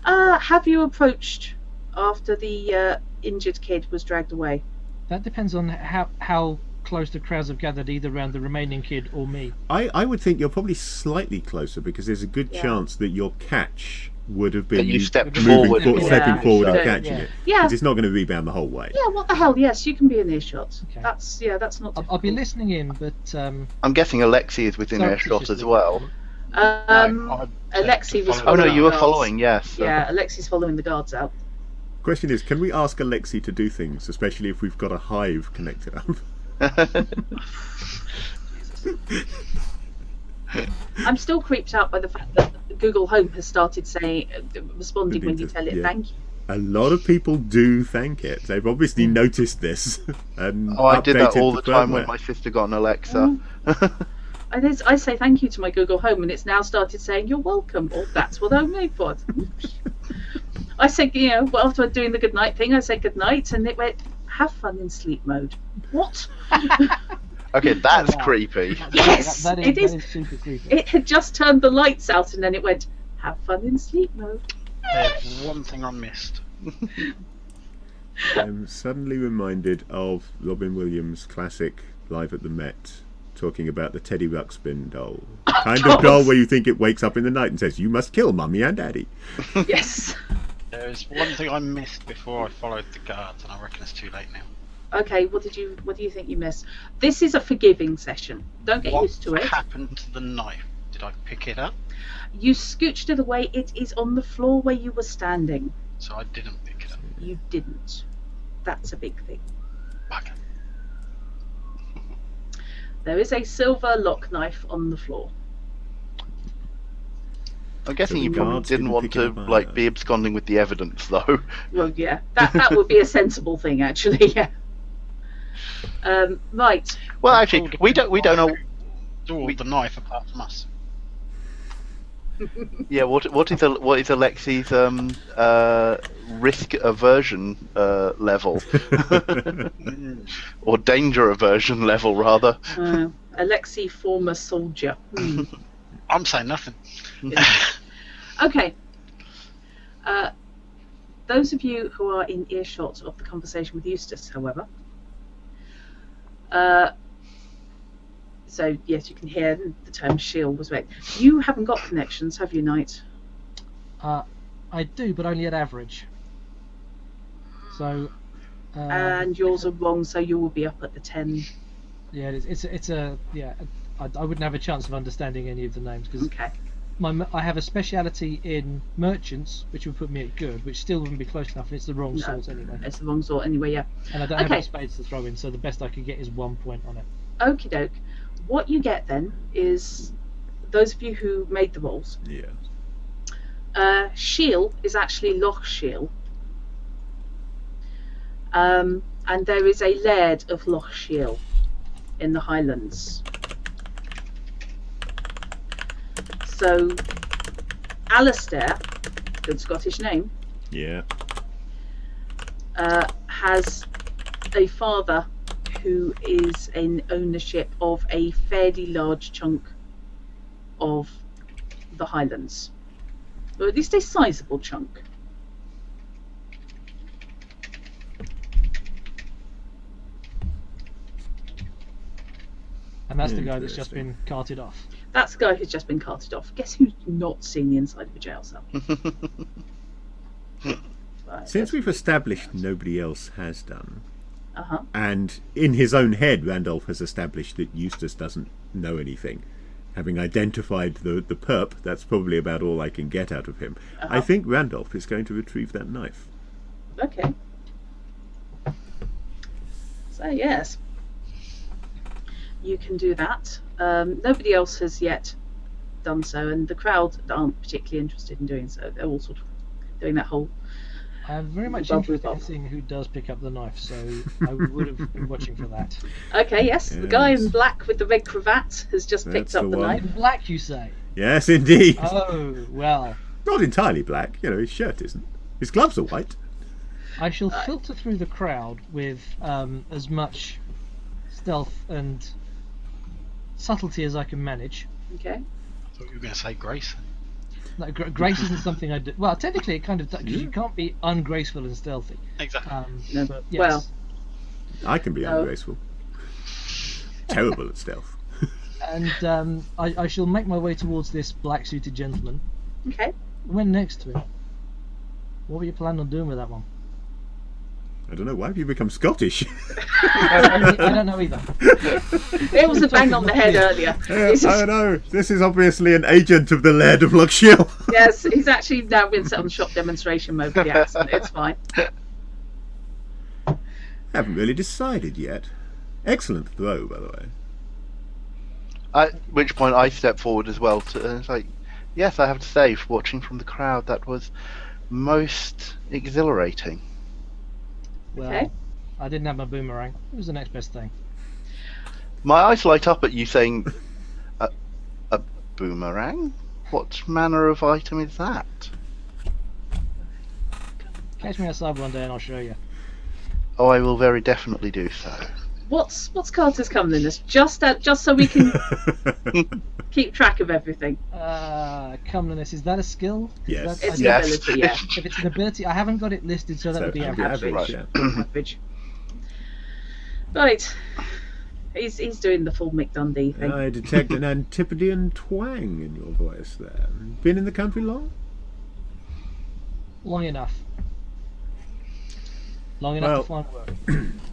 Have you approached after the injured kid was dragged away? That depends on how close the crowds have gathered, either around the remaining kid or me. I would think you're probably slightly closer because there's a good Yeah. chance that your catch would have been That you stepped moving forward. Yeah. stepping forward and So, catching yeah. it. Yeah. Because it's not going to rebound the whole way. Yeah, what the hell? Yes, you can be in earshot. Okay. That's not I'll be difficult. listening in, but I'm guessing Alexi is within Sorry, earshot just as well. Alexi was Oh following no, you the were guards. following, yes. Yeah, Alexi's following the guards out. Question is, can we ask Alexi to do things, especially if we've got a hive connected up? I'm still creeped out by the fact that Google Home has started responding when you tell it Yeah. thank you. A lot of people do thank it. They've obviously noticed this. And Oh, I did that updated all the time when firmware. my sister got an Alexa. I say thank you to my Google Home, and it's now started saying you're welcome. Or that's what I'm made for. I said, well, after doing the good night thing, I said good night, and it went, have fun in sleep mode. What? Okay, that's creepy. Yes, that is super creepy. It had just turned the lights out, and then it went, have fun in sleep mode. There's one thing I missed. I'm suddenly reminded of Robin Williams' classic Live at the Met, talking about the Teddy Ruxpin doll. Kind of doll where you think it wakes up in the night and says, you must kill Mummy and Daddy. Yes. There's one thing I missed before I followed the guards, and I reckon it's too late now. Okay, what do you think you missed? This is a forgiving session. Don't get used to it. What happened to the knife? Did I pick it up? You scooched it away. It is on the floor where you were standing. So I didn't pick it up. You didn't. That's a big thing. Bugger. There is a silver lock knife on the floor. I'm guessing So you the probably guards didn't didn't want pick to it up, be absconding with the evidence, though. Well, yeah, that would be a sensible thing, actually. Yeah. Right. Well, actually, we don't know. All the knife apart from us. Yeah, what is Alexi's risk aversion level, or danger aversion level, rather? Alexei, former soldier. I'm saying nothing. Okay. Those of you who are in earshot of the conversation with Eustace, however, so yes, you can hear the term shield was made. You haven't got connections, have you, Knight? I do, but only at average. So. And yours are wrong, so you will be up at the 10. Yeah, it's a yeah. I wouldn't have a chance of understanding any of the names because I have a speciality in merchants, which would put me at good, which still wouldn't be close enough. And it's the wrong sort anyway. It's the wrong sort anyway, yeah. And I don't have any spades to throw in, so the best I could get is 1 point on it. Okie doke. What you get then is those of you who made the rolls. Yeah. Shield is actually Loch Shield. And there is a laird of Loch Shield in the Highlands. So, Alistair, good Scottish name, Yeah. has a father who is in ownership of a fairly large chunk of the Highlands, or at least a sizable chunk. And that's the guy that's just been carted off. That's the guy who's just been carted off. Guess who's not seen the inside of a jail cell? Right, Since we've established nobody else has done, Uh-huh. and in his own head Randolph has established that Eustace doesn't know anything, having identified the perp, that's probably about all I can get out of him. I think Randolph is going to retrieve that knife. Okay. So yes, you can do that. Nobody else has yet done so, and the crowd aren't particularly interested in doing so. They're all sort of doing that whole. I'm very much interested in seeing who does pick up the knife, so I would have been watching for that. Okay, yes, the guy in black with the red cravat has just picked That's up the the one. knife. In black, you say? Yes, indeed. Oh, well. Not entirely black. His shirt isn't. His gloves are white. I shall filter through the crowd with as much stealth and subtlety as I can manage. Okay. I thought you were going to say Grace. Like, grace isn't something I do. Well, technically it kind of does, because you can't be ungraceful and stealthy. Exactly. No, But yes. well, I can be ungraceful. Terrible at stealth. And I shall make my way towards this black-suited gentleman. okay. When next to him. What were you planning on doing with that one? I don't know, why have you become Scottish? I don't know either. It was a bang on the head earlier. I don't know. This is obviously an agent of the Laird of Lochshiel. Yes, he's actually now been set on shop demonstration mode for the accent. It's fine. Haven't really decided yet. Excellent throw, by the way. At which point I step forward as well. And it's like, yes, I have to say, watching from the crowd, that was most exhilarating. Well, Okay. I didn't have my boomerang. It was the next best thing. My eyes light up at you saying, a boomerang? What manner of item is that? Catch me outside one day and I'll show you. Oh, I will very definitely do so. What's Carter's comeliness? Just so we can keep track of everything. Comeliness, is that a skill? Yes. It's an ability, yeah. If it's an ability, I haven't got it listed, so that would be average. Right, yeah. Average. Right. He's doing the full Mick Dundee thing. I detect an Antipodean twang in your voice there. Been in the country long? Long enough. Long enough to find work.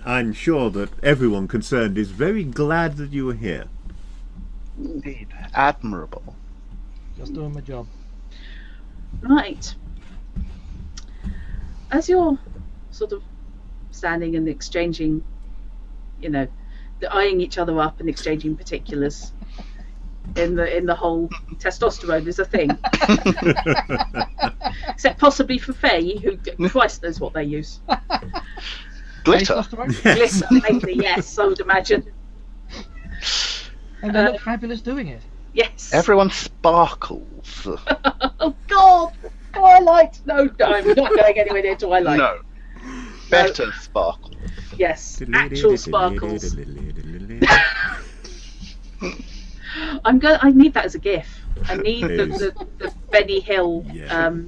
I'm sure that everyone concerned is very glad that you are here. Indeed. Admirable. Just doing my job. Right. As you're sort of standing and exchanging, eyeing each other up and exchanging particulars in the whole testosterone is a thing. Except possibly for Faye, who Christ knows what they use. Glitter. Yes. Glitter, mainly, yes, I would imagine. And they look fabulous doing it. Yes. Everyone sparkles. Oh God! Twilight! No, I'm not going anywhere near Twilight. No. Better sparkles. Yes, actual sparkles. I need that as a GIF. I need the Benny Hill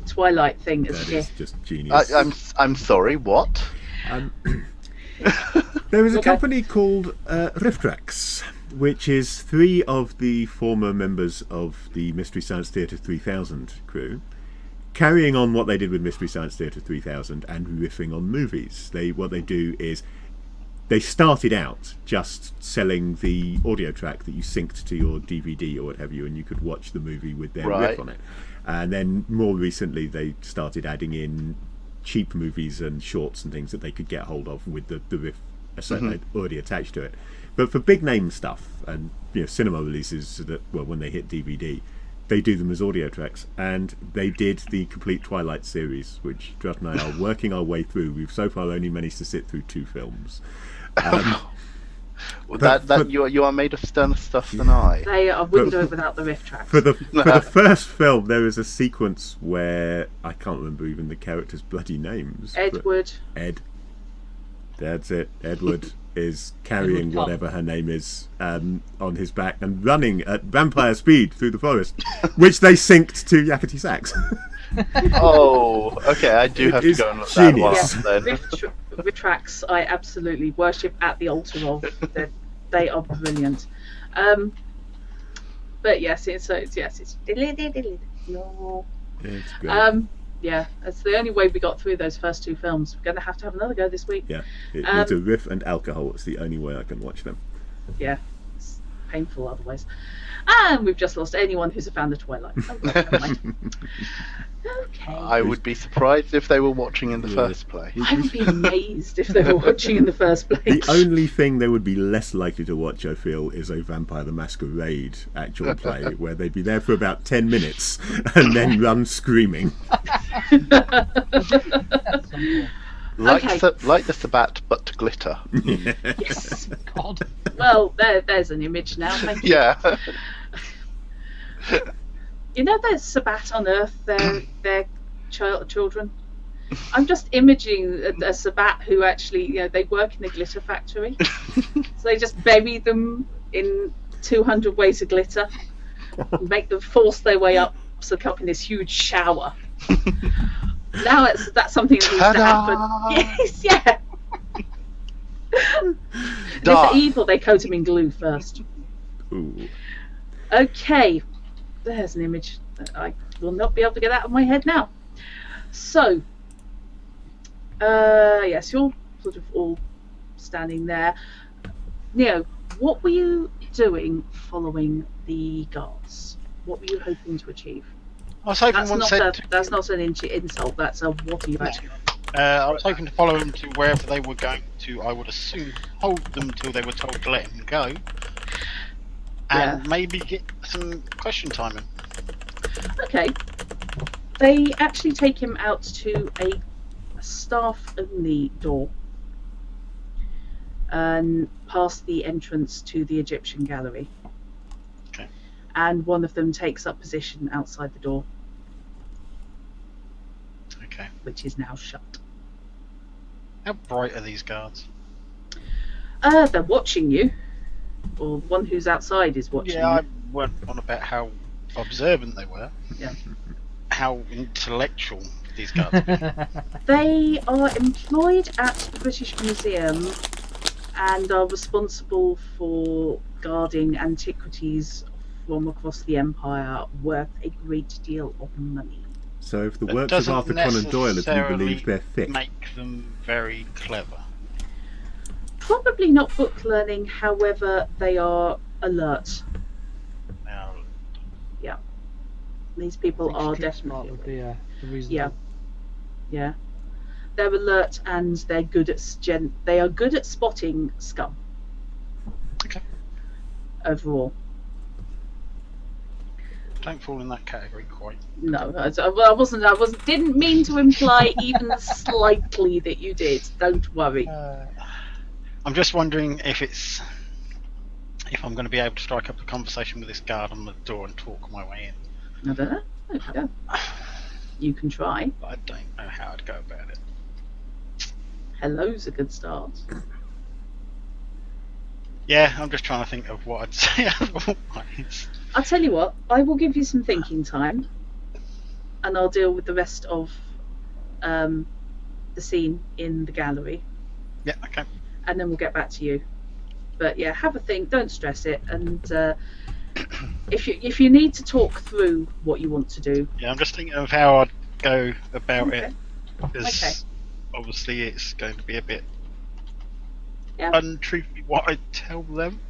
Twilight thing as a That is GIF. just genius. I'm sorry, what? There is a company called Riftrax, which is 3 of the former members of the Mystery Science Theatre 3000 crew, carrying on what they did with Mystery Science Theatre 3000 and riffing on movies. What they do is they started out just selling the audio track that you synced to your DVD or what have you, and you could watch the movie with their riff on it. And then more recently they started adding in cheap movies and shorts and things that they could get hold of with the riff already attached to it. But for big name stuff and cinema releases that when they hit DVD, they do them as audio tracks, and they did the complete Twilight series, which Drutt and I are working our way through. We've so far only managed to sit through 2 films. You are made of sterner stuff than I. I wouldn't do it without the riff tracks. For the first film, there is a sequence where I can't remember even the characters' bloody names. Edward. Ed. That's it. Edward is carrying whatever her name is on his back and running at vampire speed through the forest, which they synced to Yakety Sax. Oh, okay. I do have to go and look that one up then. Riff tracks I absolutely worship at the altar of. They are brilliant. But yes, it's no. It's great. Yeah, that's the only way we got through those first 2 films. We're going to have another go this week. Yeah, it needs a riff and alcohol. It's the only way I can watch them. Yeah, it's painful otherwise. And we've just lost anyone who's a fan of Twilight. Oh, God, never mind. Okay. I would be surprised if they were watching in the first place. I would be amazed if they were watching in the first place. The only thing they would be less likely to watch, I feel, is a Vampire the Masquerade actual play, where they'd be there for about 10 minutes and then run screaming. Like the Sabbat, but to glitter. Yes. God. Well, there's an image now. Thank you. Yeah. There's Sabbat on Earth. They're children. I'm just imaging a Sabbat who actually, they work in a glitter factory. So they just bury them in 200 ways of glitter, and make them force their way up, so they come up in this huge shower. Now that's something that needs to happen. Yes, yeah. If they're evil, they coat them in glue first. Ooh. Okay, there's an image that I will not be able to get out of my head now. So, yes, you're sort of all standing there. Neo, what were you doing following the guards? What were you hoping to achieve? I was hoping that's not an insult. That's a what are you actually? I was hoping to follow them to wherever they were going to. I would assume hold them until they were told to let him go, and maybe get some question time in. Okay. They actually take him out to a staff-only door and past the entrance to the Egyptian gallery. Okay. And one of them takes up position outside the door. Okay. Which is now shut. How bright are these guards? They're watching you. Or one who's outside is watching Yeah, I you. went on about how observant they were. Yeah. How intellectual these guards are. They are employed at the British Museum and are responsible for guarding antiquities from across the Empire worth a great deal of money. So if the That works of doesn't Arthur Conan Doyle are to be believed, they're necessarily thick. make them very clever. Probably not book learning, however, they are alert. Now, These people are Street smart definitely would be the reason. Yeah. Yeah, they're alert and they're good at they are good at spotting scum. Okay. Overall, don't fall in that category quite. no, I wasn't. Didn't mean to imply even slightly that you did. Don't worry. I'm just wondering if I'm going to be able to strike up a conversation with this guard on the door and talk my way in. I don't know. Okay. You can try. But I don't know how I'd go about it. Hello's a good start. Yeah, I'm just trying to think of what I'd say otherwise. I'll tell you what. I will give you some thinking time, and I'll deal with the rest of the scene in the gallery, Yeah, okay. and then we'll get back to you. But yeah, have a think. Don't stress it, and if you need to talk through what you want to do. Yeah, I'm just thinking of how I'd go about Okay. it. Because obviously it's going to be a bit Yeah. untruthful what I tell them.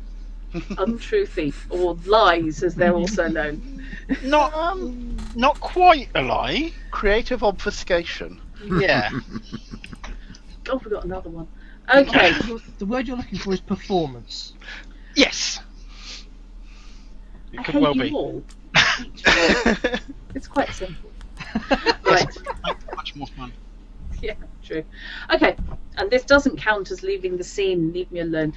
Untruthy, or lies as they're also known. Not quite a lie. Creative obfuscation. Yeah. Oh, we got another one. Okay. The word you're looking for is performance. Yes. It I could hate well you be. all. It's quite simple. Right. Much more fun. Yeah, true. Okay, and this doesn't count as leaving the scene. Leave me alone.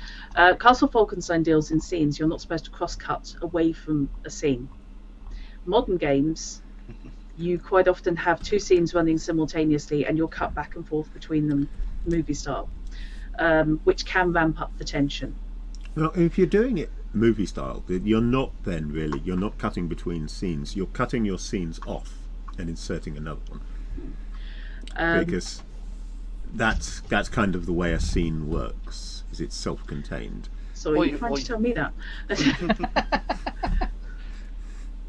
Castle Falkenstein deals in scenes. You're not supposed to cross-cut away from a scene. Modern games, you quite often have two scenes running simultaneously, and you'll cut back and forth between them, movie style, which can ramp up the tension. Well, if you're doing it movie style, you're not cutting between scenes. You're cutting your scenes off and inserting another one. Because that's kind of the way a scene works, is it's self-contained. Sorry, you're trying to tell me that.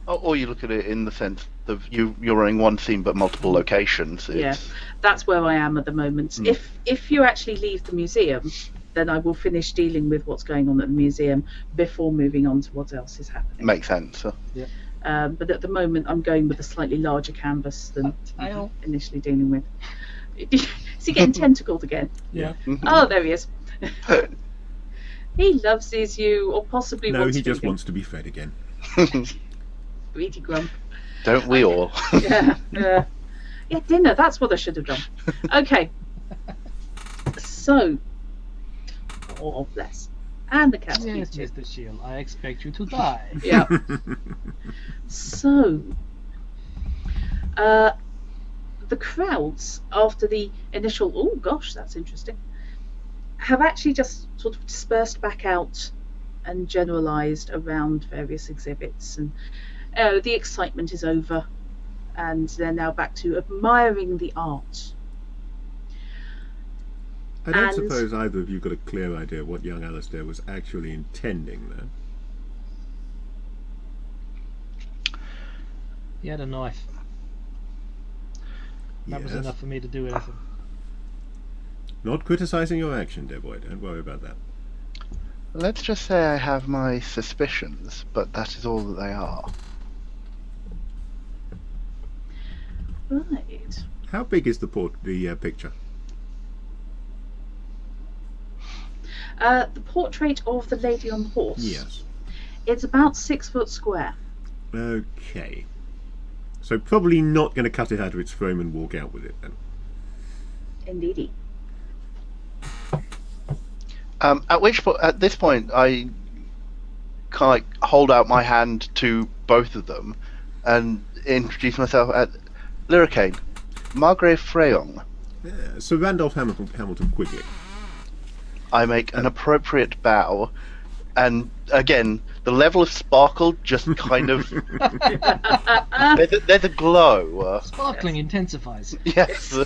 Or you look at it in the sense of you're running one scene but multiple locations. Yeah, that's where I am at the moment. If you actually leave the museum, then I will finish dealing with what's going on at the museum before moving on to what else is happening. Makes sense. Yeah. But at the moment, I'm going with a slightly larger canvas than initially dealing with. Is he getting tentacled again? Yeah. Oh, there he is. He loves you, or possibly No, wants he to just again. wants to be fed again. Greedy grump. Don't we all? Yeah, yeah, dinner. That's what I should have done. Okay. So, oh bless, and the cat's Yes, too. Mr. Shield, I expect you to die. Yeah. So, the crowds after the initial, oh gosh, that's interesting, have actually just sort of dispersed back out and generalised around various exhibits, and the excitement is over, and they're now back to admiring the art. I don't And- suppose either of you got a clear idea what young Alistair was actually intending there. He had a knife. That was Yes. enough for me to do anything. Not criticising your action, dear boy. Don't worry about that. Let's just say I have my suspicions, but that is all that they are. Right. How big is the picture? The portrait of the lady on the horse. Yes. It's about 6 foot square. Okay. So probably not going to cut it out of its frame and walk out with it then. Indeedy. At this point, I kind of hold out my hand to both of them and introduce myself at Lyricane, Margrave Freyong, Sir Randolph Hamilton Quigley. I make an appropriate bow, and again, the level of sparkle just kind of... there's a glow. Sparkling intensifies. Yes.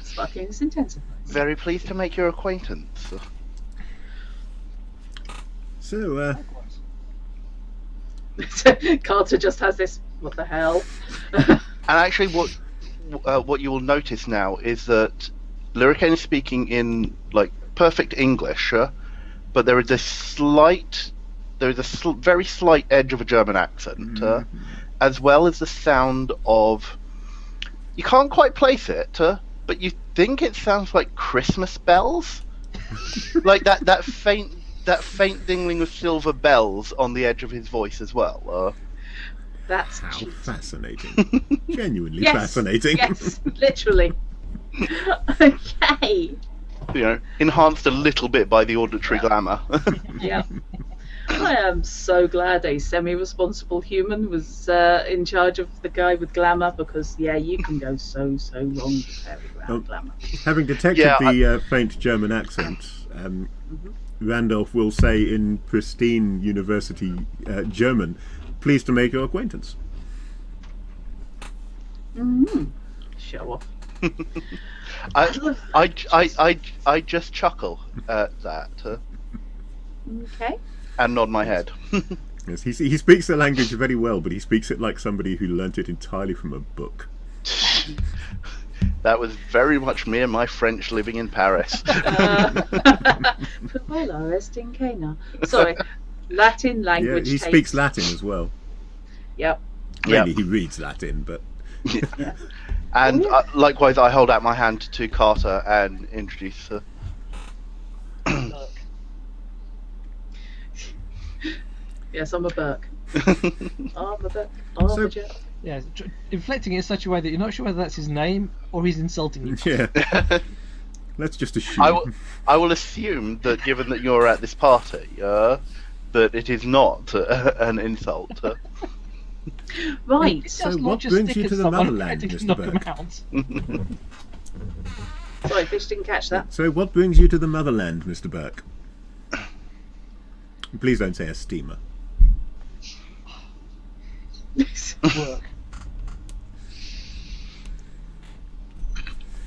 Sparkling intensifies. Very pleased to make your acquaintance. So, Carter just has this, what the hell? And actually, what you will notice now is that Lurricane is speaking in like perfect English, but there is a very slight edge of a German accent, as well as the sound of, you can't quite place it, but you think it sounds like Christmas bells, like that faint dingling of silver bells on the edge of his voice as well. That's how cheap. Fascinating. Genuinely fascinating. Yes, literally. Okay. Enhanced a little bit by the auditory glamour. Yeah. I am so glad a semi-responsible human was in charge of the guy with glamour, because you can go so wrong with very glamour. Having detected the faint German accent, Randolph will say in pristine university German, "Pleased to make your acquaintance." Show off. I just chuckle at that. Okay. And nod my head. Yes, he speaks the language very well, but he speaks it like somebody who learnt it entirely from a book. That was very much me and my French living in Paris. Sorry, Latin language. Yeah, he speaks Latin as well. Yep. Mainly he reads Latin, but... Yeah. And likewise, I hold out my hand to Carter and introduce her. Yes, I'm a Burke. I'm a Burke. I'm a Jack. Yeah, inflecting it in such a way that you're not sure whether that's his name or he's insulting you. Yeah. Let's just assume. I will assume that, given that you're at this party, that it is not an insult. Right. So what brings you to the motherland, Mr. Burke? Sorry, Fish didn't catch that. So what brings you to the motherland, Mr. Burke? Please don't say a steamer. Work.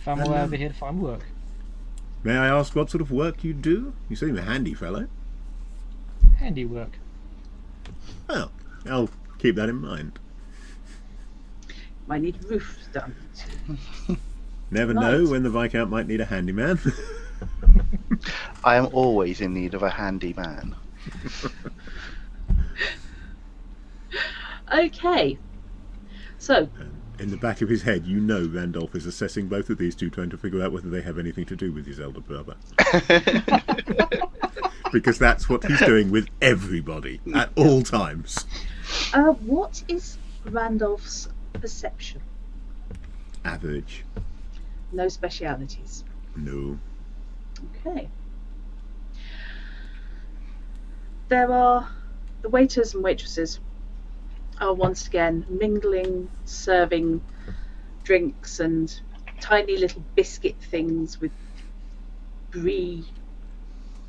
Found my way over here to find work. May I ask what sort of work you do? You seem a handy fellow. Handiwork. Well, I'll keep that in mind. Might need roofs done. Never know when the Viscount might need a handyman. I am always in need of a handyman. Okay. So. In the back of his head, you know Randolph is assessing both of these two, trying to figure out whether they have anything to do with his elder brother. Because that's what he's doing with everybody at all times. What is Randolph's perception? Average. No specialities. No. Okay. There are the waiters and waitresses are once again mingling, serving drinks and tiny little biscuit things with brie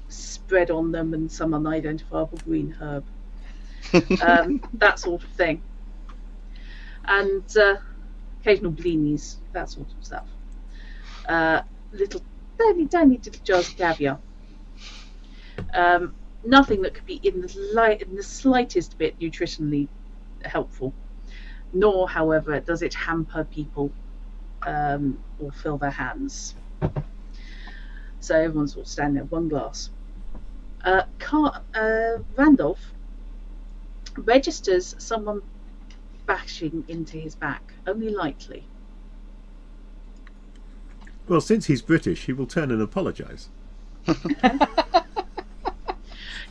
spread on them and some unidentifiable green herb. That sort of thing. And occasional blinis, that sort of stuff. Little tiny little jars of caviar. Nothing that could be in the slightest bit nutritionally helpful, nor, however, does it hamper people or fill their hands. So everyone's sort of standing there, one glass. Randolph registers someone bashing into his back, only lightly. Well, since he's British, he will turn and apologise.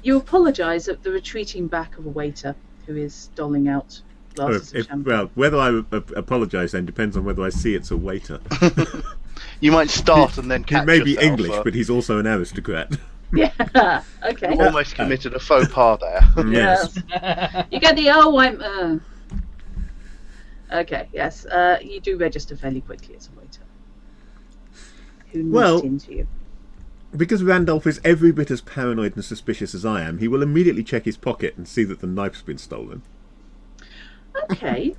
You apologise at the retreating back of a waiter who is doling out glasses of champagne. Well, whether I apologise then depends on whether I see it's a waiter. You might start and then catch He may be yourself, English, but he's also an aristocrat. Yeah, okay. You almost committed a faux pas there. Yes. You get the okay, yes. You do register fairly quickly as a waiter. who knocked into you. Because Randolph is every bit as paranoid and suspicious as I am, he will immediately check his pocket and see that the knife's been stolen. Okay,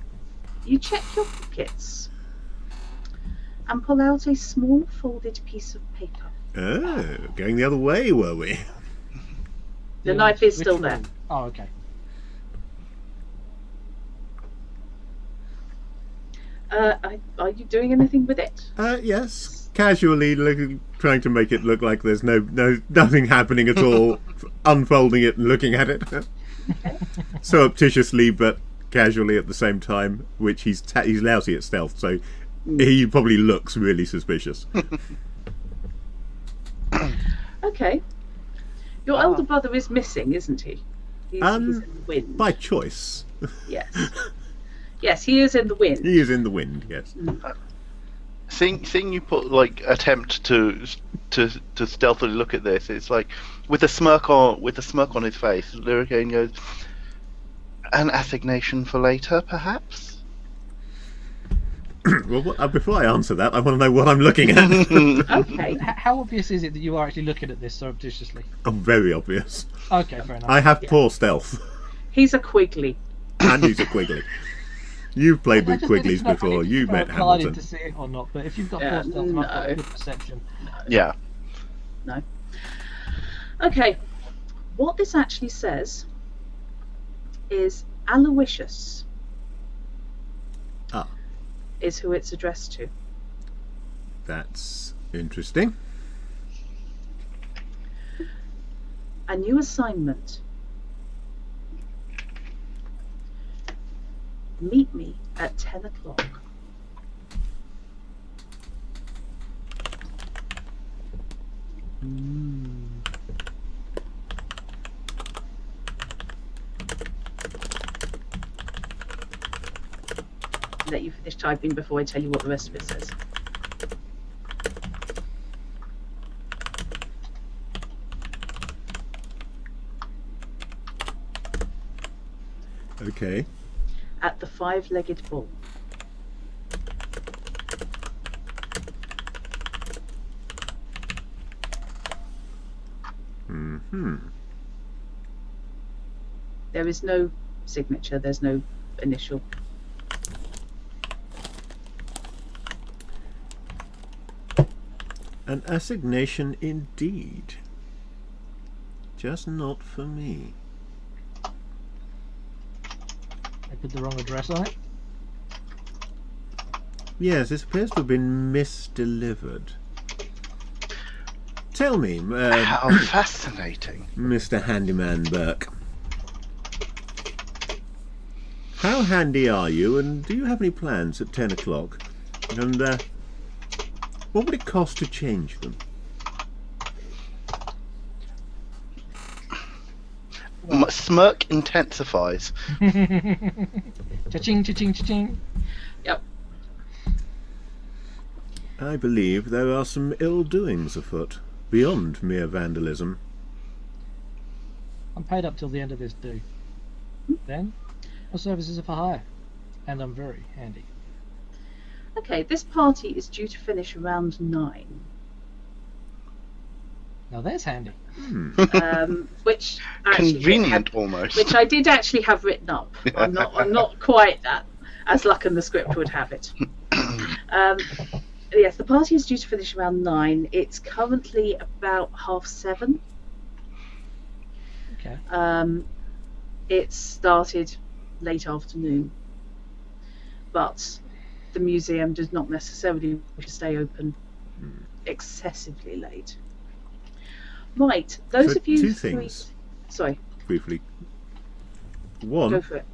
you check your pockets and pull out a small folded piece of paper. Oh, going the other way, were we? The knife is still there. Oh, okay. Are you doing anything with it? Yes. Casually trying to make it look like there's nothing happening at all, unfolding it and looking at it. Surreptitiously, but casually at the same time, which he's lousy at stealth, so he probably looks really suspicious. Okay. Your elder brother is missing, isn't he? He's in the wind. By choice. Yes. Yes, he is in the wind. He is in the wind, yes. Seeing you put attempt to stealthily look at this, it's like with a smirk on his face, Luricane goes, "An assignation for later, perhaps?" Well, before I answer that, I want to know what I'm looking at. Okay. How obvious is it that you are actually looking at this surreptitiously? Oh, very obvious. Okay, fair enough. I have poor stealth. He's a Quigley. And he's a Quigley. You've played with Quigleys before. You met Hamilton. To see it or not, but if you've got poor stealth, I've got good perception. Yeah. No. Okay. What this actually says is Aloysius. Is who it's addressed to. That's interesting. A new assignment. Meet me at 10 o'clock. Let you finish typing before I tell you what the rest of it says. Okay. At the Five-Legged Bull. There is no signature, there's no initial. An assignation indeed. Just not for me. They put the wrong address on it? Yes, this appears to have been misdelivered. Tell me, how fascinating, Mr. Handyman Burke. How handy are you, and do you have any plans at 10 o'clock? And what would it cost to change them? Smirk intensifies. Cha-ching, cha-ching, cha-ching. Yep. I believe there are some ill doings afoot, beyond mere vandalism. I'm paid up till the end of this due. Then, my services are for hire, and I'm very handy. Okay, this party is due to finish around 9. Now there's handy. Which actually convenient almost. Which I did actually have written up. I'm not quite that, as luck and the script would have it. Yes, the party is due to finish around 9. It's currently about 7:30. Okay. It started late afternoon, but the museum does not necessarily wish to stay open excessively late. Right, those So of you two things. Sorry. Briefly. Go One, for it.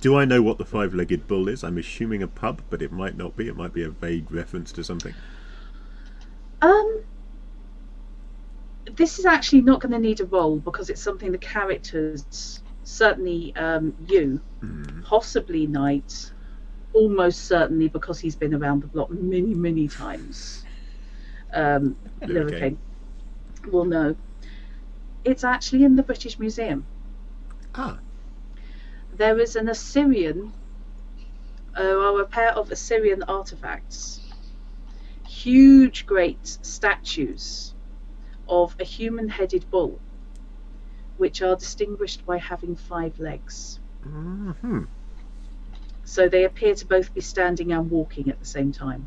do I know what the Five-Legged Bull is? I'm assuming a pub, but it might not be. It might be a vague reference to something. This is actually not going to need a roll because it's something the characters, certainly you, possibly Knight, almost certainly because he's been around the block many, many times. Luricane will know. It's actually in the British Museum. Ah. There is an Assyrian, or a pair of Assyrian artifacts huge, great statues of a human-headed bull, which are distinguished by having 5 legs. Mm-hmm. So they appear to both be standing and walking at the same time.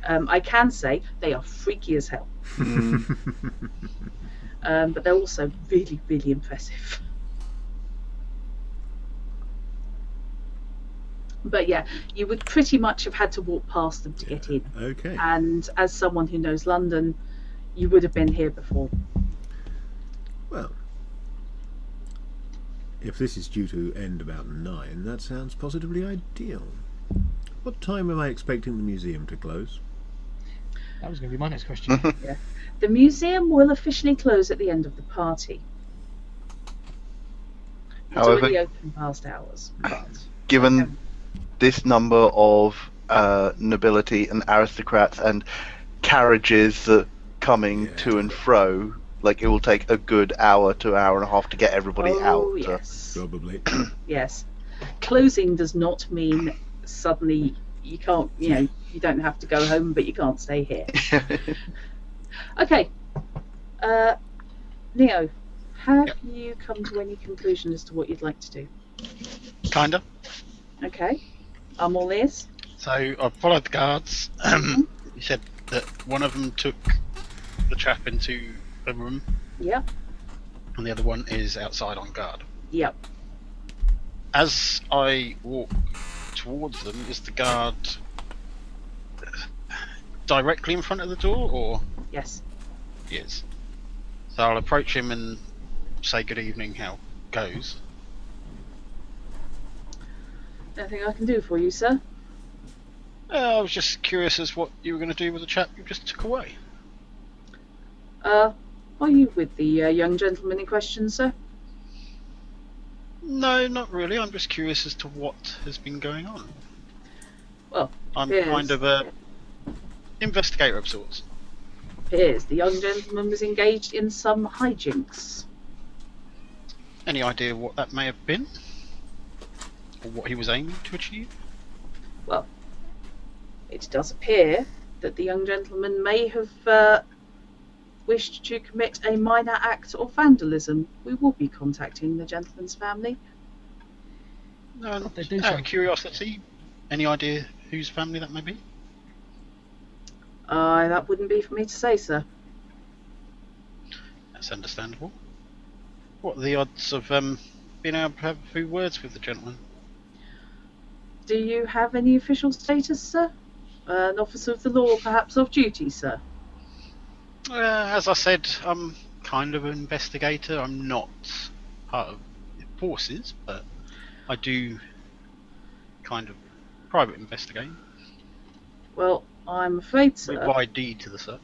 I can say they are freaky as hell. But they're also really, really impressive. But yeah, you would pretty much have had to walk past them to get in. Okay. And as someone who knows London, you would have been here before. Well, if this is due to end about 9, that sounds positively ideal. What time am I expecting the museum to close? That was going to be my next question. Yeah. The museum will officially close at the end of the party. It's However, already open past hours. But given this number of nobility and aristocrats and carriages that coming to and fro, like it will take a good hour to hour and a half to get everybody out. Yes. Probably. Yes. Closing does not mean suddenly you can't, you don't have to go home, but you can't stay here. Okay. Neo, have you come to any conclusion as to what you'd like to do? Kinda. Okay. I'm all ears. So I followed the guards. You said that one of them took the chap into a room. Yep. And the other one is outside on guard. Yep. As I walk towards them, is the guard directly in front of the door, or? Yes. He is. So I'll approach him and say good evening, how goes. Anything I can do for you, sir? I was just curious as what you were going to do with the chap you just took away. Are you with the young gentleman in question, sir? No, not really. I'm just curious as to what has been going on. Well, I'm kind of a investigator of sorts. Appears the young gentleman was engaged in some hijinks. Any idea what that may have been? Or what he was aiming to achieve? Well, it does appear that the young gentleman may have wished to commit a minor act of vandalism. We will be contacting the gentleman's family. Out of curiosity, any idea whose family that may be? That wouldn't be for me to say, sir. That's understandable. What are the odds of being able to have a few words with the gentleman? Do you have any official status, sir? An officer of the law, perhaps off duty, sir? As I said, I'm kind of an investigator. I'm not part of the forces, but I do kind of private investigating. Well, I'm afraid, sir. With ID to the such.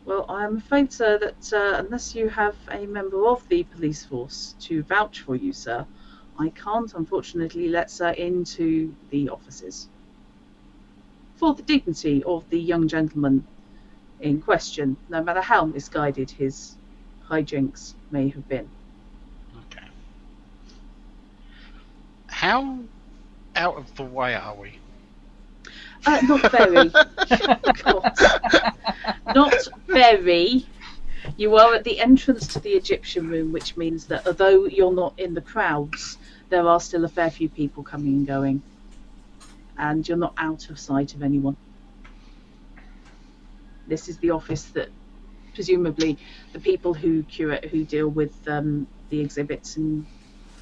Well, I'm afraid, sir, that unless you have a member of the police force to vouch for you, sir, I can't, unfortunately, let sir into the offices. For the dignity of the young gentleman in question, no matter how misguided his hijinks may have been. Okay. How out of the way are we? Not very. God. Not very. You are at the entrance to the Egyptian room, which means that although you're not in the crowds, there are still a fair few people coming and going. And you're not out of sight of anyone. This is the office that presumably the people who deal with the exhibits and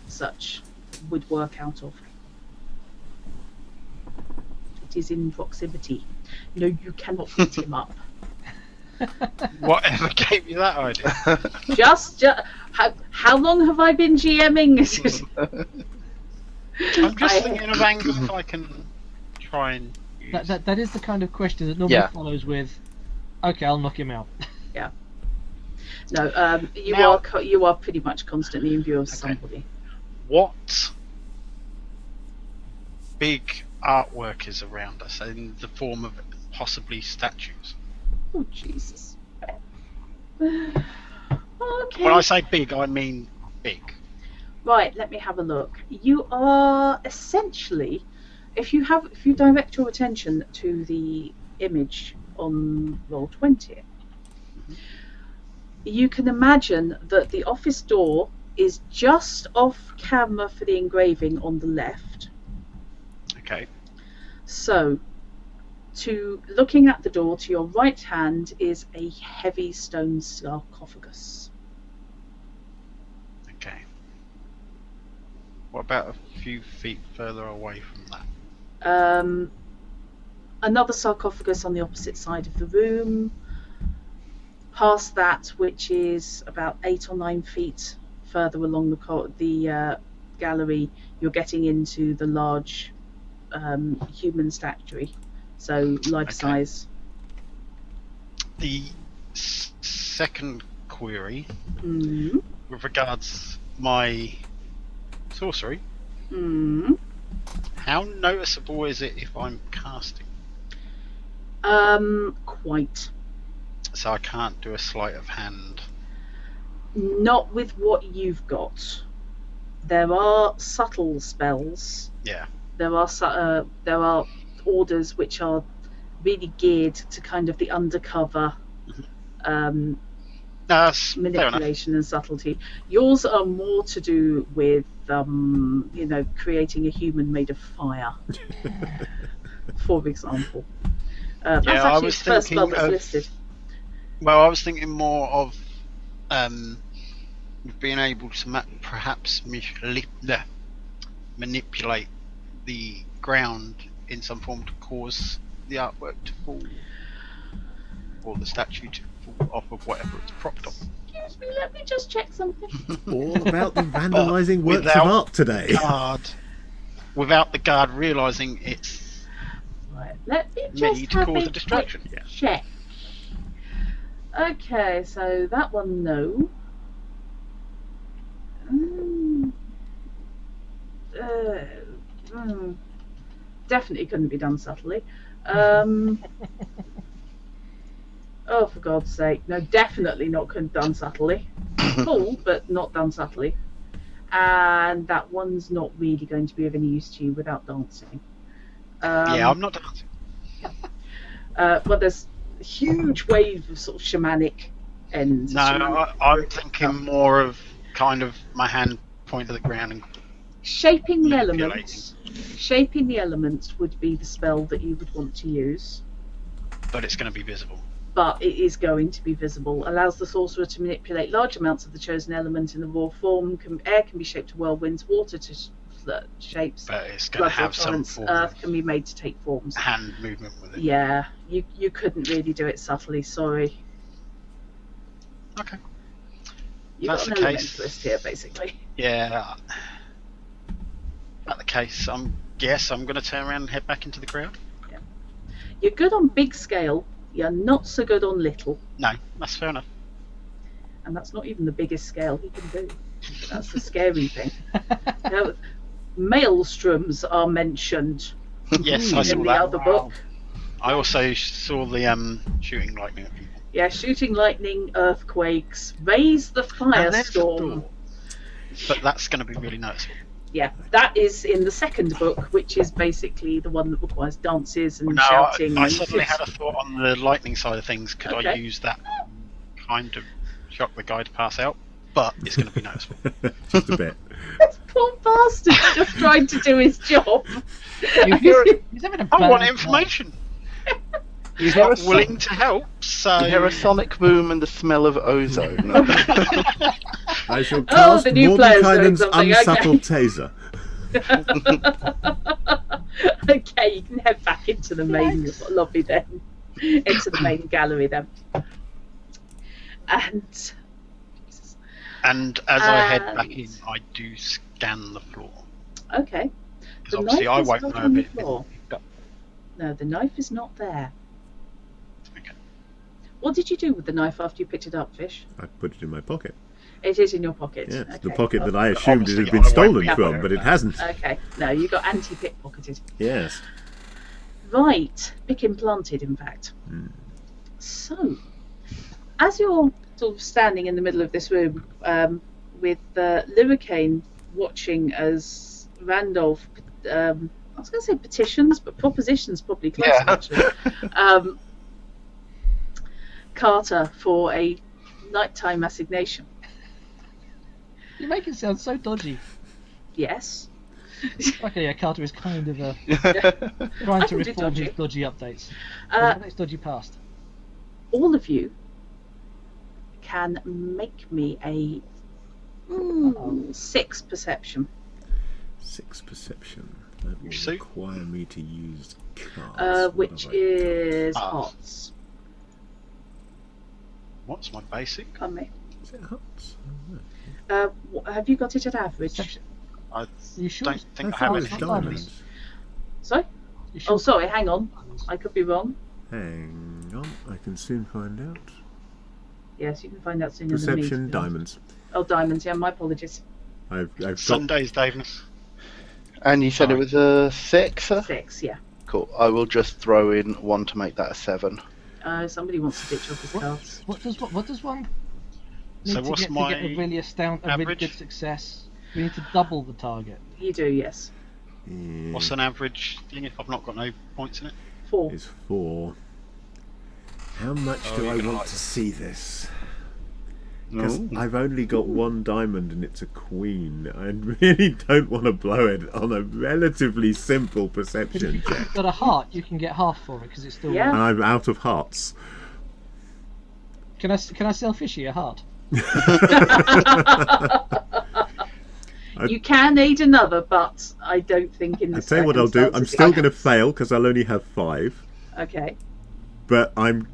such would work out of. It is in proximity. No, you cannot beat him up. Whatever gave you that idea? Just how long have I been GMing? I'm just thinking of angles I can try and use. That is the kind of question that normally follows with, okay, I'll knock him out. Yeah. No, you are pretty much constantly in view of somebody. What big artwork is around us in the form of possibly statues? Oh, Jesus. Okay. When I say big, I mean big. Right, let me have a look. You are essentially if you direct your attention to the image on Roll20, you can imagine that the office door is just off camera for the engraving on the left. Okay. So, looking at the door to your right hand is a heavy stone sarcophagus. Okay. What about a few feet further away from that? Another sarcophagus on the opposite side of the room. Past that, which is about 8 or 9 feet further along the gallery, you're getting into the large human statuary, so life size. The second query, Mm-hmm. with regards my sorcery, Mm-hmm. how noticeable is it if I'm casting? Quite. So I can't do a sleight of hand. Not with what you've got. There are subtle spells. Yeah. There are orders which are really geared to kind of the undercover That's manipulation and subtlety. Yours are more to do with creating a human made of fire, for example. That's actually the first spell that's listed. Well, I was thinking more of being able to perhaps manipulate the ground in some form to cause the artwork to fall, or the statue to fall off of whatever it's propped on. Excuse me, let me just check something. All about the vandalising works of art today. Without the guard realising it's right, let me just me to cause a distraction. Check. Okay, so that one, no. Definitely couldn't be done subtly. Oh, for God's sake. No, definitely not done subtly. Cool, but not done subtly. And that one's not really going to be of any use to you without dancing. Yeah, I'm not dancing. Well, there's a huge wave of sort of shamanic ends. No, I'm thinking more of kind of my hand point to the ground and shaping the elements. Shaping the elements would be the spell that you would want to use. But it's going to be visible. But it is going to be visible. Allows the sorcerer to manipulate large amounts of the chosen element in the raw form. Air can be shaped to whirlwinds, water to shapes. But it's going to have some form. Earth can be made to take forms. Hand movement with it. Yeah, you couldn't really do it subtly. Sorry. Okay. You've That's got the an case. list here, basically. Yeah. That's the case. I'm going to turn around and head back into the crowd. Yeah. You're good on big scale. You're not so good on little. No, that's fair enough. And that's not even the biggest scale he can do. That's the scary thing. Maelstroms are mentioned Yes, I saw in the that. other book. I also saw the shooting lightning at people. Yeah, shooting lightning, earthquakes, raise the firestorm. But that's going to be really noticeable. Yeah, that is in the second book, which is basically the one that requires dances and shouting. I suddenly had a thought on the lightning side of things. Could I use that kind of shock the guy to pass out? But it's going to be noticeable. Just a bit. This poor bastard just trying to do his job. I want information. He's not willing to help, so... You hear a sonic boom and the smell of ozone. I shall cast the new Mordenkainen's something. unsubtle taser. Okay, you can head back into the main lobby then. Into the main gallery then. And as I head back in, I do scan the floor. Okay. Because obviously I won't know a bit. No, the knife is not there. Okay. What did you do with the knife after you picked it up, Fish? I put it in my pocket. It is in your pocket. Yes, okay. the pocket that I assumed it had Obviously, been I stolen won't from, but it hasn't. Okay, no, you got anti-pickpocketed. Yes. Right, pick implanted, in fact. So, as you're sort of standing in the middle of this room with Lyricane watching as Randolph I was going to say petitions, but propositions probably closer, actually. Carter for a nighttime assignation. You make it sound so dodgy. Yes. Okay, yeah, Carter is kind of trying to reform his dodgy updates. The next dodgy past. All of you can make me a 6 perception. 6 perception. That will require me to use cards. Which is hearts. What's my basic? Pardon me. Is it hearts? Have you got it at average? I sure? don't think I have any diamonds. Sorry? Sure? Oh, sorry, hang on. I could be wrong. Hang on, I can soon find out. Yes, you can find out sooner Perception, than me. diamonds. Oh, diamonds, yeah, my apologies. I've got Sundays, David. And you said it was a 6? 6, yeah. Cool. I will just throw in 1 to make that a 7. Somebody wants to ditch off his cards. What does one need So to what's get my to get a really good success? We need to double the target. You do, yes. What's an average thing if I've not got no points in it? 4. is 4. How much do I want to see this? Because I've only got 1 diamond and it's a queen. I really don't want to blow it on a relatively simple perception check. If you've got a heart, you can get half for it because it's still. Yeah. And I'm out of hearts. Can I sell Fishy a heart? You can aid another, but I don't think in the I'll tell you what I'll do. I'm still going to fail because I'll only have 5. Okay. But I'm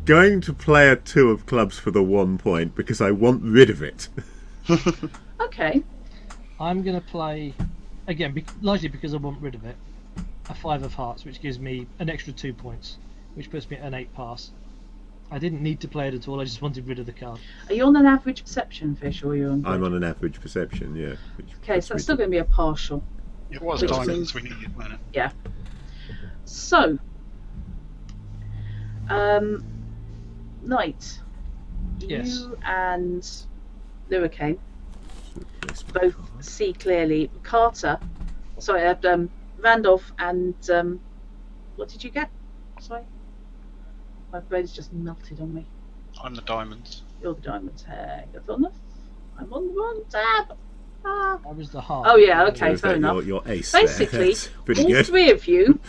going to play a 2 of clubs for the 1 point because I want rid of it. Okay. I'm going to play, again, largely because I want rid of it, a 5 of hearts, which gives me an extra 2 points, which puts me at an 8 pass. I didn't need to play it at all, I just wanted rid of the card. Are you on an average perception, Fish, or are you on... I'm on an average perception, yeah. Okay, so that's still going to be a partial. It was diamonds we needed, wasn't it? Yeah. So, Knight, Yes. you and Luricane both see clearly. Carter, sorry, Randolph and what did you get? Sorry, my brain's just melted on me. I'm the diamonds. You're the diamonds. Hang on, I'm on the wrong tab. Ah. I was the heart. Oh yeah, okay, So fair enough. Your ace Basically, pretty all good. 3 of you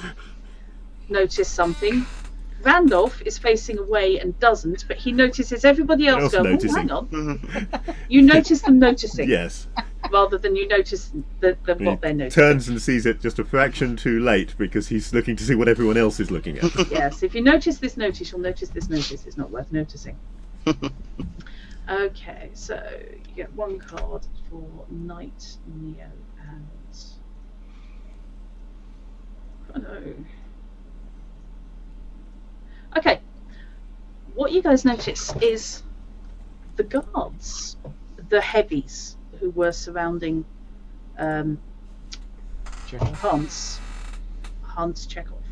notice something. Randolph is facing away and doesn't, but he notices everybody else go, oh, hang on. You notice them noticing. Yes. Rather than you notice what they're noticing. Turns and sees it just a fraction too late because he's looking to see what everyone else is looking at. Yes, if you notice this notice, you'll notice this notice. It's not worth noticing. Okay, so you get 1 card for Knight, Neo, and... Oh no. Okay, what you guys notice is the guards, the heavies who were surrounding Hans Chekhov.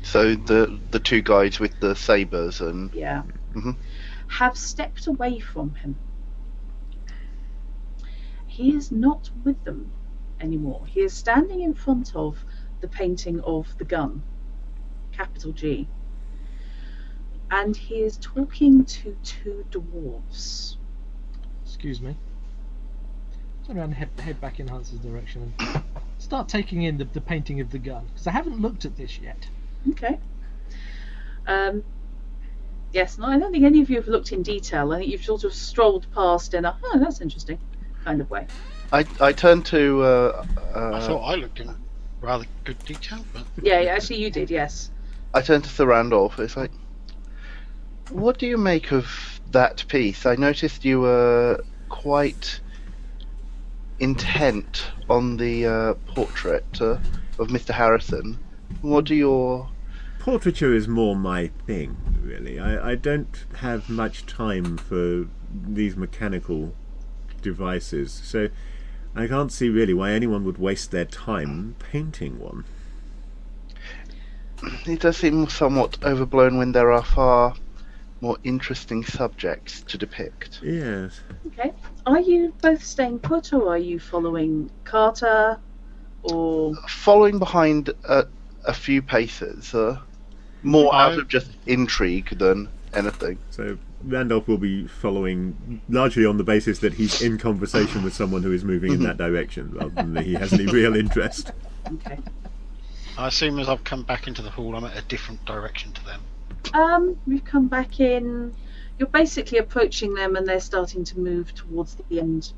So the 2 guys with the sabers and Yeah. Have stepped away from him. He is not with them anymore. He is standing in front of the painting of the gun, capital G. And he is talking to 2 dwarves. Excuse me. Turn around and head back in Hans's direction and start taking in the painting of the gun, because I haven't looked at this yet. Okay. Yes, no, I don't think any of you have looked in detail. I think you've sort of strolled past in a, oh, that's interesting kind of way. I turned to I thought I looked in rather good detail, but Yeah, actually you did, yes. I turned to Sir Randolph. It's like, what do you make of that piece? I noticed you were quite intent on the portrait of Mr. Harrison. What do your... Portraiture is more my thing, really. I don't have much time for these mechanical devices, so I can't see really why anyone would waste their time painting one. It does seem somewhat overblown when there are far more interesting subjects to depict. Yes. Okay. Are you both staying put or are you following Carter? or following behind a few paces, more out of just intrigue than anything. So Randolph will be following largely on the basis that he's in conversation with someone who is moving in that direction, rather than that he has any real interest. okay. I assume as I've come back into the hall, I'm at a different direction to them. We've come back in. You're basically approaching them, and they're starting to move towards the end.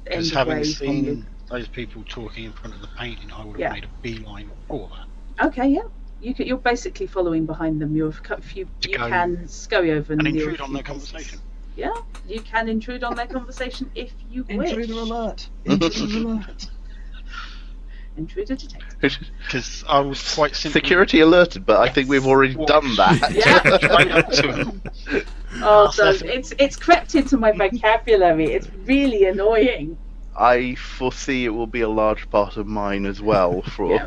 Because having seen those people talking in front of the painting, I would have made a beeline for that. Okay, yeah. You're basically following behind them. You can scurry over and intrude on their conversation. Yeah, you can intrude on their conversation if you wish. Intruder alert! Intruder alert! Intruder detected. Because I was quite simply... Security alerted, but I think we've already done that. Yeah. Straight up to him. Oh, so it's crept into my vocabulary. It's really annoying. I foresee it will be a large part of mine as well for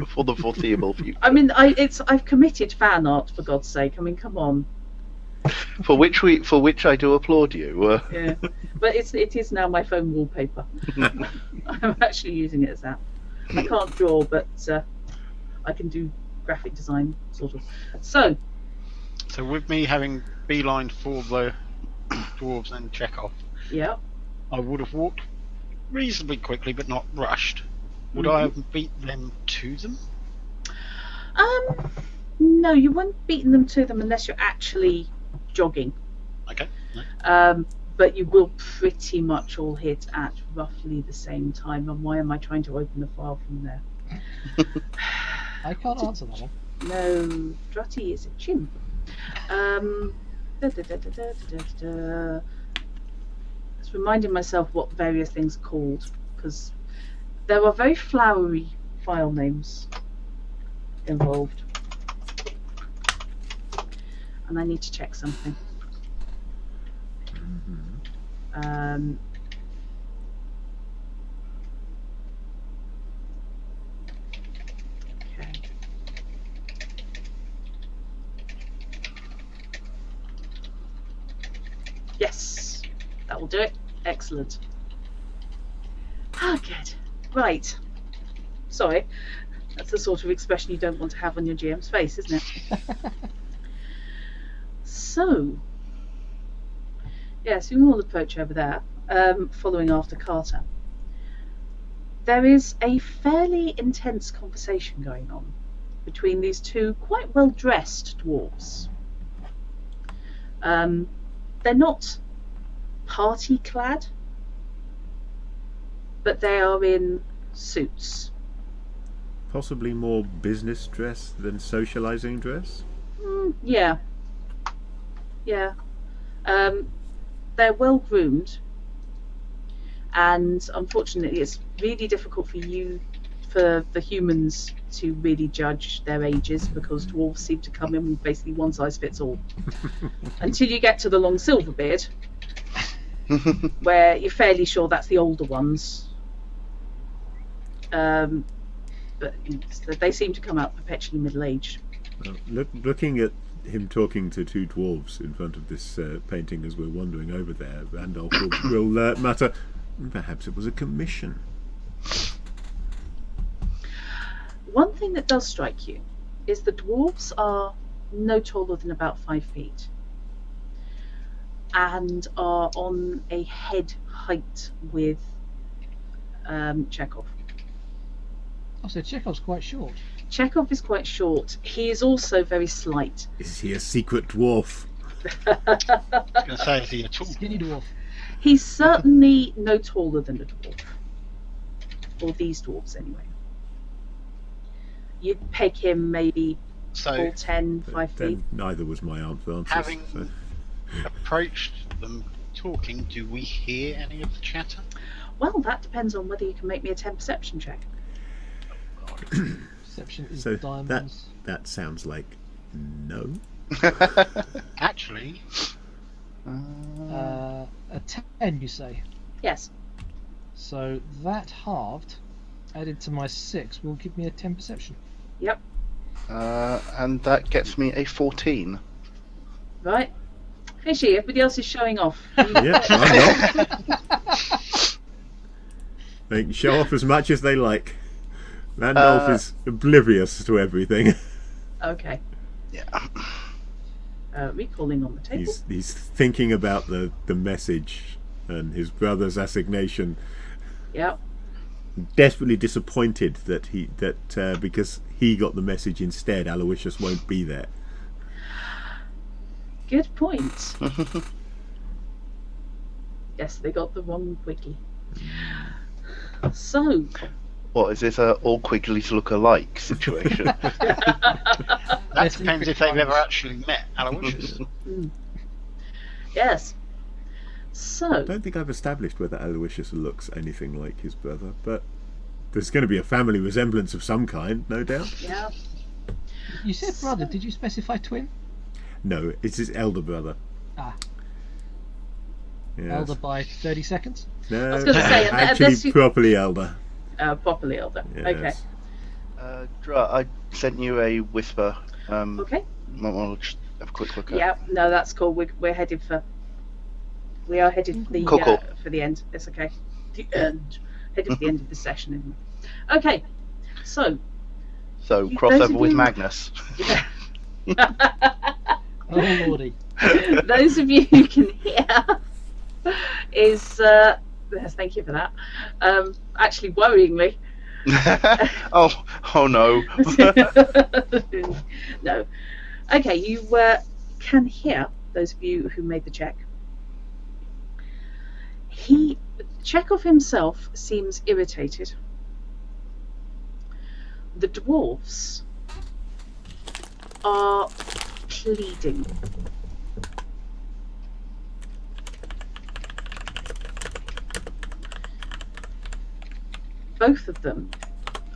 for the foreseeable future. I mean, I've committed fan art, for God's sake. I mean, come on. For which I do applaud you. Yeah, but it is now my phone wallpaper. I'm actually using it as that. I can't draw, but I can do graphic design, sort of. So with me having beelined for the dwarves and Chekhov, yeah, I would have walked reasonably quickly, but not rushed. Would I have beat them to them? No, you wouldn't beaten them to them unless you're actually jogging. Okay. No. But you will pretty much all hit at roughly the same time. And why am I trying to open the file from there? I can't answer that one. No, Drutty is a chimp. Just reminding myself what various things are called, because there are very flowery file names involved. And I need to check something. Okay. Yes, that will do it. Excellent. Ah, good. Right. Sorry. That's the sort of expression you don't want to have on your GM's face, isn't it? So, yes, we will approach over there, following after Carter. There is a fairly intense conversation going on between these two quite well-dressed dwarves. They're not party-clad, but they are in suits. Possibly more business dress than socialising dress? Yeah. Yeah. They're well groomed, and unfortunately it's really difficult for the humans to really judge their ages, because dwarves seem to come in with basically one size fits all. Until you get to the long silver beard, where you're fairly sure that's the older ones. But they seem to come out perpetually middle-aged. Looking at him talking to two dwarves in front of this painting as we're wandering over there, Randolph will mutter, perhaps it was a commission. One thing that does strike you is the dwarves are no taller than about 5 feet and are on a head height with Chekhov. Oh, so Chekhov's quite short. Chekhov is quite short. He is also very slight. Is he a secret dwarf? I was going to say, is he a tall? Skinny dwarf. He's certainly no taller than a dwarf. Or these dwarves, anyway. You'd peg him maybe 10, 5 feet. Neither was my answer. Having approached them talking, do we hear any of the chatter? Well, that depends on whether you can make me a 10 perception check. Perception is So diamonds. that sounds like no. Actually, A 10, you say? Yes. So that halved, added to my 6, will give me a 10 perception. Yep. And that gets me a 14. Right. Fishy, everybody else is showing off. Yeah, I'm not. They can show off as much as they like. Landolf is oblivious to everything. Okay. Yeah. Recalling on the table. He's thinking about the message and his brother's assignation. Yep. Desperately disappointed that because he got the message instead, Aloysius won't be there. Good point. Yes, they got the wrong Quigley. So. What is this? All Quigleys look alike situation? That depends if they've ever actually met Aloysius. Yes. So. I don't think I've established whether Aloysius looks anything like his brother, but there's going to be a family resemblance of some kind, no doubt. Yeah. You said brother. Did you specify twin? No, it's his elder brother. Ah. Yes. Elder by 30 seconds? No, I was going to say, actually properly elder. Properly elder. Yes. Okay. Dra, I sent you a whisper. Okay. I'll just have a quick look at. Yeah. No, that's cool. We're headed for. We are headed for the Cool. For the end. It's okay. The end. Headed for the end of the session, isn't it? Okay. So Crossover with Magnus. Yeah. Oh lordy. Those of you who can hear is yes, thank you for that. Actually, worryingly. oh no. No. Okay, you can hear, those of you who made the check. Chekhov himself seems irritated. The dwarves are pleading. Both of them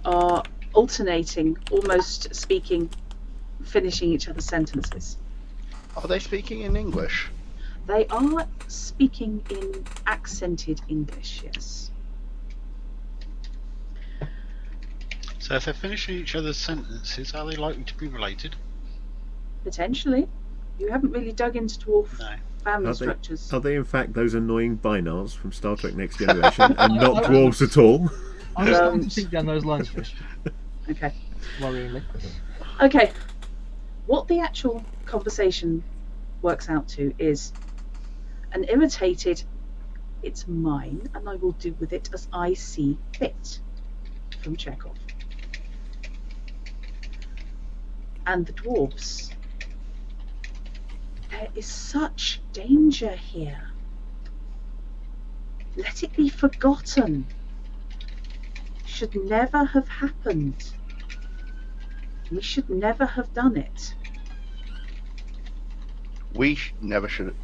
are alternating, almost speaking, finishing each other's sentences. Are they speaking in English? They are speaking in accented English, yes. So if they're finishing each other's sentences, are they likely to be related? Potentially. You haven't really dug into dwarf family structures. Are they in fact those annoying Binars from Star Trek Next Generation and not dwarves at all? I was starting to think down those lines, Fish. Okay. Worryingly. Okay. What the actual conversation works out to is an irritated, it's mine and I will do with it as I see fit, from Chekhov. And the dwarves. There is such danger here. Let it be forgotten. Should never have happened. We should never have done it. We never should.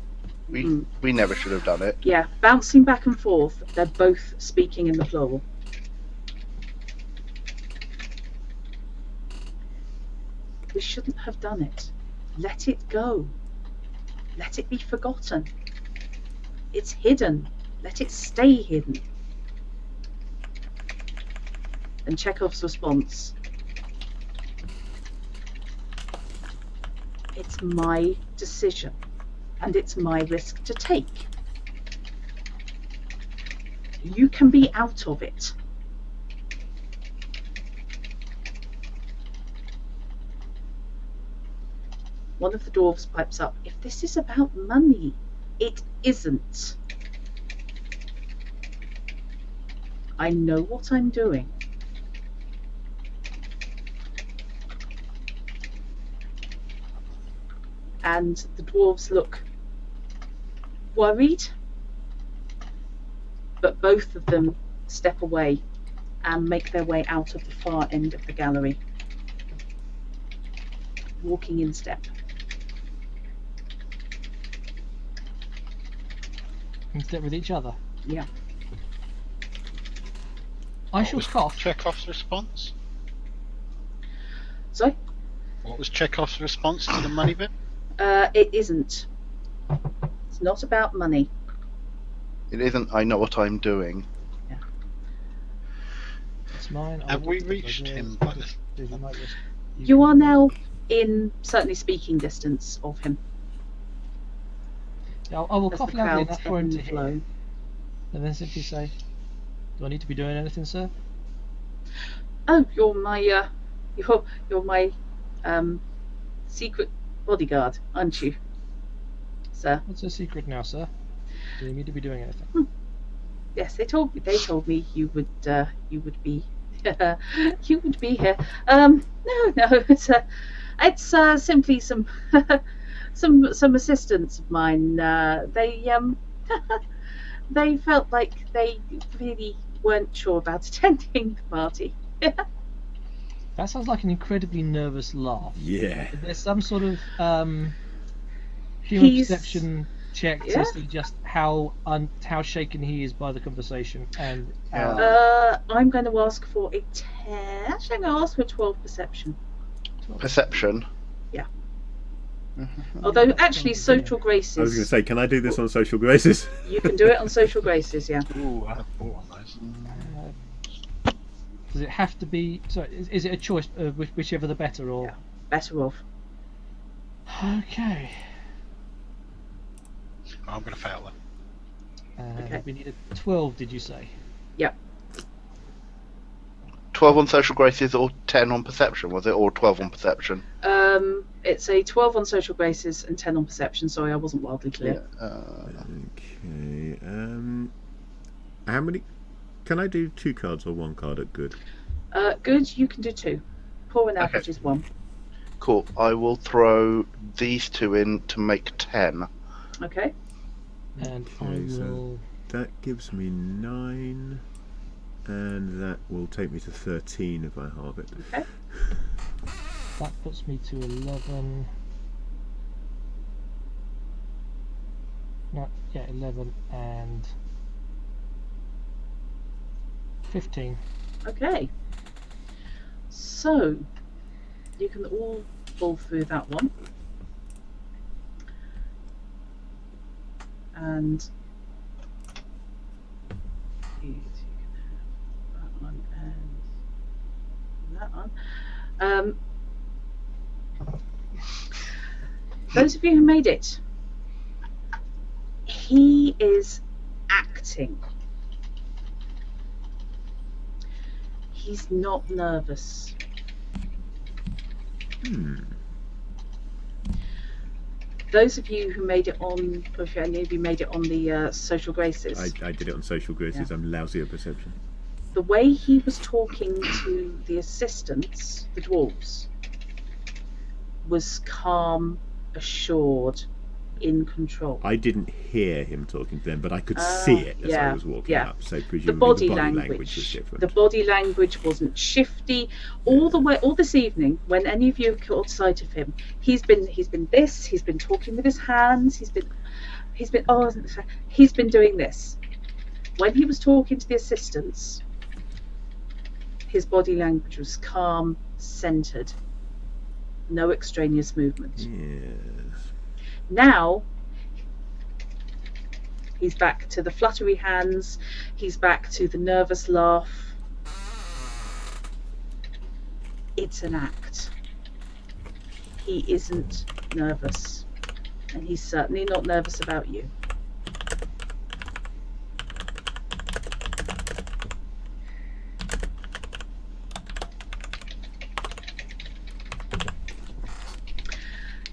We never should have done it. Yeah, bouncing back and forth. They're both speaking in the plural. We shouldn't have done it. Let it go. Let it be forgotten. It's hidden. Let it stay hidden. And Chekhov's response. It's my decision, and it's my risk to take. You can be out of it. One of the dwarves pipes up, if this is about money, it isn't. I know what I'm doing. And the dwarves look worried, but both of them step away and make their way out of the far end of the gallery, walking in step. In step with each other. Yeah. I shall cough. Chekhov's response? Sorry? What was Chekhov's response to the money bit? It isn't. It's not about money. It isn't. I know what I'm doing. Yeah. It's mine. Have we reached him by this? You are now in certainly speaking distance of him. I will As cough the loudly crowds enough for him ebb to and hear, flow. and then simply say, "Do I need to be doing anything, sir?" Oh, you're my secret bodyguard, aren't you, sir? What's a secret now, sir? Do you need to be doing anything? Yes, they told me you would be you would be here. No, it's simply some some assistants of mine. They felt like they really weren't sure about attending the party. That sounds like an incredibly nervous laugh. Yeah. There's some sort of human perception check to see just how shaken he is by the conversation. And I'm going to ask for a 10. Actually, I'm going to ask for a 12 perception. Perception. Yeah. Although, actually, social graces. I was going to say, can I do this on social graces? You can do it on social graces, yeah. Ooh, I have 4 on those. Does it have to be? So, is it a choice, whichever the better, or better off? Okay. I'm going to fail that. Okay. We need a 12. Did you say? Yep. 12 on social graces or 10 on perception, was it? Or 12 on perception? It's a 12 on social graces and 10 on perception. Sorry, I wasn't wildly clear. Okay. How many? Can I do 2 cards or 1 card at good? Good, you can do 2. Poor and average is 1. Cool. I will throw these 2 in to make 10. Okay. And I Okay, will. so that gives me 9, and that will take me to 13 if I halve it. Okay. That puts me to 11. No, yeah, 11 and 15. Okay. So, you can all pull through that one. And you can have that one and that one. Those of you who made it, he is acting. He's not nervous. Those of you who made it on, or if any of you made it on the social graces, I did it on social graces. I'm lousy at perception. the way he was talking to the assistants, the dwarves, was calm, assured, in control. I didn't hear him talking to them, but I could see it as I was walking up. So presumably the body language was different. The body language wasn't shifty. All this evening, when any of you caught sight of him, he's been talking with his hands. He's been doing this. When he was talking to the assistants, his body language was calm, centered, no extraneous movement. Yes. Now, he's back to the fluttery hands, he's back to the nervous laugh. It's an act. He isn't nervous, and he's certainly not nervous about you.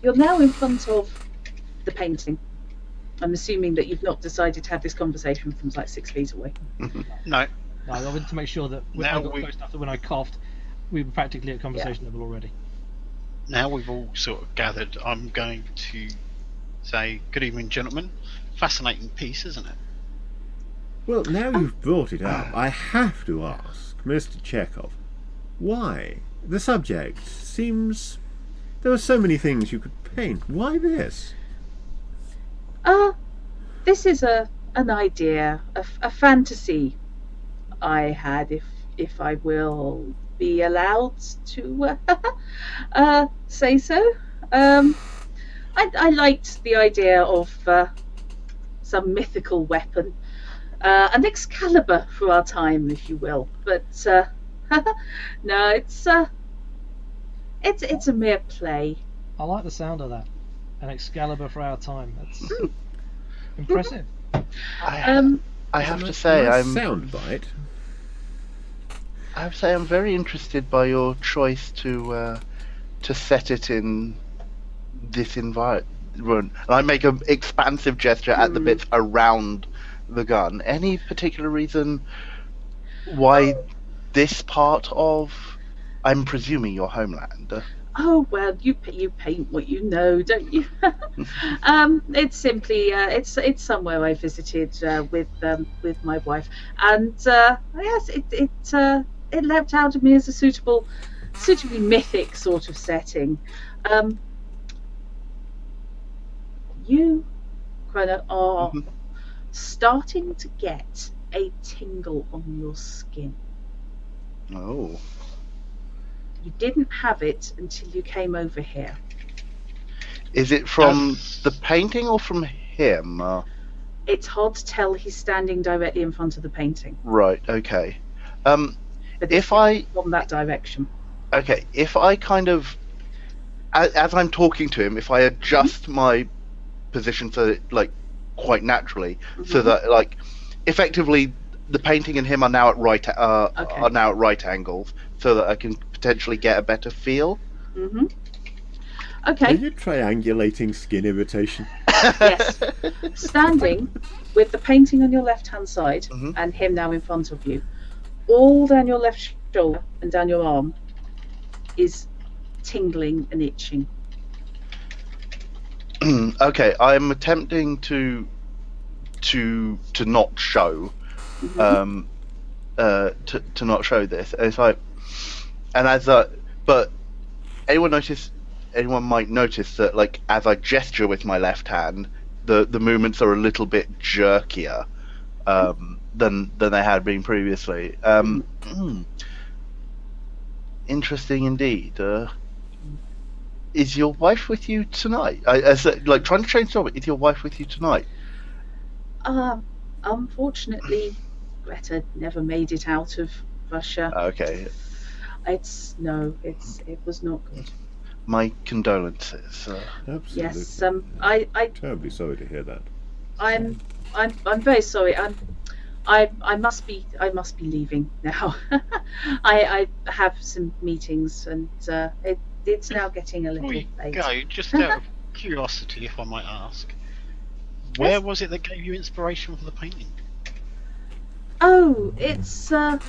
You're now in front of the painting. I'm assuming that you've not decided to have this conversation from like 6 feet away. No. No, I wanted to make sure that when I got close enough that when I coughed, we were practically at conversation level already. Now we've all sort of gathered, I'm going to say, good evening, gentlemen. Fascinating piece, isn't it? Well, now you've brought it up, I have to ask, Mr. Chekhov, why? The subject seems... There are so many things you could paint. Why this? This is an idea, a fantasy I had, if I will be allowed to say so. I liked the idea of some mythical weapon, an Excalibur for our time, if you will. But no, it's a mere play. I like the sound of that. An Excalibur for our time. That's impressive. I have to say, I'm soundbite. I would say I'm very interested by your choice to set it in this environment. And I make an expansive gesture at the bits around the gun. Any particular reason why this part of, I'm presuming, your homeland? Oh well, you paint what you know, don't you? It's simply it's somewhere I visited with my wife, and yes, it leapt out of me as a suitably mythic sort of setting. You kind of are starting to get a tingle on your skin. Oh. You didn't have it until you came over here. Is it from the painting or from him? It's hard to tell. He's standing directly in front of the painting. Right, okay. But if from that direction. Okay, if I kind of, as I'm talking to him, if I adjust my position so that, like, quite naturally, so that, like, effectively the painting and him are now at right angles, so that I can potentially get a better feel. Okay. Are you triangulating skin imitation? Yes. Standing with the painting on your left-hand side and him now in front of you, all down your left shoulder and down your arm is tingling and itching. Okay, I'm attempting to not show, to not show this. It's like, but anyone might notice that, like, as I gesture with my left hand, the movements are a little bit jerkier than they had been previously. Interesting indeed. Is your wife with you tonight? Like, trying to change the topic. Is your wife with you tonight? Unfortunately, Greta never made it out of Russia. Okay. It was not good. My condolences. Absolutely. Yes. I terribly sorry to hear that. I'm very sorry. I must be leaving now. I have some meetings, and it's now getting a little late. Go, just out of curiosity, if I might ask, where was it that gave you inspiration for the painting? Oh, it's a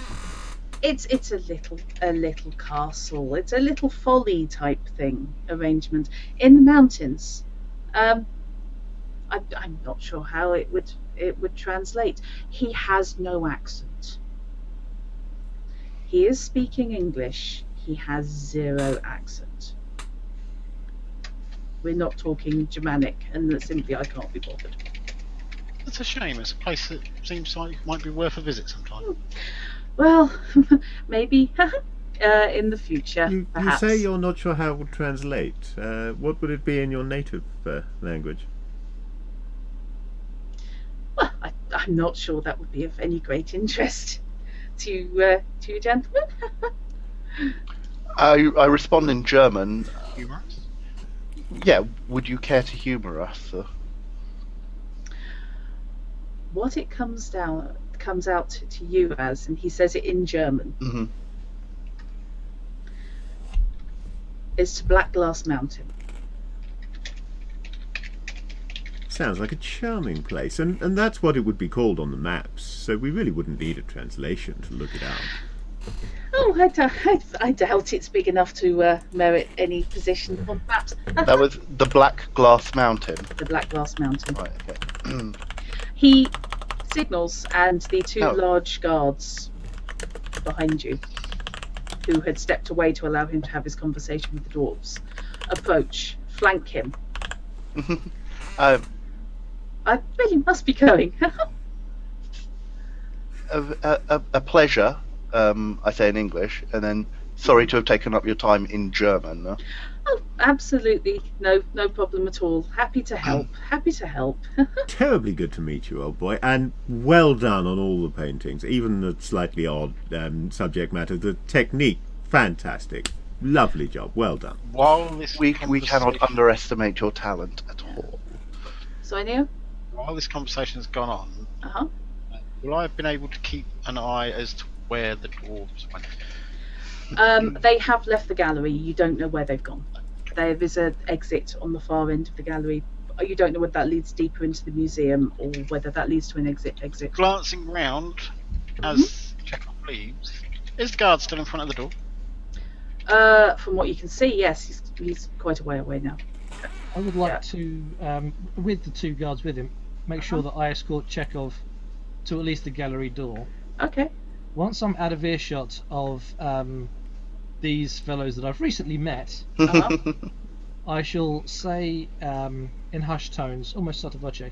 little castle. It's a little folly type thing arrangement in the mountains. I'm not sure how it would translate. He has no accent. He is speaking English. He has zero accent. We're not talking Germanic, and simply I can't be bothered. That's a shame. It's a place that seems like it might be worth a visit sometime. Well, maybe in the future, perhaps. You say you're not sure how it would translate. What would it be in your native language? Well, I'm not sure that would be of any great interest to you gentlemen. I respond in German. Humour us? Yeah, would you care to humour us? What it comes out to you as, and he says it in German, is to Black Glass Mountain. Sounds like a charming place, and that's what it would be called on the maps, so we really wouldn't need a translation to look it out. Oh, I doubt it's big enough to merit any position on maps. That was the Black Glass Mountain. The Black Glass Mountain. Right, okay. He signals, and the two large guards behind you, who had stepped away to allow him to have his conversation with the dwarves, approach, flank him. I really must be going. A pleasure, I say in English, and then sorry to have taken up your time in German. Oh, absolutely. No problem at all. Happy to help. Happy to help. Terribly good to meet you, old boy, and well done on all the paintings, even the slightly odd subject matter. The technique, fantastic. Lovely job. Well done. We cannot underestimate your talent at all. Sonia? While this conversation has gone on, will I have been able to keep an eye as to where the dwarves went? They have left the gallery. You don't know where they've gone. There is an exit on the far end of the gallery. You don't know whether that leads deeper into the museum or whether that leads to an exit. Glancing round as Chekhov leaves, is the guard still in front of the door? From what you can see, yes, he's quite a way away now. I would like to, with the 2 guards with him, make sure that I escort Chekhov to at least the gallery door. Okay. Once I'm out of earshot of these fellows that I've recently met, I shall say in hushed tones, almost sotto voce,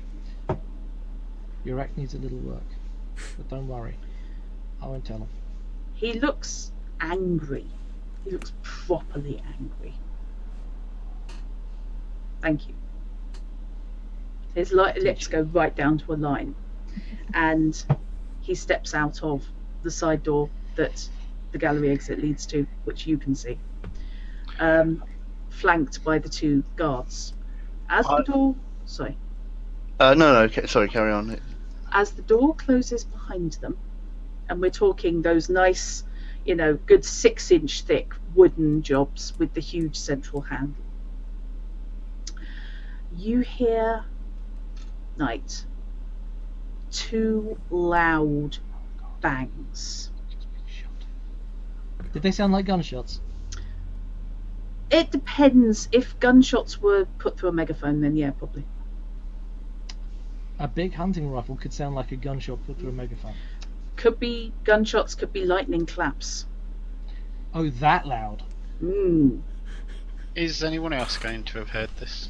your act needs a little work, but don't worry, I won't tell them. He looks angry. He looks properly angry. Thank you. His lips go right down to a line, and he steps out of the side door that the gallery exit leads to, which you can see, flanked by the 2 guards. As the door... Sorry. No, sorry, carry on. As the door closes behind them, and we're talking those nice, good 6-inch thick wooden jobs with the huge central handle, you hear, Knight, 2 loud bangs. Did they sound like gunshots? It depends. If gunshots were put through a megaphone, then yeah, probably. A big hunting rifle could sound like a gunshot put through a megaphone. Could be gunshots, could be lightning claps. Oh, that loud. Is anyone else going to have heard this?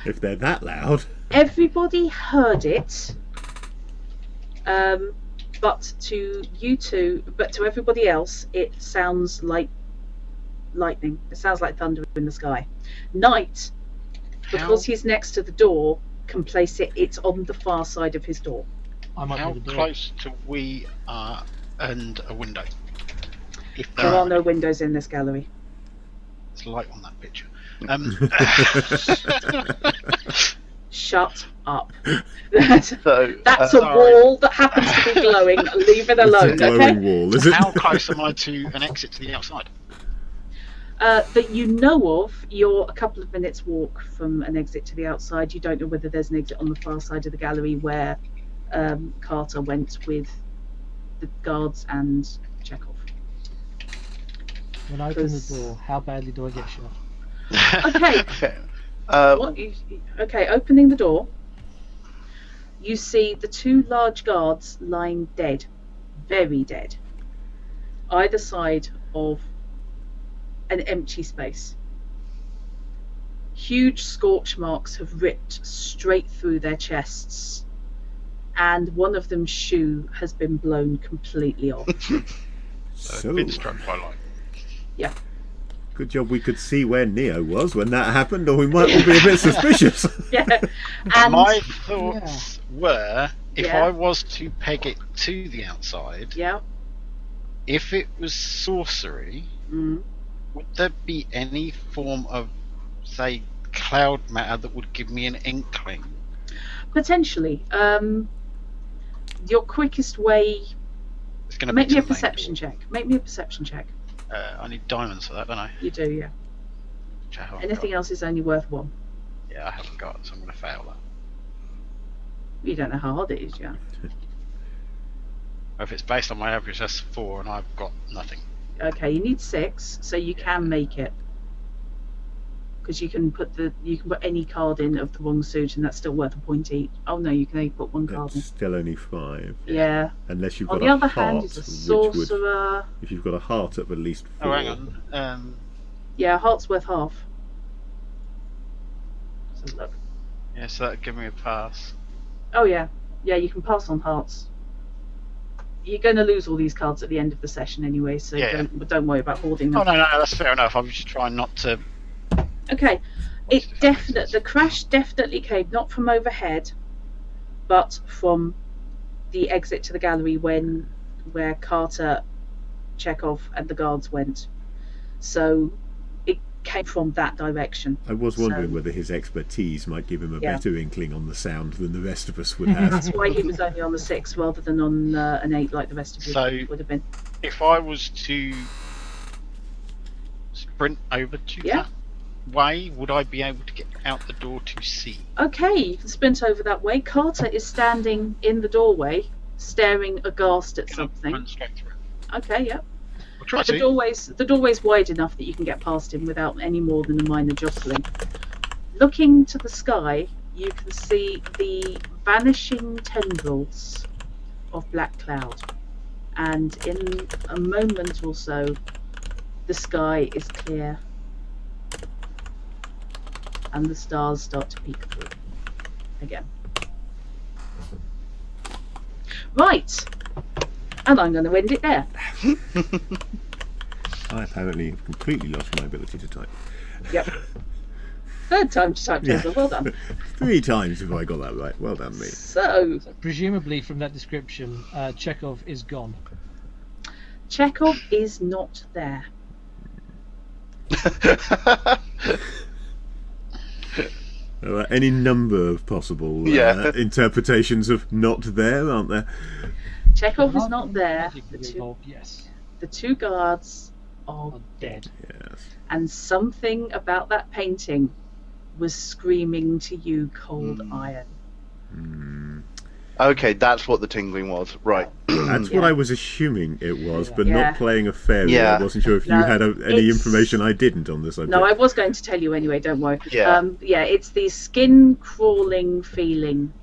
If they're that loud. Everybody heard it. But to you 2, but to everybody else, it sounds like lightning. It sounds like thunder in the sky. Knight, because he's next to the door, can place it's on the far side of his door. How close to we are and a window? If there are no windows in this gallery. There's light on that picture. Shut up. That's a sorry. wall that happens to be glowing. Leave it alone, it's a glowing okay? wall, is it? How close am I to an exit to the outside? That you know of, you're a couple of minutes walk from an exit to the outside. You don't know whether there's an exit on the far side of the gallery where Carter went with the guards and Chekhov. When I open the door, how badly do I get shot? Okay. Opening the door, you see the 2 large guards lying dead, very dead, either side of an empty space. Huge scorch marks have ripped straight through their chests, and one of them's shoe has been blown completely off. So been struck by lightning. Yeah. Good job we could see where Neo was when that happened, or we might all be a bit suspicious. Yeah. And my thoughts were, if I was to peg it to the outside, if it was sorcery, would there be any form of, say, cloud matter that would give me an inkling? Potentially. Your quickest way... It's gonna make me a perception check. Make me a perception check. I need diamonds for that, don't I? You do, yeah. Anything else is only worth 1. Yeah, I haven't got, so I'm going to fail that. You don't know how hard it is, yeah. If it's based on my average, that's 4, and I've got nothing. Okay, you need 6, so you can make it. Because you can put any card in of the wrong suit, and that's still worth a point each. Oh no, you can only put 1 card in. That's still only 5. Yeah. Unless you've got on the other heart, hand, it's a sorcerer. If you've got a heart of at least 4. Oh, hang on. Yeah, heart's worth half. So look. Yeah, so that'd give me a pass. Oh yeah, yeah, you can pass on hearts. You're going to lose all these cards at the end of the session anyway, so don't worry about hoarding them. Oh no, that's fair enough. I was just trying not to. Okay, the crash definitely came not from overhead, but from the exit to the gallery where Carter, Chekhov, and the guards went. So it came from that direction. I was wondering whether his expertise might give him a better inkling on the sound than the rest of us would have. That's why he was only on the 6 rather than on an 8 like the rest of you would have been. If I was to sprint over to that way, would I be able to get out the door to see? Okay, you can sprint over that way. Carter is standing in the doorway, staring aghast at something. Run straight through. Okay, yep. I'll try The doorway's wide enough that you can get past him without any more than a minor jostling. Looking to the sky, you can see the vanishing tendrils of black cloud, and in a moment or so, the sky is clear, and the stars start to peek through again. Right, and I'm going to end it there. I apparently have completely lost my ability to type. Yep. Third time to type table. Well done. 3 times if I got that right. Well done, me. So, presumably from that description, Chekhov is gone. Chekhov is not there. There are any number of possible interpretations of not there, aren't there? Chekhov is not there. Yes. The 2 guards are dead. Yes. And something about that painting was screaming to you, Cold Iron. Okay, that's what the tingling was. Right. That's what I was assuming it was, but not playing a fairy. Yeah. I wasn't sure if you had any information I didn't on the subject. No, I was going to tell you anyway, don't worry. Yeah. It's the skin-crawling feeling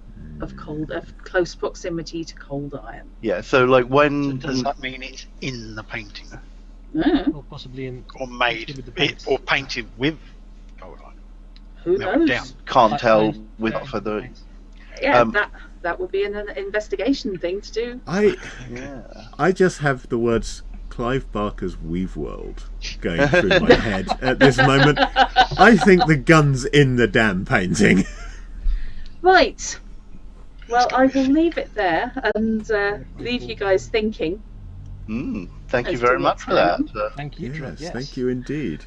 of close proximity to cold iron. Yeah, so like when... So does that mean it's in the painting? Or possibly in... Or made, or painted with cold iron? Who knows? Down. Can't tell without further... Yeah, that would be an investigation thing to do. I just have the words Clive Barker's Weave World going through my head at this moment. I think the gun's in the damn painting. Right. Well, I will leave it there and leave you guys thinking. Thank you very much for that. Thank you. Yes, thank you indeed.